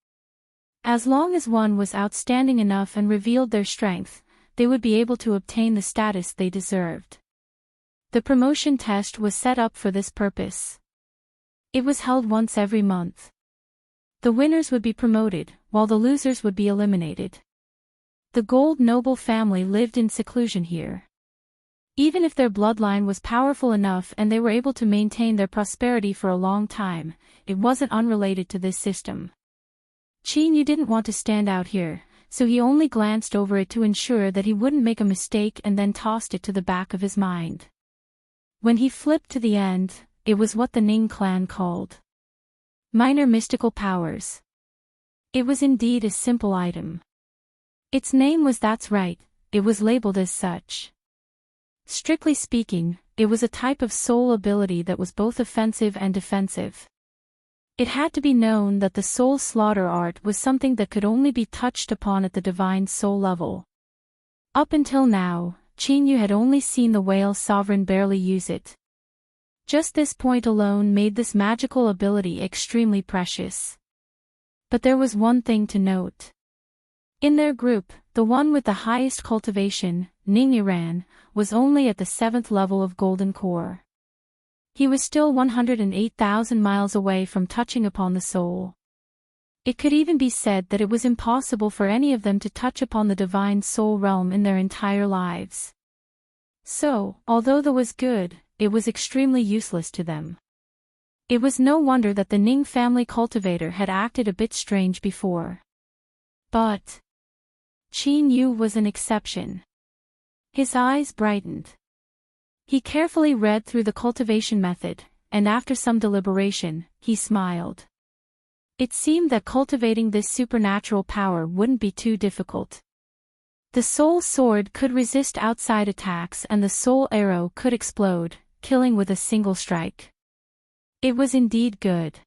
As long as one was outstanding enough and revealed their strength, they would be able to obtain the status they deserved. The promotion test was set up for this purpose. It was held once every month. The winners would be promoted, while the losers would be eliminated. The Gold noble family lived in seclusion here. Even if their bloodline was powerful enough and they were able to maintain their prosperity for a long time, it wasn't unrelated to this system. Qin Yu didn't want to stand out here, so he only glanced over it to ensure that he wouldn't make a mistake and then tossed it to the back of his mind. When he flipped to the end, it was what the Ning clan called minor mystical powers. It was indeed a simple item. Its name was that's right, it was labeled as such. Strictly speaking, it was a type of soul ability that was both offensive and defensive. It had to be known that the soul slaughter art was something that could only be touched upon at the divine soul level. Up until now, Qin Yu had only seen the whale sovereign barely use it. Just this point alone made this magical ability extremely precious. But there was one thing to note. In their group, the one with the highest cultivation, Ning Yiran, was only at the 7th level of Golden Core. He was still 108,000 miles away from touching upon the soul. It could even be said that it was impossible for any of them to touch upon the divine soul realm in their entire lives. So, although that was good, it was extremely useless to them. It was no wonder that the Ning family cultivator had acted a bit strange before. But Qin Yu was an exception. His eyes brightened. He carefully read through the cultivation method, and after some deliberation, he smiled. It seemed that cultivating this supernatural power wouldn't be too difficult. The soul sword could resist outside attacks and the soul arrow could explode, killing with a single strike. It was indeed good.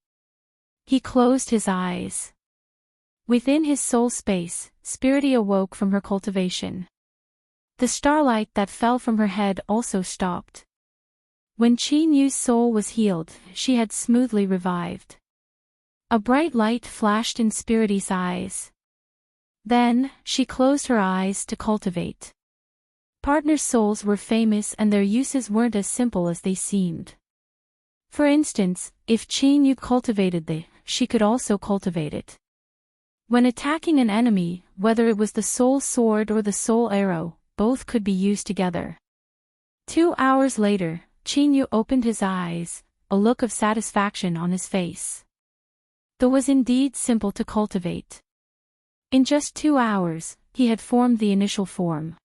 He closed his eyes. Within his soul space, Spirity awoke from her cultivation. The starlight that fell from her head also stopped. When Qin Yu's soul was healed, she had smoothly revived. A bright light flashed in Spirity's eyes. Then, she closed her eyes to cultivate. Partner souls were famous and their uses weren't as simple as they seemed. For instance, if Qin Yu cultivated she could also cultivate it. When attacking an enemy, whether it was the soul sword or the soul arrow, both could be used together. 2 hours later, Qin Yu opened his eyes, a look of satisfaction on his face. The was indeed simple to cultivate. In just 2 hours, he had formed the initial form.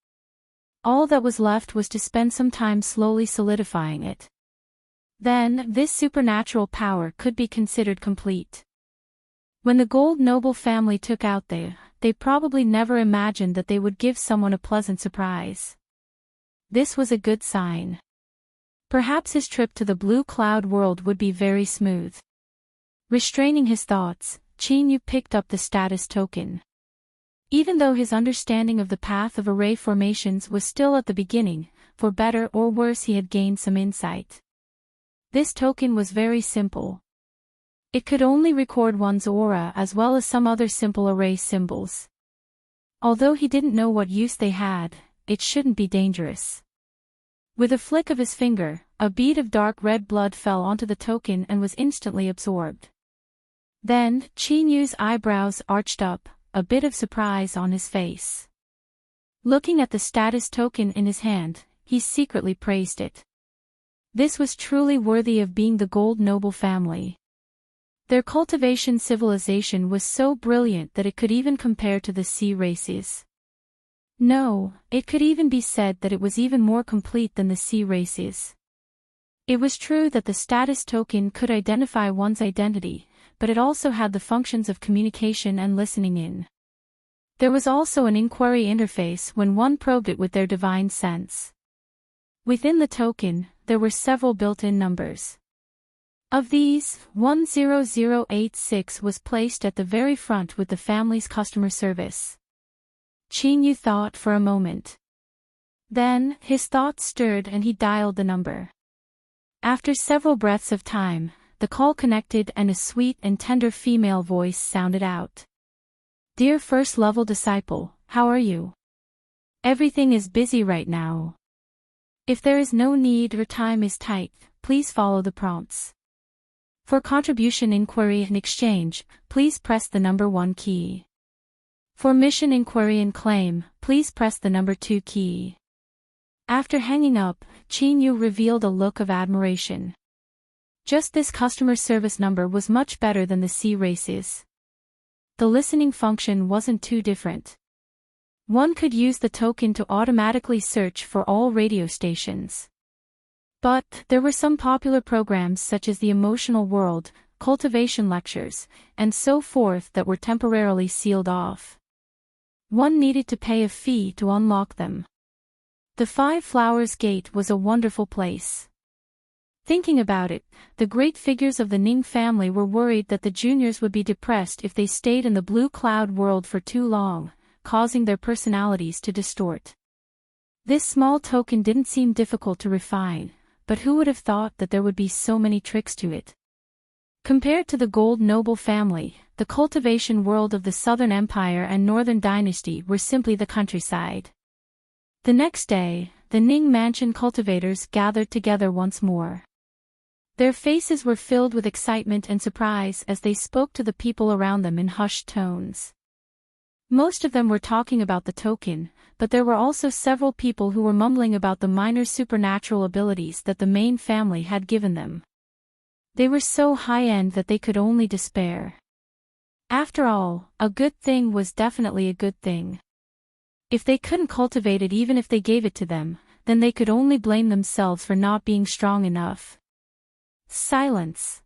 All that was left was to spend some time slowly solidifying it. Then, this supernatural power could be considered complete. When the Gold Noble family took out they probably never imagined that they would give someone a pleasant surprise. This was a good sign. Perhaps his trip to the Blue Cloud world would be very smooth. Restraining his thoughts, Qin Yu picked up the status token. Even though his understanding of the path of array formations was still at the beginning, for better or worse he had gained some insight. This token was very simple. It could only record one's aura as well as some other simple array symbols. Although he didn't know what use they had, it shouldn't be dangerous. With a flick of his finger, a bead of dark red blood fell onto the token and was instantly absorbed. Then, Qin Yu's eyebrows arched up, a bit of surprise on his face. Looking at the status token in his hand, he secretly praised it. This was truly worthy of being the Gold Noble family. Their cultivation civilization was so brilliant that it could even compare to the sea races. No, it could even be said that it was even more complete than the sea races. It was true that the status token could identify one's identity, but it also had the functions of communication and listening in. There was also an inquiry interface when one probed it with their divine sense. Within the token, there were several built-in numbers. Of these, 10086 was placed at the very front with the family's customer service. Qin Yu thought for a moment. Then, his thoughts stirred and he dialed the number. After several breaths of time, the call connected and a sweet and tender female voice sounded out. "Dear first-level disciple, how are you? Everything is busy right now. If there is no need or time is tight, please follow the prompts. For contribution inquiry and exchange, please press the number 1 key. For mission inquiry and claim, please press the number 2 key." After hanging up, Qin Yu revealed a look of admiration. Just this customer service number was much better than the sea races. The listening function wasn't too different. One could use the token to automatically search for all radio stations. But, there were some popular programs such as the Emotional World, Cultivation Lectures, and so forth that were temporarily sealed off. One needed to pay a fee to unlock them. The Five Flowers Gate was a wonderful place. Thinking about it, the great figures of the Ning family were worried that the juniors would be depressed if they stayed in the Blue Cloud world for too long, causing their personalities to distort. This small token didn't seem difficult to refine, but who would have thought that there would be so many tricks to it? Compared to the Gold Noble family, the cultivation world of the Southern Empire and Northern Dynasty were simply the countryside. The next day, the Ning Mansion cultivators gathered together once more. Their faces were filled with excitement and surprise as they spoke to the people around them in hushed tones. Most of them were talking about the token, but there were also several people who were mumbling about the minor supernatural abilities that the main family had given them. They were so high-end that they could only despair. After all, a good thing was definitely a good thing. If they couldn't cultivate it even if they gave it to them, then they could only blame themselves for not being strong enough. Silence.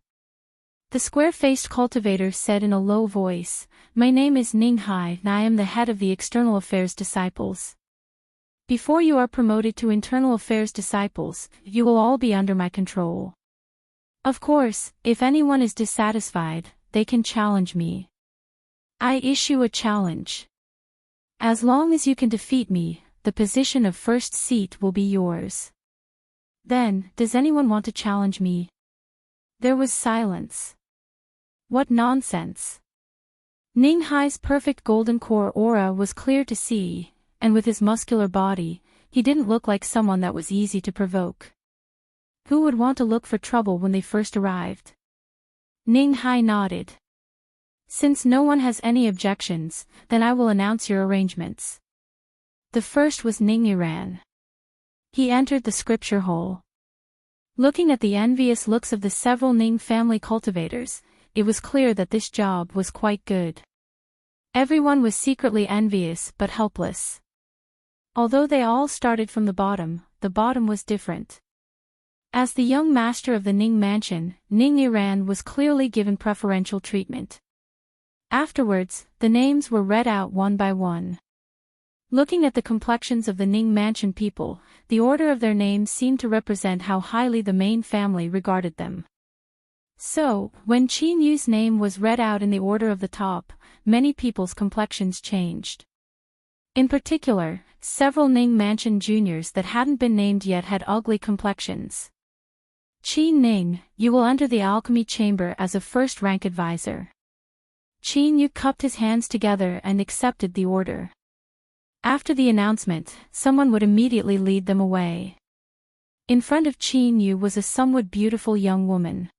The square-faced cultivator said in a low voice, "My name is Ning Hai and I am the head of the External Affairs Disciples. Before you are promoted to internal affairs disciples, you will all be under my control. Of course, if anyone is dissatisfied, they can challenge me. I issue a challenge. As long as you can defeat me, the position of first seat will be yours. Then, does anyone want to challenge me? There was silence. What nonsense. Ning Hai's perfect golden core aura was clear to see, and with his muscular body, he didn't look like someone that was easy to provoke. Who would want to look for trouble when they first arrived? Ning Hai nodded. Since no one has any objections, then I will announce your arrangements. The first was Ning Yiran. He entered the scripture hole. Looking at the envious looks of the several Ning family cultivators, it was clear that this job was quite good. Everyone was secretly envious but helpless. Although they all started from the bottom was different. As the young master of the Ning mansion, Ning Yiran was clearly given preferential treatment. Afterwards, the names were read out one by one. Looking at the complexions of the Ning mansion people, the order of their names seemed to represent how highly the main family regarded them. So, when Qin Yu's name was read out in the order of the top, many people's complexions changed. In particular, several Ning Mansion juniors that hadn't been named yet had ugly complexions. Qin Ning, you will enter the alchemy chamber as a first-rank advisor. Qin Yu cupped his hands together and accepted the order. After the announcement, someone would immediately lead them away. In front of Qin Yu was a somewhat beautiful young woman.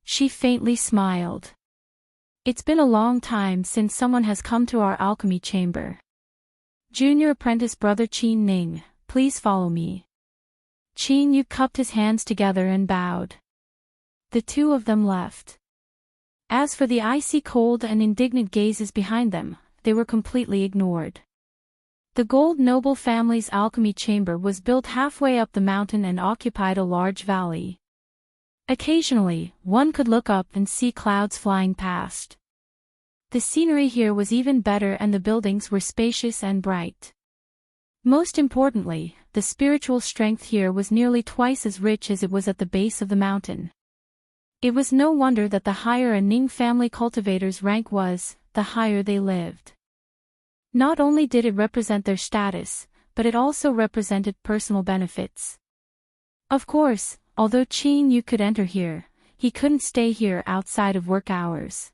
She faintly smiled. It's been a long time since someone has come to our alchemy chamber. Junior apprentice brother Qin Ning, please follow me. Qin Yu cupped his hands together and bowed. The two of them left. As for the icy cold and indignant gazes behind them, they were completely ignored. The Gold noble family's alchemy chamber was built halfway up the mountain and occupied a large valley. Occasionally, one could look up and see clouds flying past. The scenery here was even better and the buildings were spacious and bright. Most importantly, the spiritual strength here was nearly twice as rich as it was at the base of the mountain. It was no wonder that the higher a Ning family cultivator's rank was, the higher they lived. Not only did it represent their status, but it also represented personal benefits. Of course, although Qin Yu could enter here, he couldn't stay here outside of work hours.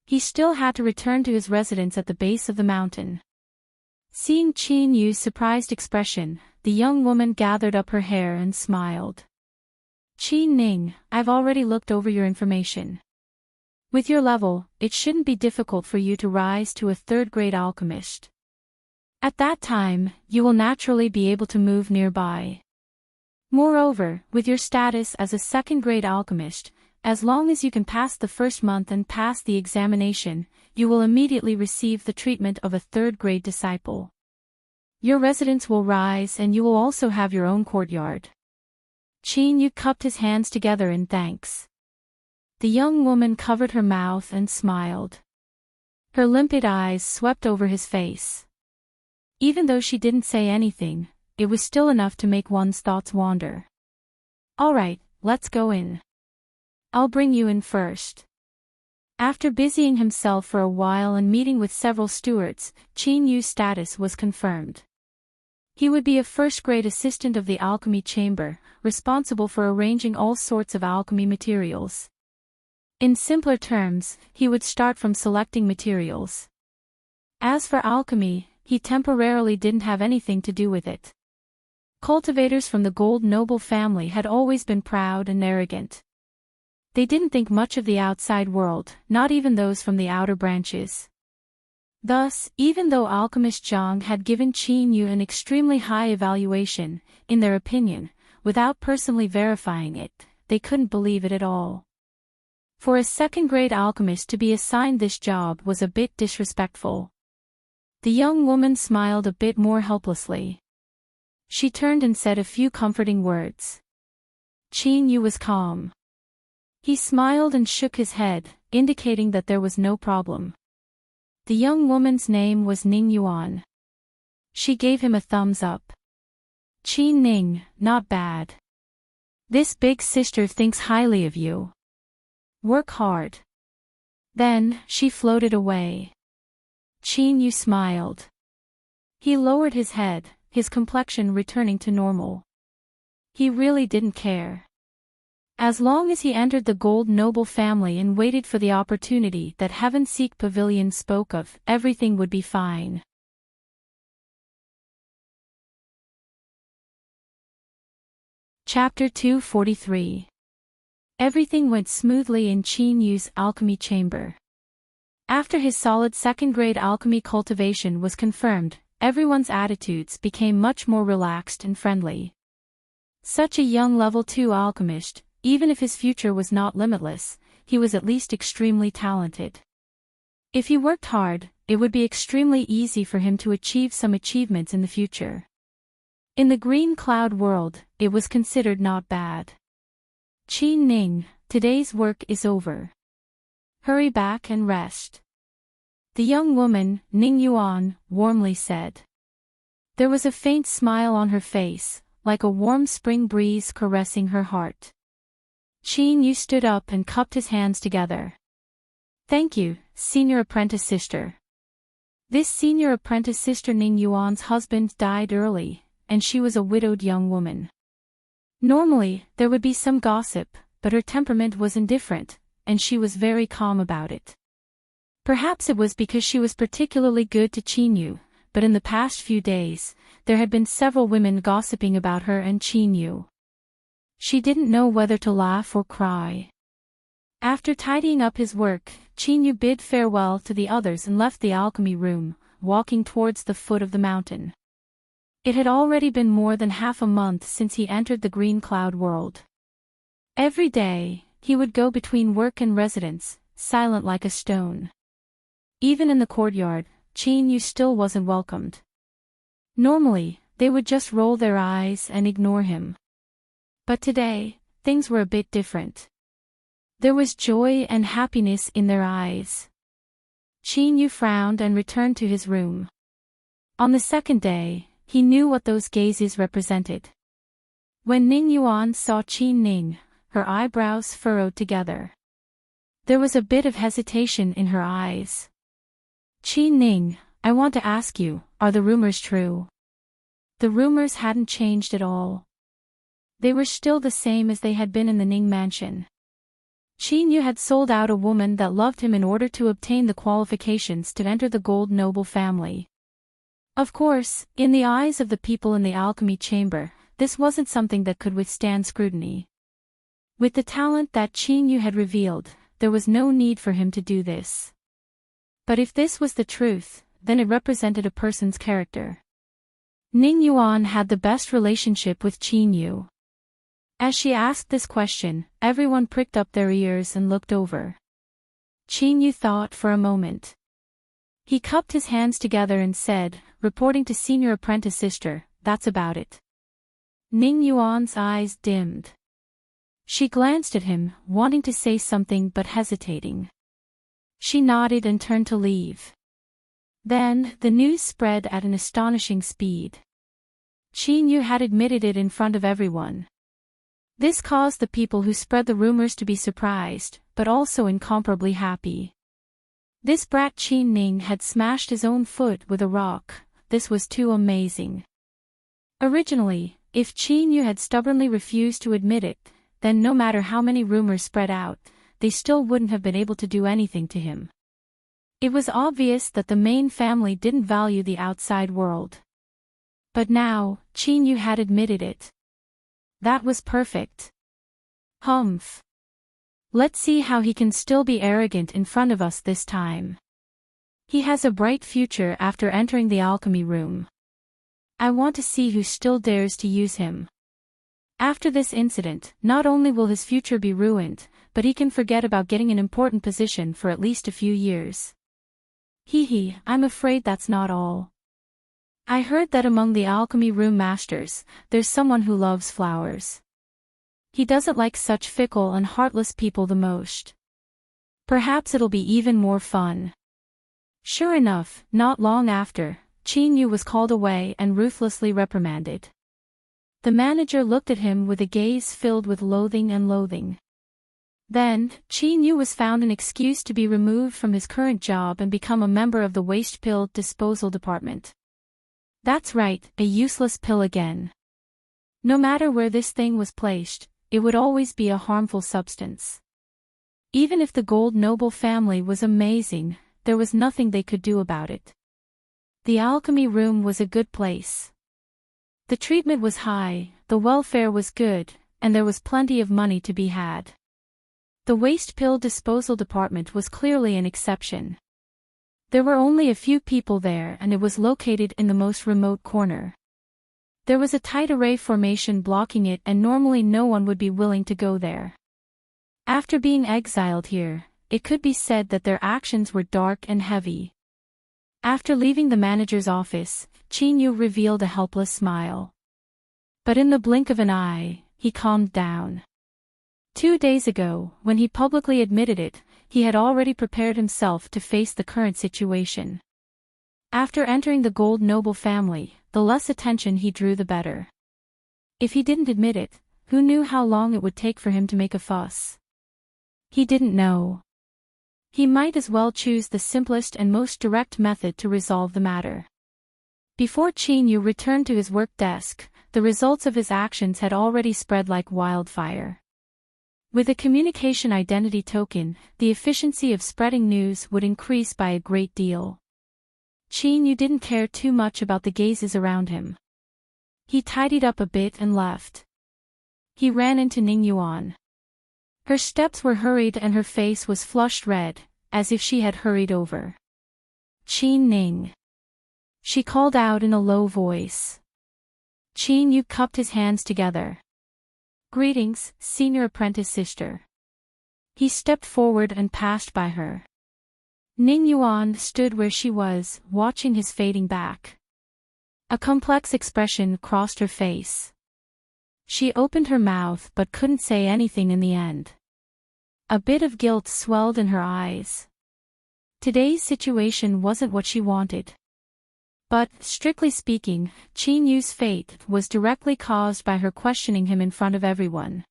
He still had to return to his residence at the base of the mountain. Seeing Qin Yu's surprised expression, the young woman gathered up her hair and smiled. Qin Ning, I've already looked over your information. With your level, it shouldn't be difficult for you to rise to a third-grade alchemist. At that time, you will naturally be able to move nearby. Moreover, with your status as a second-grade alchemist, as long as you can pass the first month and pass the examination, you will immediately receive the treatment of a third-grade disciple. Your residence will rise and you will also have your own courtyard. Qin Yu cupped his hands together in thanks. The young woman covered her mouth and smiled. Her limpid eyes swept over his face. Even though she didn't say anything, it was still enough to make one's thoughts wander. All right, let's go in. I'll bring you in first. After busying himself for a while and meeting with several stewards, Qin Yu's status was confirmed. He would be a first-grade assistant of the alchemy chamber, responsible for arranging all sorts of alchemy materials. In simpler terms, he would start from selecting materials. As for alchemy, he temporarily didn't have anything to do with it. Cultivators from the Gold noble family had always been proud and arrogant. They didn't think much of the outside world, not even those from the outer branches. Thus, even though Alchemist Zhang had given Qin Yu an extremely high evaluation, in their opinion, without personally verifying it, they couldn't believe it at all. For a second-grade alchemist to be assigned this job was a bit disrespectful. The young woman smiled a bit more helplessly. She turned and said a few comforting words. Qin Yu was calm. He smiled and shook his head, indicating that there was no problem. The young woman's name was Ning Yuan. She gave him a thumbs up. Qin Ning, not bad. This big sister thinks highly of you. Work hard. Then, she floated away. Qin Yu smiled. He lowered his head, his complexion returning to normal. He really didn't care. As long as he entered the gold noble family and waited for the opportunity that Heaven Seek Pavilion spoke of, everything would be fine. Chapter 243. Everything went smoothly in Qin Yu's alchemy chamber. After his solid second-grade alchemy cultivation was confirmed, everyone's attitudes became much more relaxed and friendly. Such a young level 2 alchemist, even if his future was not limitless, he was at least extremely talented. If he worked hard, it would be extremely easy for him to achieve some achievements in the future. In the green cloud world, it was considered not bad. Qin Ning, today's work is over. Hurry back and rest. The young woman, Ning Yuan, warmly said. There was a faint smile on her face, like a warm spring breeze caressing her heart. Qin Yu stood up and cupped his hands together. Thank you, senior apprentice sister. This senior apprentice sister Ning Yuan's husband died early, and she was a widowed young woman. Normally, there would be some gossip, but her temperament was indifferent, and she was very calm about it. Perhaps it was because she was particularly good to Qin Yu, but in the past few days, there had been several women gossiping about her and Qin Yu. She didn't know whether to laugh or cry. After tidying up his work, Qin Yu bid farewell to the others and left the alchemy room, walking towards the foot of the mountain. It had already been more than half a month since he entered the green cloud world. Every day, he would go between work and residence, silent like a stone. Even in the courtyard, Qin Yu still wasn't welcomed. Normally, they would just roll their eyes and ignore him. But today, things were a bit different. There was joy and happiness in their eyes. Qin Yu frowned and returned to his room. On the second day, he knew what those gazes represented. When Ning Yuan saw Qin Ning, her eyebrows furrowed together. There was a bit of hesitation in her eyes. Qin Ning, I want to ask you, are the rumors true? The rumors hadn't changed at all. They were still the same as they had been in the Ning mansion. Qin Yu had sold out a woman that loved him in order to obtain the qualifications to enter the gold noble family. Of course, in the eyes of the people in the alchemy chamber, this wasn't something that could withstand scrutiny. With the talent that Qin Yu had revealed, there was no need for him to do this. But if this was the truth, then it represented a person's character. Ning Yuan had the best relationship with Qin Yu. As she asked this question, everyone pricked up their ears and looked over. Qin Yu thought for a moment. He cupped his hands together and said, reporting to senior apprentice sister, that's about it. Ning Yuan's eyes dimmed. She glanced at him, wanting to say something but hesitating. She nodded and turned to leave. Then, the news spread at an astonishing speed. Qin Yu had admitted it in front of everyone. This caused the people who spread the rumors to be surprised, but also incomparably happy. This brat Qin Ning had smashed his own foot with a rock. This was too amazing. Originally, if Qin Yu had stubbornly refused to admit it, then no matter how many rumors spread out, they still wouldn't have been able to do anything to him. It was obvious that the main family didn't value the outside world. But now, Qin Yu had admitted it. That was perfect. Humph. Let's see how he can still be arrogant in front of us this time. He has a bright future after entering the alchemy room. I want to see who still dares to use him. After this incident, not only will his future be ruined, but he can forget about getting an important position for at least a few years. I'm afraid that's not all. I heard that among the alchemy room masters, there's someone who loves flowers. He doesn't like such fickle and heartless people the most. Perhaps it'll be even more fun. Sure enough, not long after, Qin Yu was called away and ruthlessly reprimanded. The manager looked at him with a gaze filled with loathing and loathing. Then, Qin Yu was found an excuse to be removed from his current job and become a member of the waste pill disposal department. That's right, a useless pill again. No matter where this thing was placed, it would always be a harmful substance. Even if the Gold Noble family was amazing, there was nothing they could do about it. The alchemy room was a good place. The treatment was high, the welfare was good, and there was plenty of money to be had. The waste pill disposal department was clearly an exception. There were only a few people there and it was located in the most remote corner. There was a tight array formation blocking it and normally no one would be willing to go there. After being exiled here, it could be said that their actions were dark and heavy. After leaving the manager's office, Qin Yu revealed a helpless smile. But in the blink of an eye, he calmed down. 2 days ago, when he publicly admitted it, he had already prepared himself to face the current situation. After entering the Gold Noble family, the less attention he drew the better. If he didn't admit it, who knew how long it would take for him to make a fuss? He didn't know. He might as well choose the simplest and most direct method to resolve the matter. Before Qin Yu returned to his work desk, the results of his actions had already spread like wildfire. With a communication identity token, the efficiency of spreading news would increase by a great deal. Qin Yu didn't care too much about the gazes around him. He tidied up a bit and left. He ran into Ning Yuan. Her steps were hurried and her face was flushed red, as if she had hurried over. "Qin Ning," she called out in a low voice. Qin Yu cupped his hands together. "Greetings, senior apprentice sister." He stepped forward and passed by her. Ning Yuan stood where she was, watching his fading back. A complex expression crossed her face. She opened her mouth but couldn't say anything in the end. A bit of guilt swelled in her eyes. Today's situation wasn't what she wanted. But, strictly speaking, Qin Yu's fate was directly caused by her questioning him in front of everyone.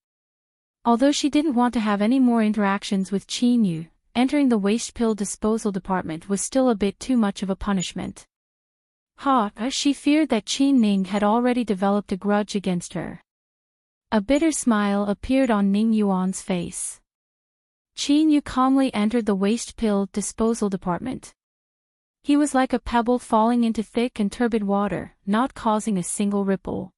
Although she didn't want to have any more interactions with Qin Yu, entering the waste pill disposal department was still a bit too much of a punishment. She feared that Qin Ning had already developed a grudge against her. A bitter smile appeared on Ning Yuan's face. Qin Yu calmly entered the waste pill disposal department. He was like a pebble falling into thick and turbid water, not causing a single ripple.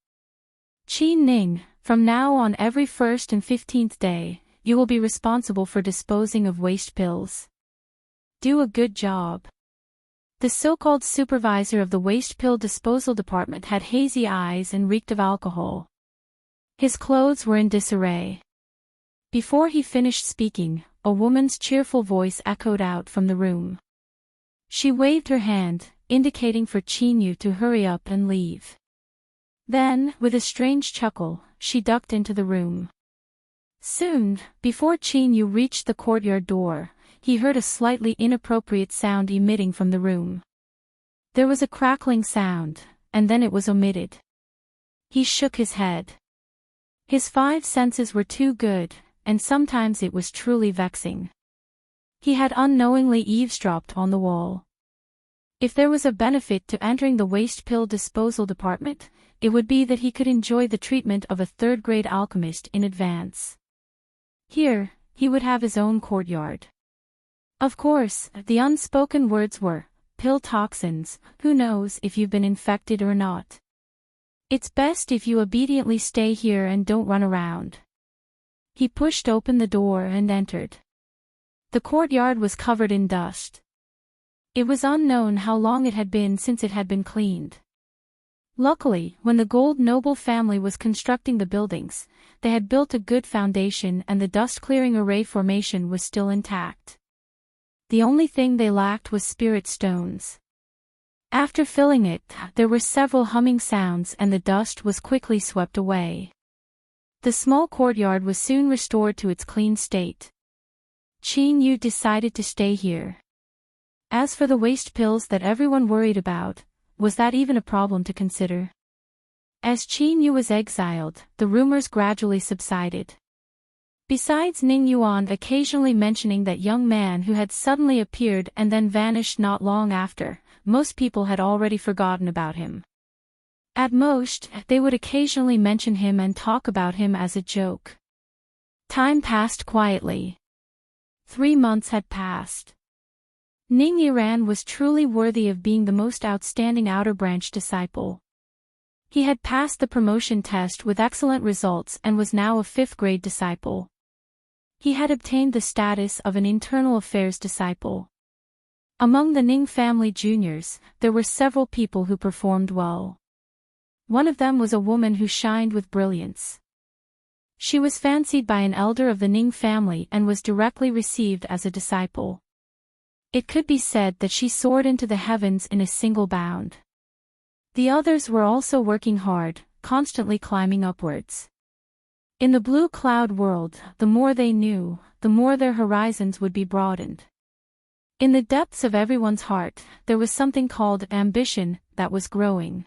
"Qin Ning, from now on every 1st and 15th day, you will be responsible for disposing of waste pills. Do a good job." The so-called supervisor of the waste pill disposal department had hazy eyes and reeked of alcohol. His clothes were in disarray. Before he finished speaking, a woman's cheerful voice echoed out from the room. She waved her hand, indicating for Qin Yu to hurry up and leave. Then, with a strange chuckle, she ducked into the room. Soon, before Qin Yu reached the courtyard door, he heard a slightly inappropriate sound emitting from the room. There was a crackling sound, and then it was omitted. He shook his head. His 5 senses were too good, and sometimes it was truly vexing. He had unknowingly eavesdropped on the wall. If there was a benefit to entering the waste pill disposal department, it would be that he could enjoy the treatment of a 3rd-grade alchemist in advance. Here, he would have his own courtyard. Of course, the unspoken words were, "Pill toxins, who knows if you've been infected or not. It's best if you obediently stay here and don't run around." He pushed open the door and entered. The courtyard was covered in dust. It was unknown how long it had been since it had been cleaned. Luckily, when the Gold Noble family was constructing the buildings, they had built a good foundation and the dust-clearing array formation was still intact. The only thing they lacked was spirit stones. After filling it, there were several humming sounds and the dust was quickly swept away. The small courtyard was soon restored to its clean state. Qin Yu decided to stay here. As for the waste pills that everyone worried about, was that even a problem to consider? As Qin Yu was exiled, the rumors gradually subsided. Besides Ning Yuan occasionally mentioning that young man who had suddenly appeared and then vanished not long after, most people had already forgotten about him. At most, they would occasionally mention him and talk about him as a joke. Time passed quietly. 3 months had passed. Ning Yiran was truly worthy of being the most outstanding outer branch disciple. He had passed the promotion test with excellent results and was now a 5th grade disciple. He had obtained the status of an internal affairs disciple. Among the Ning family juniors, there were several people who performed well. One of them was a woman who shined with brilliance. She was fancied by an elder of the Ning family and was directly received as a disciple. It could be said that she soared into the heavens in a single bound. The others were also working hard, constantly climbing upwards. In the blue cloud world, the more they knew, the more their horizons would be broadened. In the depths of everyone's heart, there was something called ambition that was growing.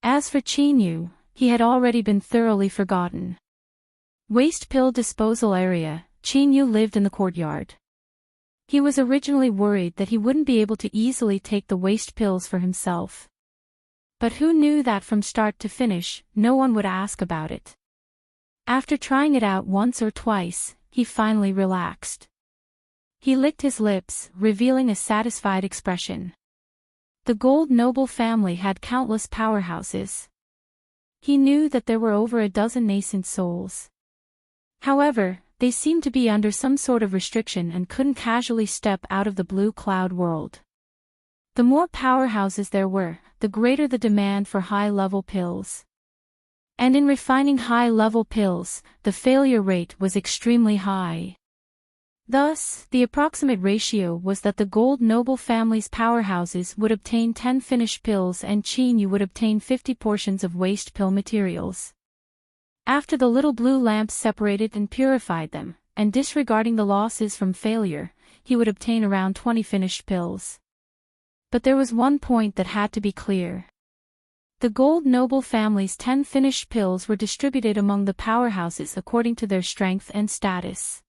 As for Qin Yu, he had already been thoroughly forgotten. Waste pill disposal area, Qin Yu lived in the courtyard. He was originally worried that he wouldn't be able to easily take the waste pills for himself. But who knew that from start to finish, no one would ask about it. After trying it out once or twice, he finally relaxed. He licked his lips, revealing a satisfied expression. The Gold noble family had countless powerhouses. He knew that there were over a dozen nascent souls. However, they seemed to be under some sort of restriction and couldn't casually step out of the blue cloud world. The more powerhouses there were, the greater the demand for high-level pills. And in refining high-level pills, the failure rate was extremely high. Thus, the approximate ratio was that the Gold noble family's powerhouses would obtain 10 finished pills and Qin Yu would obtain 50 portions of waste pill materials. After the little blue lamps separated and purified them, and disregarding the losses from failure, he would obtain around 20 finished pills. But there was one point that had to be clear. The Gold noble family's 10 finished pills were distributed among the powerhouses according to their strength and status.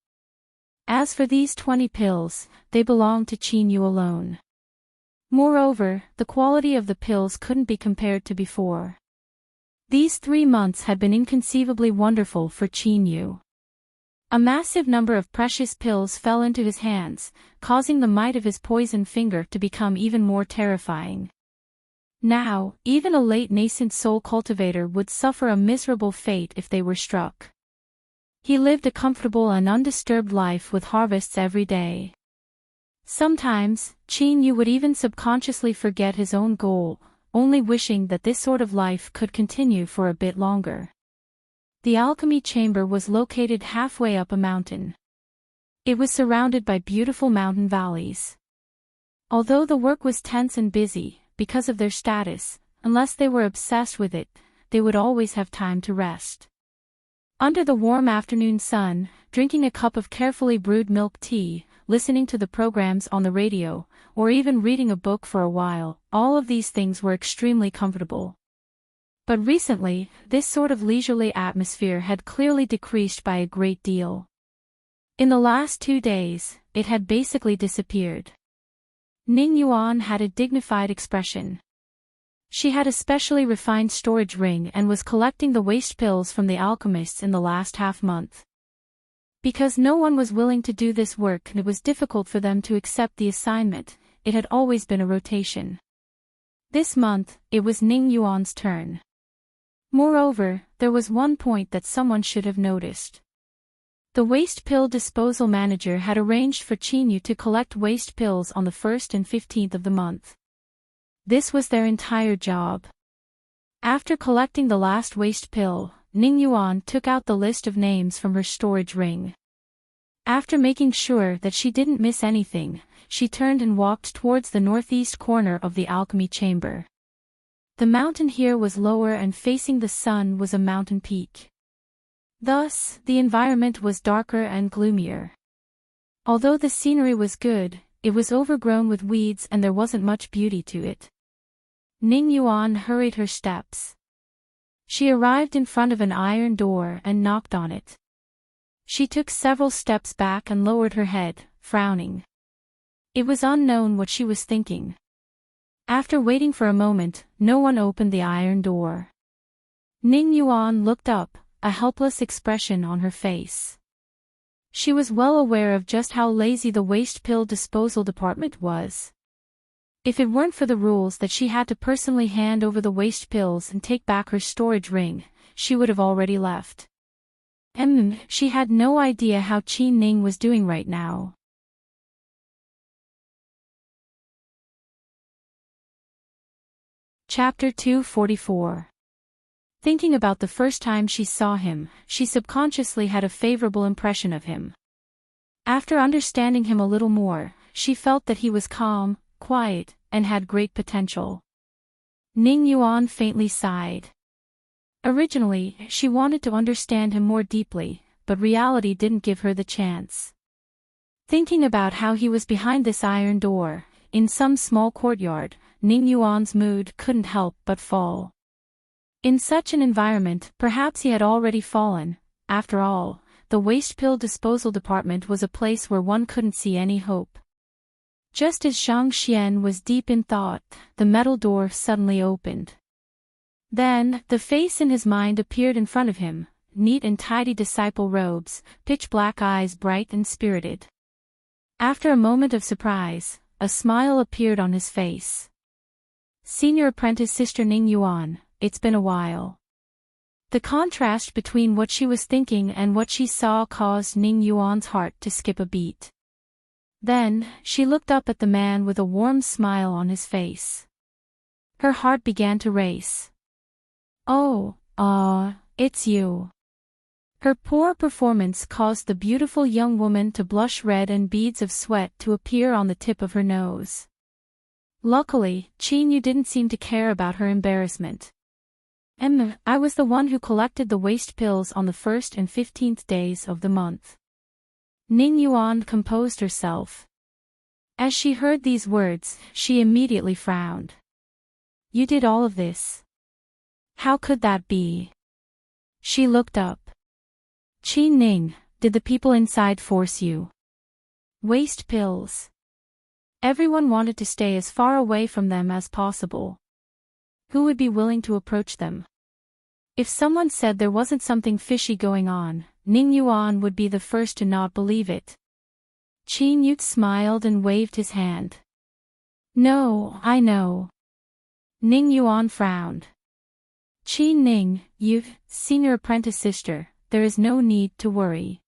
As for these 20 pills, they belonged to Qin Yu alone. Moreover, the quality of the pills couldn't be compared to before. These 3 months had been inconceivably wonderful for Qin Yu. A massive number of precious pills fell into his hands, causing the might of his poison finger to become even more terrifying. Now, even a late nascent soul cultivator would suffer a miserable fate if they were struck. He lived a comfortable and undisturbed life with harvests every day. Sometimes, Qin Yu would even subconsciously forget his own goal, only wishing that this sort of life could continue for a bit longer. The alchemy chamber was located halfway up a mountain. It was surrounded by beautiful mountain valleys. Although the work was tense and busy, because of their status, unless they were obsessed with it, they would always have time to rest. Under the warm afternoon sun, drinking a cup of carefully brewed milk tea, listening to the programs on the radio, or even reading a book for a while, all of these things were extremely comfortable. But recently, this sort of leisurely atmosphere had clearly decreased by a great deal. In the last 2 days, it had basically disappeared. Ning Yuan had a dignified expression. She had a specially refined storage ring and was collecting the waste pills from the alchemists in the last half-month. Because no one was willing to do this work and it was difficult for them to accept the assignment, it had always been a rotation. This month, it was Ning Yuan's turn. Moreover, there was one point that someone should have noticed. The waste pill disposal manager had arranged for Qin Yu to collect waste pills on the 1st and 15th of the month. This was their entire job. After collecting the last waste pill, Ning Yuan took out the list of names from her storage ring. After making sure that she didn't miss anything, she turned and walked towards the northeast corner of the alchemy chamber. The mountain here was lower and facing the sun was a mountain peak. Thus, the environment was darker and gloomier. Although the scenery was good, it was overgrown with weeds and there wasn't much beauty to it. Ning Yuan hurried her steps. She arrived in front of an iron door and knocked on it. She took several steps back and lowered her head, frowning. It was unknown what she was thinking. After waiting for a moment, no one opened the iron door. Ning Yuan looked up, a helpless expression on her face. She was well aware of just how lazy the waste pill disposal department was. If it weren't for the rules that she had to personally hand over the waste pills and take back her storage ring, she would have already left. She had no idea how Qin Ning was doing right now. Chapter 244. Thinking about the first time she saw him, she subconsciously had a favorable impression of him. After understanding him a little more, she felt that he was calm, quiet, and had great potential. Ning Yuan faintly sighed. Originally, she wanted to understand him more deeply, but reality didn't give her the chance. Thinking about how he was behind this iron door, in some small courtyard, Ning Yuan's mood couldn't help but fall. In such an environment, perhaps he had already fallen. After all, the waste pill disposal department was a place where one couldn't see any hope. Just as Zhang Xian was deep in thought, the metal door suddenly opened. Then, the face in his mind appeared in front of him, neat and tidy disciple robes, pitch-black eyes bright and spirited. After a moment of surprise, a smile appeared on his face. Senior apprentice Sister Ning Yuan, it's been a while. The contrast between what she was thinking and what she saw caused Ning Yuan's heart to skip a beat. Then, she looked up at the man with a warm smile on his face. Her heart began to race. Oh, it's you. Her poor performance caused the beautiful young woman to blush red and beads of sweat to appear on the tip of her nose. Luckily, Qin Yu didn't seem to care about her embarrassment. I was the one who collected the waste pills on the 1st and 15th days of the month. Ning Yuan composed herself. As she heard these words, she immediately frowned. You did all of this? How could that be? She looked up. Qin Ning, did the people inside force you? Waste pills. Everyone wanted to stay as far away from them as possible. Who would be willing to approach them? If someone said there wasn't something fishy going on, Ning Yuan would be the first to not believe it. Qin Yu smiled and waved his hand. No, I know. Ning Yuan frowned. Qin Ning, senior apprentice sister, there is no need to worry.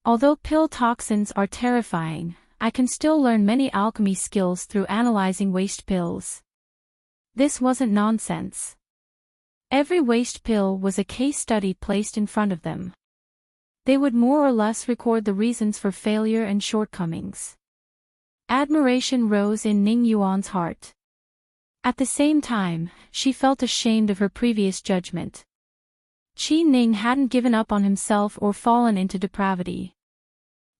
Although pill toxins are terrifying, I can still learn many alchemy skills through analyzing waste pills. This wasn't nonsense. Every waste pill was a case study placed in front of them. They would more or less record the reasons for failure and shortcomings. Admiration rose in Ning Yuan's heart. At the same time, she felt ashamed of her previous judgment. Qin Ning hadn't given up on himself or fallen into depravity.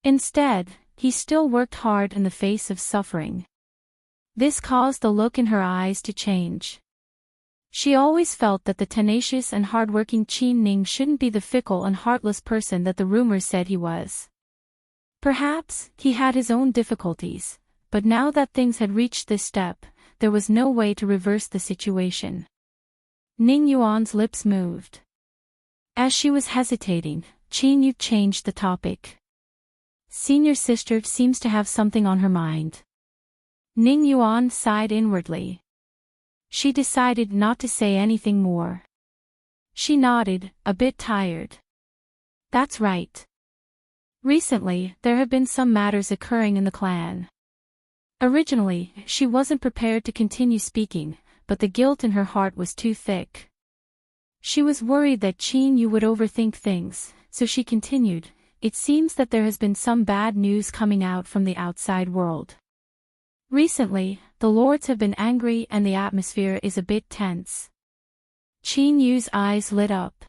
Instead, he still worked hard in the face of suffering. This caused the look in her eyes to change. She always felt that the tenacious and hardworking Qin Ning shouldn't be the fickle and heartless person that the rumors said he was. Perhaps, he had his own difficulties, but now that things had reached this step, there was no way to reverse the situation. Ning Yuan's lips moved. As she was hesitating, Qin Yu changed the topic. Senior sister seems to have something on her mind. Ning Yuan sighed inwardly. She decided not to say anything more. She nodded, a bit tired. That's right. Recently, there have been some matters occurring in the clan. Originally, she wasn't prepared to continue speaking, but the guilt in her heart was too thick. She was worried that Qin Yu would overthink things, so she continued, it seems that there has been some bad news coming out from the outside world. Recently, the lords have been angry and the atmosphere is a bit tense. Qin Yu's eyes lit up.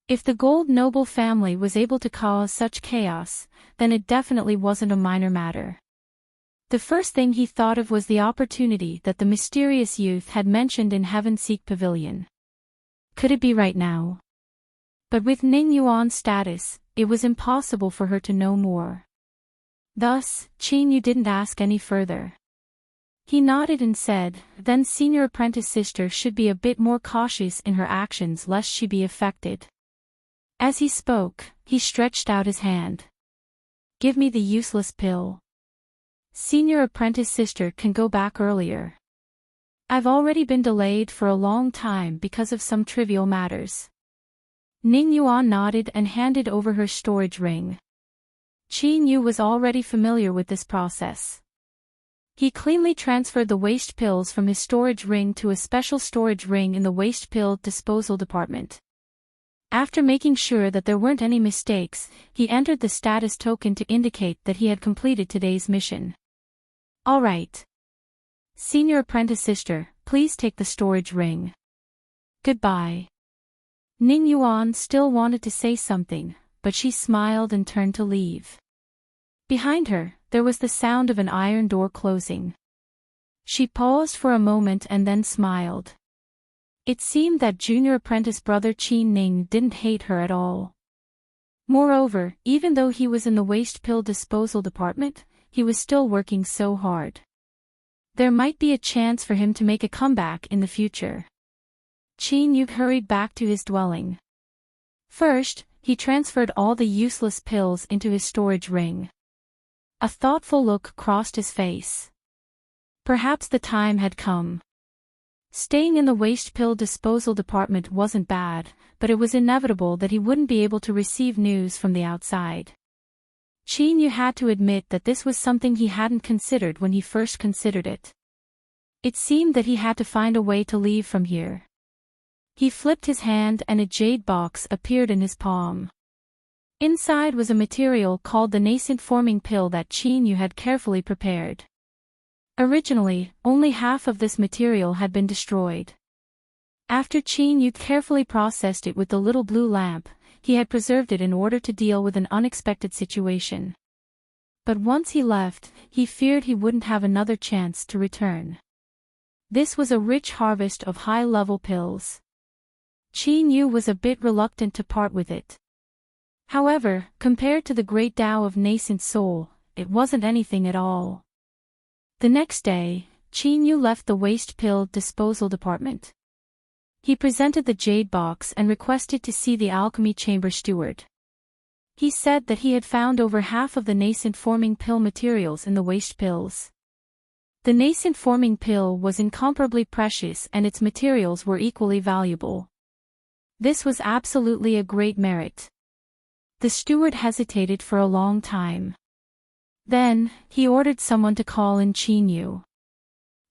If the Gold noble family was able to cause such chaos, then it definitely wasn't a minor matter. The first thing he thought of was the opportunity that the mysterious youth had mentioned in Heavenseek Pavilion. Could it be right now? But with Ning Yuan's status, it was impossible for her to know more. Thus, Qin Yu didn't ask any further. He nodded and said, "Then senior apprentice sister should be a bit more cautious in her actions lest she be affected." As he spoke, he stretched out his hand. "Give me the useless pill. Senior apprentice sister can go back earlier. I've already been delayed for a long time because of some trivial matters." Ning Yuan nodded and handed over her storage ring. Qin Yu was already familiar with this process. He cleanly transferred the waste pills from his storage ring to a special storage ring in the waste pill disposal department. After making sure that there weren't any mistakes, he entered the status token to indicate that he had completed today's mission. "All right. Senior apprentice sister, please take the storage ring. Goodbye." Ning Yuan still wanted to say something, but she smiled and turned to leave. Behind her, there was the sound of an iron door closing. She paused for a moment and then smiled. It seemed that junior apprentice brother Qin Ning didn't hate her at all. Moreover, even though he was in the waste pill disposal department, he was still working so hard. There might be a chance for him to make a comeback in the future. Qin Yu hurried back to his dwelling. First, he transferred all the useless pills into his storage ring. A thoughtful look crossed his face. Perhaps the time had come. Staying in the waste pill disposal department wasn't bad, but it was inevitable that he wouldn't be able to receive news from the outside. Qin Yu had to admit that this was something he hadn't considered when he first considered it. It seemed that he had to find a way to leave from here. He flipped his hand and a jade box appeared in his palm. Inside was a material called the nascent forming pill that Qin Yu had carefully prepared. Originally, only half of this material had been destroyed. After Qin Yu carefully processed it with the little blue lamp, he had preserved it in order to deal with an unexpected situation. But once he left, he feared he wouldn't have another chance to return. This was a rich harvest of high-level pills. Qin Yu was a bit reluctant to part with it. However, compared to the great Tao of nascent soul, it wasn't anything at all. The next day, Qin Yu left the waste pill disposal department. He presented the jade box and requested to see the alchemy chamber steward. He said that he had found over half of the nascent forming pill materials in the waste pills. The nascent forming pill was incomparably precious and its materials were equally valuable. This was absolutely a great merit. The steward hesitated for a long time. Then, he ordered someone to call in Qin Yu.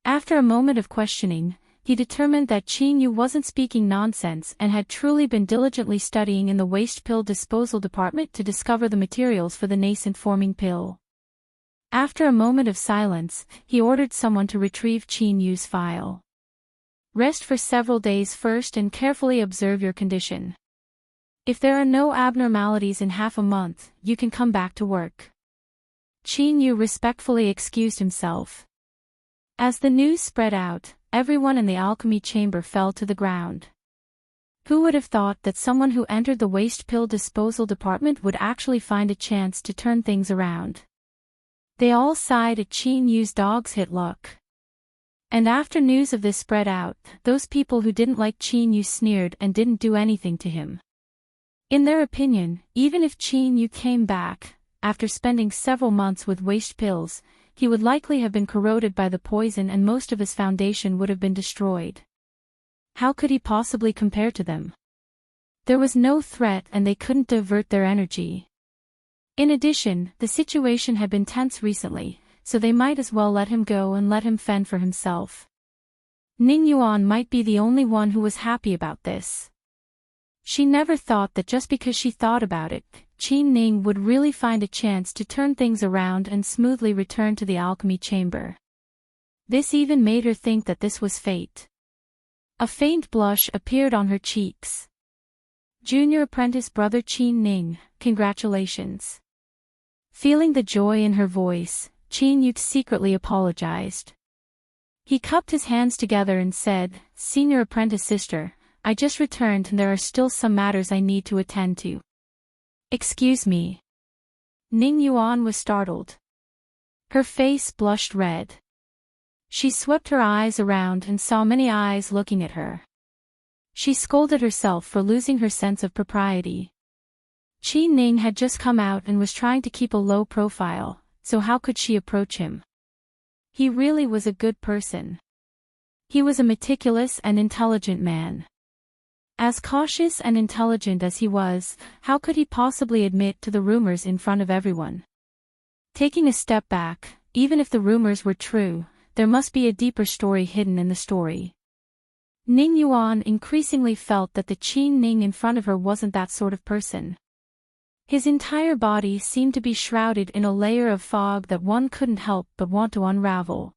After a moment of questioning, he determined that Qin Yu wasn't speaking nonsense and had truly been diligently studying in the waste pill disposal department to discover the materials for the nascent forming pill. After a moment of silence, he ordered someone to retrieve Qin Yu's file. "Rest for several days first and carefully observe your condition. If there are no abnormalities in half a month, you can come back to work." Qin Yu respectfully excused himself. As the news spread out, everyone in the alchemy chamber fell to the ground. Who would have thought that someone who entered the waste pill disposal department would actually find a chance to turn things around? They all sighed at Qin Yu's dog's hit luck. And after news of this spread out, those people who didn't like Qin Yu sneered and didn't do anything to him. In their opinion, even if Qin Yu came back, after spending several months with waste pills, he would likely have been corroded by the poison and most of his foundation would have been destroyed. How could he possibly compare to them? There was no threat and they couldn't divert their energy. In addition, the situation had been tense recently, so they might as well let him go and let him fend for himself. Ning Yuan might be the only one who was happy about this. She never thought that just because she thought about it, Qin Ning would really find a chance to turn things around and smoothly return to the alchemy chamber. This even made her think that this was fate. A faint blush appeared on her cheeks. "Junior apprentice brother Qin Ning, congratulations." Feeling the joy in her voice, Qin Yu secretly apologized. He cupped his hands together and said, "Senior apprentice sister, I just returned and there are still some matters I need to attend to." "Excuse me." Ning Yuan was startled. Her face blushed red. She swept her eyes around and saw many eyes looking at her. She scolded herself for losing her sense of propriety. Qi Ning had just come out and was trying to keep a low profile, so how could she approach him? He really was a good person. He was a meticulous and intelligent man. As cautious and intelligent as he was, how could he possibly admit to the rumors in front of everyone? Taking a step back, even if the rumors were true, there must be a deeper story hidden in the story. Ning Yuan increasingly felt that the Qin Ning in front of her wasn't that sort of person. His entire body seemed to be shrouded in a layer of fog that one couldn't help but want to unravel.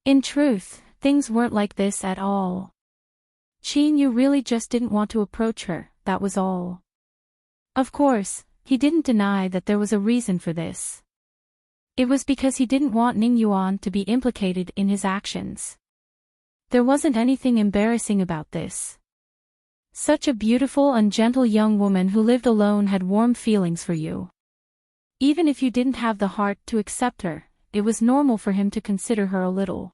In truth, things weren't like this at all. Qin Yu really just didn't want to approach her, that was all. Of course, he didn't deny that there was a reason for this. It was because he didn't want Ning Yuan to be implicated in his actions. There wasn't anything embarrassing about this. Such a beautiful and gentle young woman who lived alone had warm feelings for you. Even if you didn't have the heart to accept her, it was normal for him to consider her a little.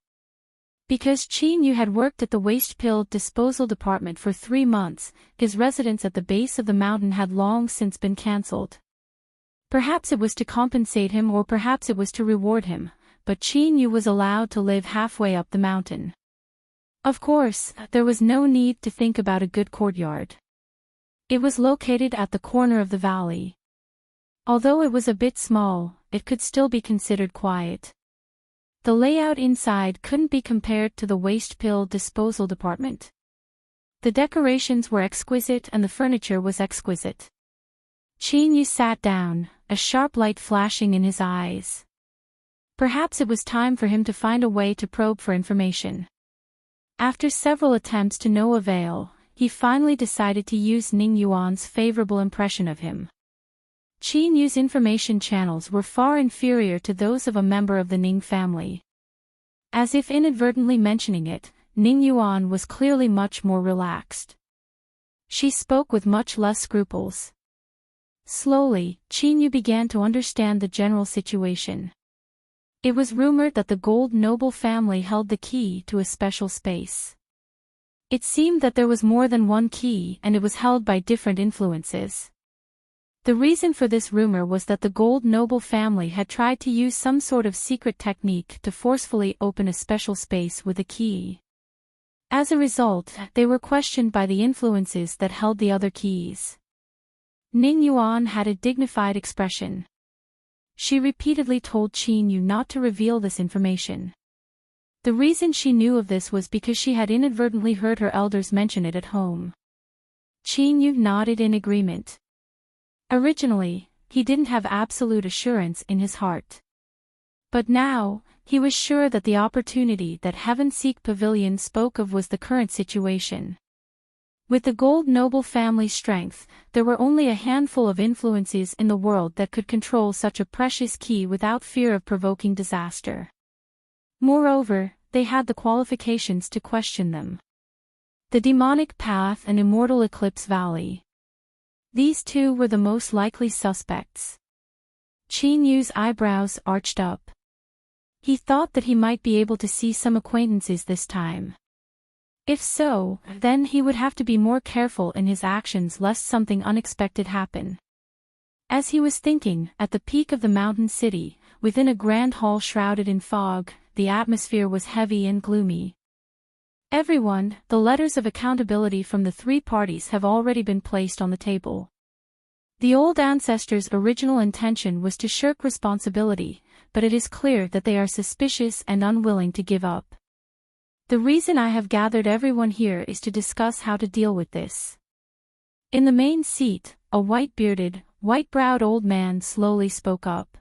Because Qin Yu had worked at the waste pill disposal department for 3 months, his residence at the base of the mountain had long since been cancelled. Perhaps it was to compensate him or perhaps it was to reward him, but Qin Yu was allowed to live halfway up the mountain. Of course, there was no need to think about a good courtyard. It was located at the corner of the valley. Although it was a bit small, it could still be considered quiet. The layout inside couldn't be compared to the waste pill disposal department. The decorations were exquisite and the furniture was exquisite. Qin Yu sat down, a sharp light flashing in his eyes. Perhaps it was time for him to find a way to probe for information. After several attempts to no avail, he finally decided to use Ning Yuan's favorable impression of him. Qin Yu's information channels were far inferior to those of a member of the Ning family. As if inadvertently mentioning it, Ning Yuan was clearly much more relaxed. She spoke with much less scruples. Slowly, Qin Yu began to understand the general situation. It was rumored that the Gold noble family held the key to a special space. It seemed that there was more than one key and it was held by different influences. The reason for this rumor was that the Gold noble family had tried to use some sort of secret technique to forcefully open a special space with a key. As a result, they were questioned by the influences that held the other keys. Ning Yuan had a dignified expression. She repeatedly told Qin Yu not to reveal this information. The reason she knew of this was because she had inadvertently heard her elders mention it at home. Qin Yu nodded in agreement. Originally, he didn't have absolute assurance in his heart. But now, he was sure that the opportunity that Heavenseek Pavilion spoke of was the current situation. With the Gold noble family strength, there were only a handful of influences in the world that could control such a precious key without fear of provoking disaster. Moreover, they had the qualifications to question them. The Demonic Path and Immortal Eclipse Valley. These two were the most likely suspects. Qin Yu's eyebrows arched up. He thought that he might be able to see some acquaintances this time. If so, then he would have to be more careful in his actions lest something unexpected happen. As he was thinking, at the peak of the mountain city, within a grand hall shrouded in fog, the atmosphere was heavy and gloomy. Everyone, the letters of accountability from the 3 parties have already been placed on the table. The old ancestors' original intention was to shirk responsibility, but it is clear that they are suspicious and unwilling to give up. The reason I have gathered everyone here is to discuss how to deal with this. In the main seat, a white-bearded, white-browed old man slowly spoke up.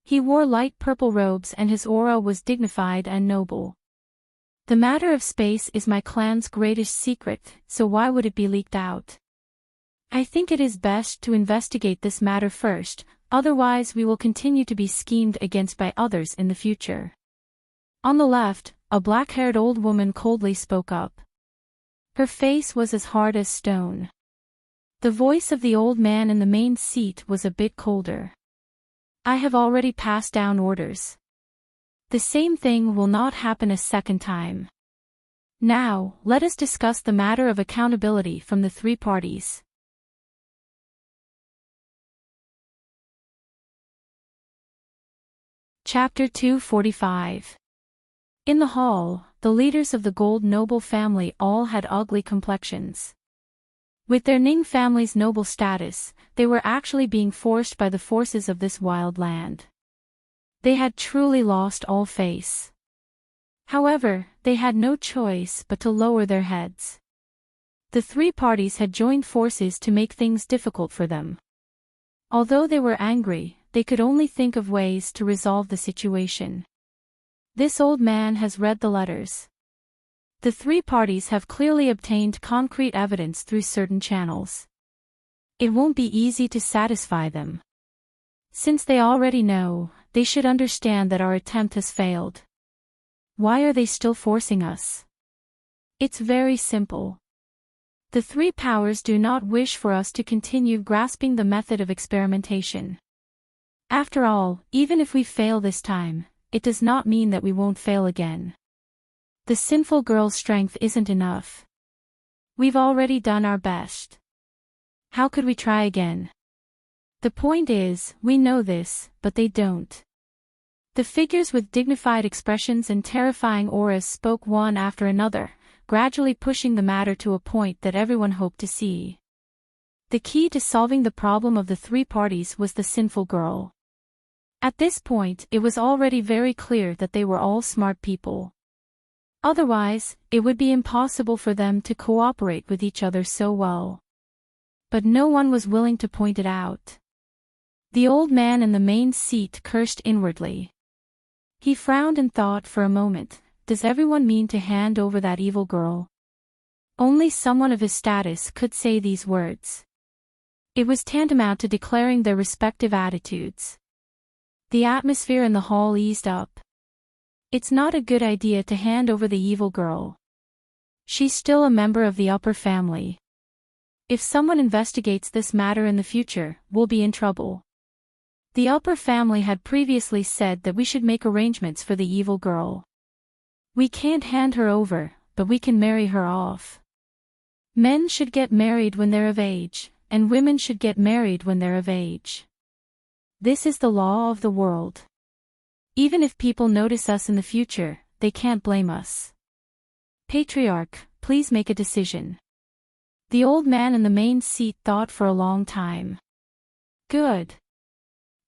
He wore light purple robes and his aura was dignified and noble. The matter of space is my clan's greatest secret, so why would it be leaked out? I think it is best to investigate this matter first. Otherwise we will continue to be schemed against by others in the future. On the left, a black-haired old woman coldly spoke up. Her face was as hard as stone. The voice of the old man in the main seat was a bit colder. I have already passed down orders. The same thing will not happen a second time. Now, let us discuss the matter of accountability from the three parties. Chapter 245. In the hall, the leaders of the Gold noble family all had ugly complexions. With their Ning family's noble status, they were actually being forced by the forces of this wild land. They had truly lost all face. However, they had no choice but to lower their heads. The three parties had joined forces to make things difficult for them. Although they were angry, they could only think of ways to resolve the situation. This old man has read the letters. The three parties have clearly obtained concrete evidence through certain channels. It won't be easy to satisfy them. Since they already know, they should understand that our attempt has failed. Why are they still forcing us? It's very simple. The three powers do not wish for us to continue grasping the method of experimentation. After all, even if we fail this time, it does not mean that we won't fail again. The sinful girl's strength isn't enough. We've already done our best. How could we try again? The point is, we know this, but they don't. The figures with dignified expressions and terrifying auras spoke one after another, gradually pushing the matter to a point that everyone hoped to see. The key to solving the problem of the three parties was the sinful girl. At this point, it was already very clear that they were all smart people. Otherwise, it would be impossible for them to cooperate with each other so well. But no one was willing to point it out. The old man in the main seat cursed inwardly. He frowned and thought for a moment, does everyone mean to hand over that evil girl? Only someone of his status could say these words. It was tantamount to declaring their respective attitudes. The atmosphere in the hall eased up. It's not a good idea to hand over the evil girl. She's still a member of the upper family. If someone investigates this matter in the future, we'll be in trouble. The upper family had previously said that we should make arrangements for the evil girl. We can't hand her over, but we can marry her off. Men should get married when they're of age, and women should get married when they're of age. This is the law of the world. Even if people notice us in the future, they can't blame us. Patriarch, please make a decision. The old man in the main seat thought for a long time. Good.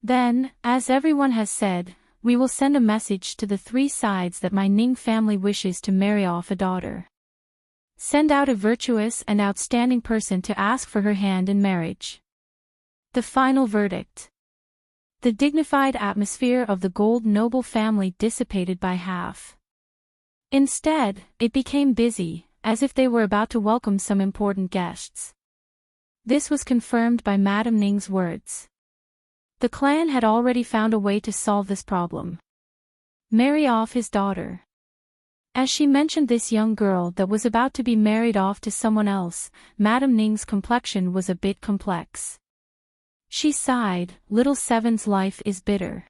Then, as everyone has said, we will send a message to the three sides that my Ning family wishes to marry off a daughter. Send out a virtuous and outstanding person to ask for her hand in marriage. The final verdict. The dignified atmosphere of the Gold noble family dissipated by half. Instead, it became busy, as if they were about to welcome some important guests. This was confirmed by Madame Ning's words. The clan had already found a way to solve this problem. Marry off his daughter. As she mentioned this young girl that was about to be married off to someone else, Madame Ning's complexion was a bit complex. She sighed, little Seven's life is bitter.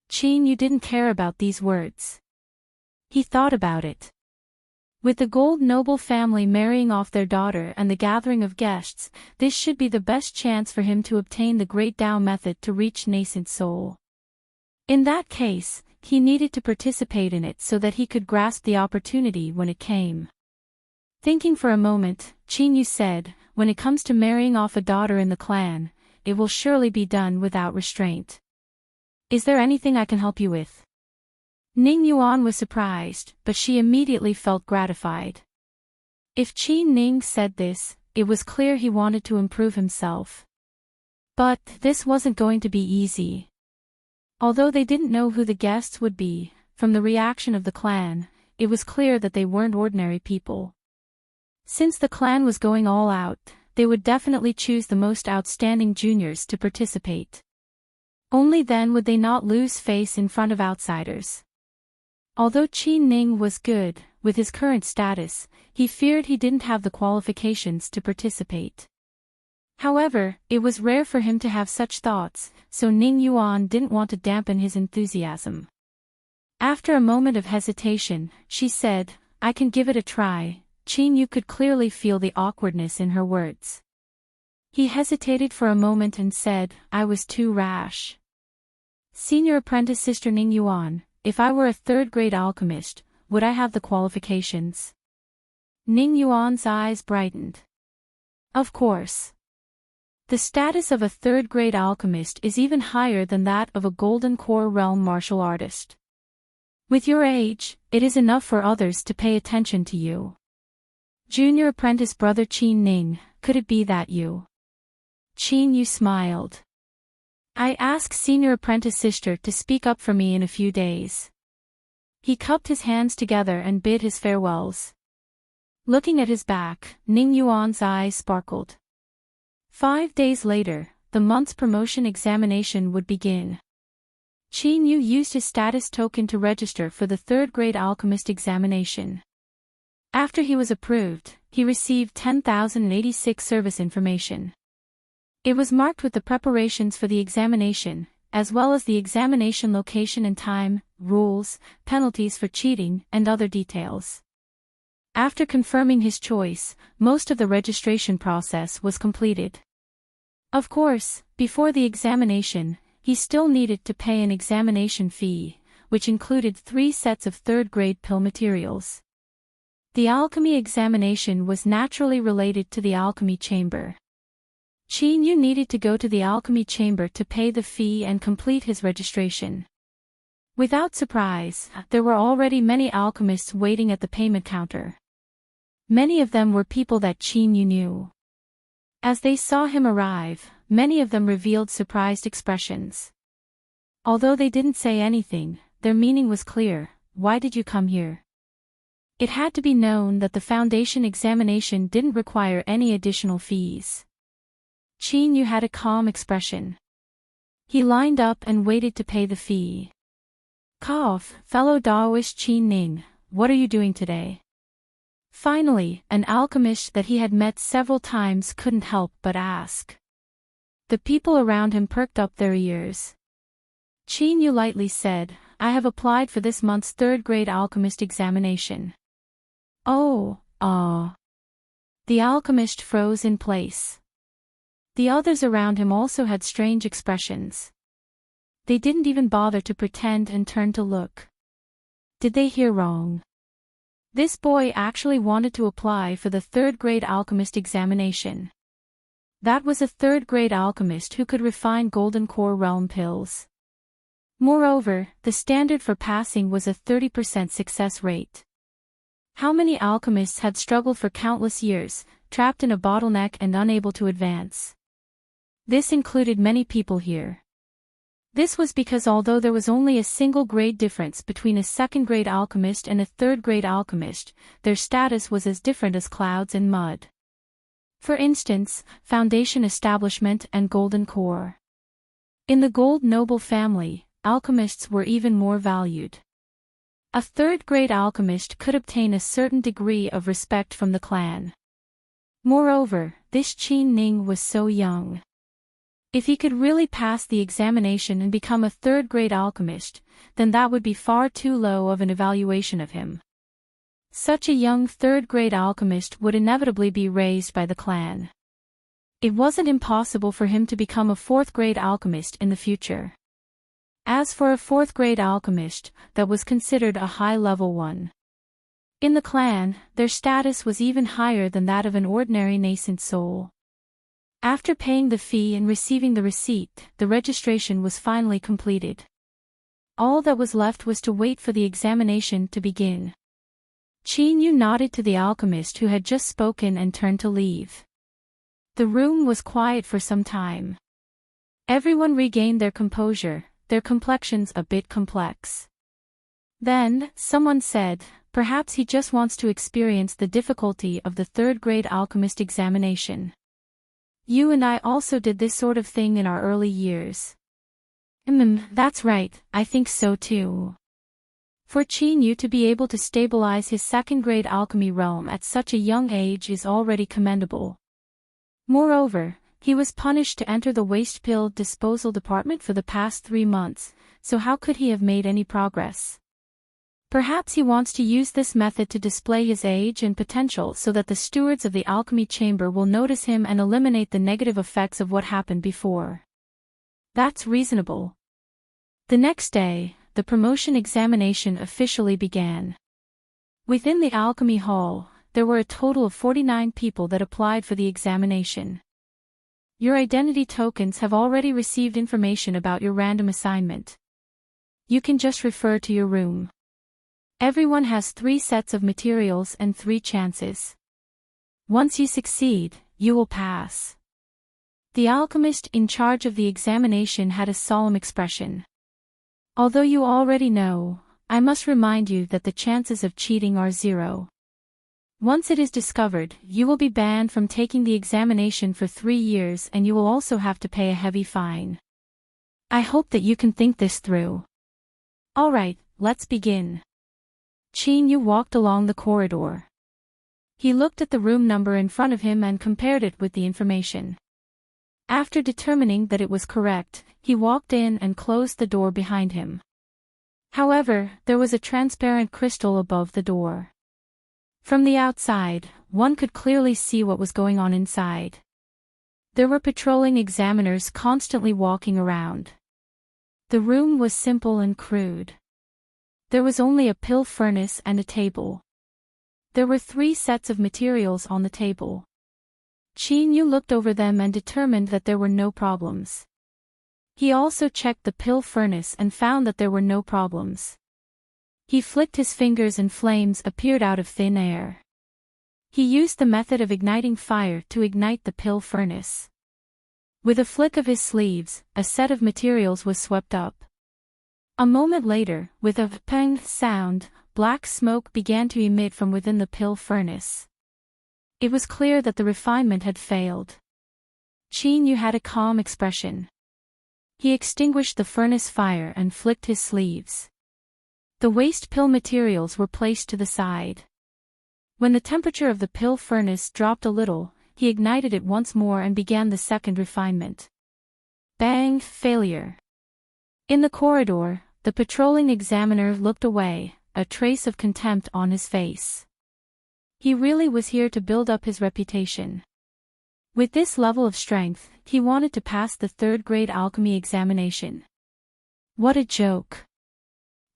Qin, you didn't care about these words. He thought about it. With the Gold noble family marrying off their daughter and the gathering of guests, this should be the best chance for him to obtain the Great Tao method to reach nascent soul. In that case, he needed to participate in it so that he could grasp the opportunity when it came. Thinking for a moment, Qin Yu said, when it comes to marrying off a daughter in the clan, it will surely be done without restraint. Is there anything I can help you with? Ning Yuan was surprised, but she immediately felt gratified. If Qin Ning said this, it was clear he wanted to improve himself. But this wasn't going to be easy. Although they didn't know who the guests would be, from the reaction of the clan, it was clear that they weren't ordinary people. Since the clan was going all out, they would definitely choose the most outstanding juniors to participate. Only then would they not lose face in front of outsiders. Although Qin Ning was good, with his current status, he feared he didn't have the qualifications to participate. However, it was rare for him to have such thoughts, so Ning Yuan didn't want to dampen his enthusiasm. After a moment of hesitation, she said, "I can give it a try." Qin Yu could clearly feel the awkwardness in her words. He hesitated for a moment and said, "I was too rash. Senior apprentice Sister Ning Yuan, if I were a third-grade alchemist, would I have the qualifications?" Ning Yuan's eyes brightened. Of course. The status of a third-grade alchemist is even higher than that of a Golden Core realm martial artist. With your age, it is enough for others to pay attention to you. Junior apprentice brother Qin Ning, could it be that you? Qin Yu smiled. I ask senior apprentice sister to speak up for me in a few days. He cupped his hands together and bid his farewells. Looking at his back, Ning Yuan's eyes sparkled. 5 days later, the month's promotion examination would begin. Qin Yu used his status token to register for the third-grade alchemist examination. After he was approved, he received 10,086 service information. It was marked with the preparations for the examination, as well as the examination location and time, rules, penalties for cheating, and other details. After confirming his choice, most of the registration process was completed. Of course, before the examination, he still needed to pay an examination fee, which included 3 sets of third-grade pill materials. The alchemy examination was naturally related to the alchemy chamber. Qin Yu needed to go to the alchemy chamber to pay the fee and complete his registration. Without surprise, there were already many alchemists waiting at the payment counter. Many of them were people that Qin Yu knew. As they saw him arrive, many of them revealed surprised expressions. Although they didn't say anything, their meaning was clear. Why did you come here? It had to be known that the foundation examination didn't require any additional fees. Qin Yu had a calm expression. He lined up and waited to pay the fee. Cough, fellow Daoist Qin Ning, what are you doing today? Finally, an alchemist that he had met several times couldn't help but ask. The people around him perked up their ears. Qin Yu lightly said, I have applied for this month's third-grade alchemist examination. Oh, The alchemist froze in place. The others around him also had strange expressions. They didn't even bother to pretend and turn to look. Did they hear wrong? This boy actually wanted to apply for the third-grade alchemist examination. That was a third-grade alchemist who could refine Golden Core realm pills. Moreover, the standard for passing was a 30% success rate. How many alchemists had struggled for countless years, trapped in a bottleneck and unable to advance? This included many people here. This was because although there was only a single grade difference between a second-grade alchemist and a third-grade alchemist, their status was as different as clouds and mud. For instance, Foundation Establishment and Golden Core. In the Gold Noble family, alchemists were even more valued. A third-grade alchemist could obtain a certain degree of respect from the clan. Moreover, this Qin Ning was so young. If he could really pass the examination and become a third-grade alchemist, then that would be far too low of an evaluation of him. Such a young third-grade alchemist would inevitably be raised by the clan. It wasn't impossible for him to become a fourth-grade alchemist in the future. As for a fourth-grade alchemist, that was considered a high-level one. In the clan, their status was even higher than that of an ordinary nascent soul. After paying the fee and receiving the receipt, the registration was finally completed. All that was left was to wait for the examination to begin. Qin Yu nodded to the alchemist who had just spoken and turned to leave. The room was quiet for some time. Everyone regained their composure, their complexions a bit complex. Then, someone said, perhaps he just wants to experience the difficulty of the third-grade alchemist examination. You and I also did this sort of thing in our early years. That's right, I think so too. For Qin Yu to be able to stabilize his second-grade alchemy realm at such a young age is already commendable. Moreover, he was punished to enter the waste pill disposal department for the past 3 months, so how could he have made any progress? Perhaps he wants to use this method to display his age and potential so that the stewards of the alchemy chamber will notice him and eliminate the negative effects of what happened before. That's reasonable. The next day, the promotion examination officially began. Within the alchemy hall, there were a total of 49 people that applied for the examination. Your identity tokens have already received information about your random assignment. You can just refer to your room. Everyone has 3 sets of materials and 3 chances. Once you succeed, you will pass. The alchemist in charge of the examination had a solemn expression. Although you already know, I must remind you that the chances of cheating are 0. Once it is discovered, you will be banned from taking the examination for 3 years and you will also have to pay a heavy fine. I hope that you can think this through. Alright, let's begin. Qin Yu walked along the corridor. He looked at the room number in front of him and compared it with the information. After determining that it was correct, he walked in and closed the door behind him. However, there was a transparent crystal above the door. From the outside, one could clearly see what was going on inside. There were patrolling examiners constantly walking around. The room was simple and crude. There was only a pill furnace and a table. There were 3 sets of materials on the table. Qin Yu looked over them and determined that there were no problems. He also checked the pill furnace and found that there were no problems. He flicked his fingers and flames appeared out of thin air. He used the method of igniting fire to ignite the pill furnace. With a flick of his sleeves, a set of materials was swept up. A moment later, with a pang sound, black smoke began to emit from within the pill furnace. It was clear that the refinement had failed. Qin Yu had a calm expression. He extinguished the furnace fire and flicked his sleeves. The waste pill materials were placed to the side. When the temperature of the pill furnace dropped a little, he ignited it once more and began the second refinement. Bang! Failure. In the corridor, the patrolling examiner looked away, a trace of contempt on his face. He really was here to build up his reputation. With this level of strength, he wanted to pass the 3rd-grade alchemy examination. What a joke.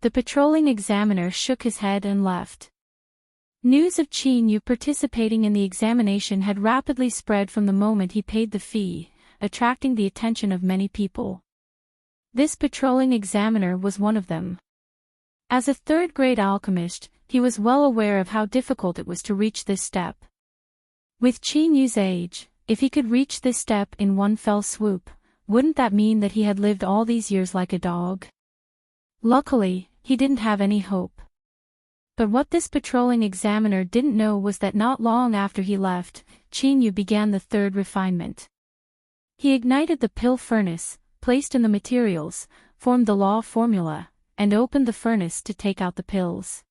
The patrolling examiner shook his head and left. News of Qin Yu participating in the examination had rapidly spread from the moment he paid the fee, attracting the attention of many people. This patrolling examiner was one of them. As a 3rd-grade alchemist, he was well aware of how difficult it was to reach this step. With Qin Yu's age, if he could reach this step in one fell swoop, wouldn't that mean that he had lived all these years like a dog? Luckily, he didn't have any hope. But what this patrolling examiner didn't know was that not long after he left, Qin Yu began the 3rd refinement. He ignited the pill furnace, placed in the materials, formed the law formula, and opened the furnace to take out the pills.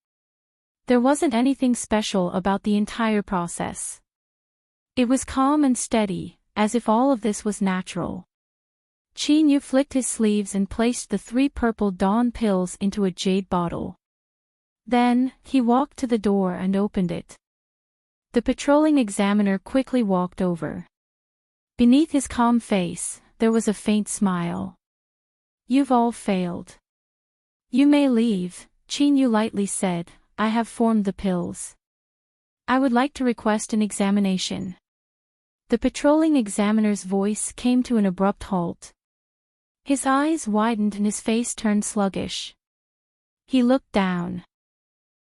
There wasn't anything special about the entire process. It was calm and steady, as if all of this was natural. Qin Yu flicked his sleeves and placed the 3 purple dawn pills into a jade bottle. Then, he walked to the door and opened it. The patrolling examiner quickly walked over. Beneath his calm face, there was a faint smile. You've all failed. You may leave, Qin Yu lightly said. I have formed the pills. I would like to request an examination. The patrolling examiner's voice came to an abrupt halt. His eyes widened and his face turned sluggish. He looked down.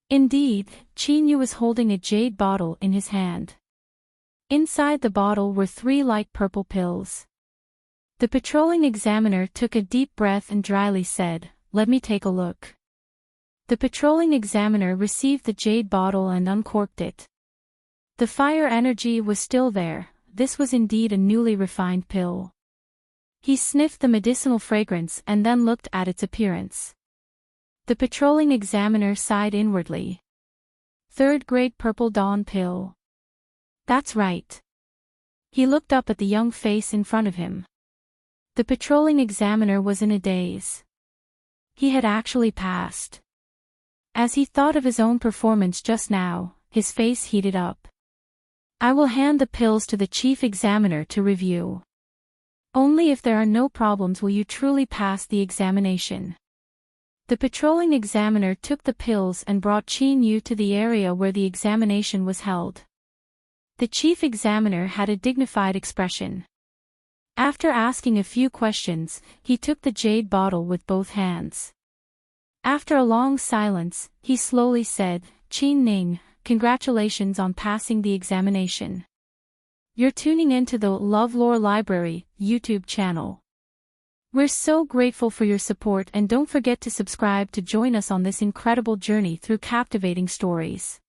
Indeed, Qin Yu was holding a jade bottle in his hand. Inside the bottle were 3 light purple pills. The patrolling examiner took a deep breath and dryly said, "Let me take a look." The patrolling examiner received the jade bottle and uncorked it. The fire energy was still there. This was indeed a newly refined pill. He sniffed the medicinal fragrance and then looked at its appearance. The patrolling examiner sighed inwardly. Third-grade purple dawn pill. That's right. He looked up at the young face in front of him. The patrolling examiner was in a daze. He had actually passed. As he thought of his own performance just now, his face heated up. I will hand the pills to the chief examiner to review. Only if there are no problems will you truly pass the examination. The patrolling examiner took the pills and brought Qin Yu to the area where the examination was held. The chief examiner had a dignified expression. After asking a few questions, he took the jade bottle with both hands. After a long silence, he slowly said, Qin Ning, congratulations on passing the examination. You're tuning into the LoveLore Library YouTube channel. We're so grateful for your support, and don't forget to subscribe to join us on this incredible journey through captivating stories.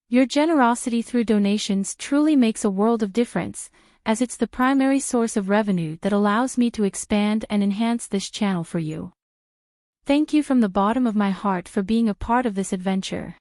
Your generosity through donations truly makes a world of difference, as it's the primary source of revenue that allows me to expand and enhance this channel for you. Thank you from the bottom of my heart for being a part of this adventure.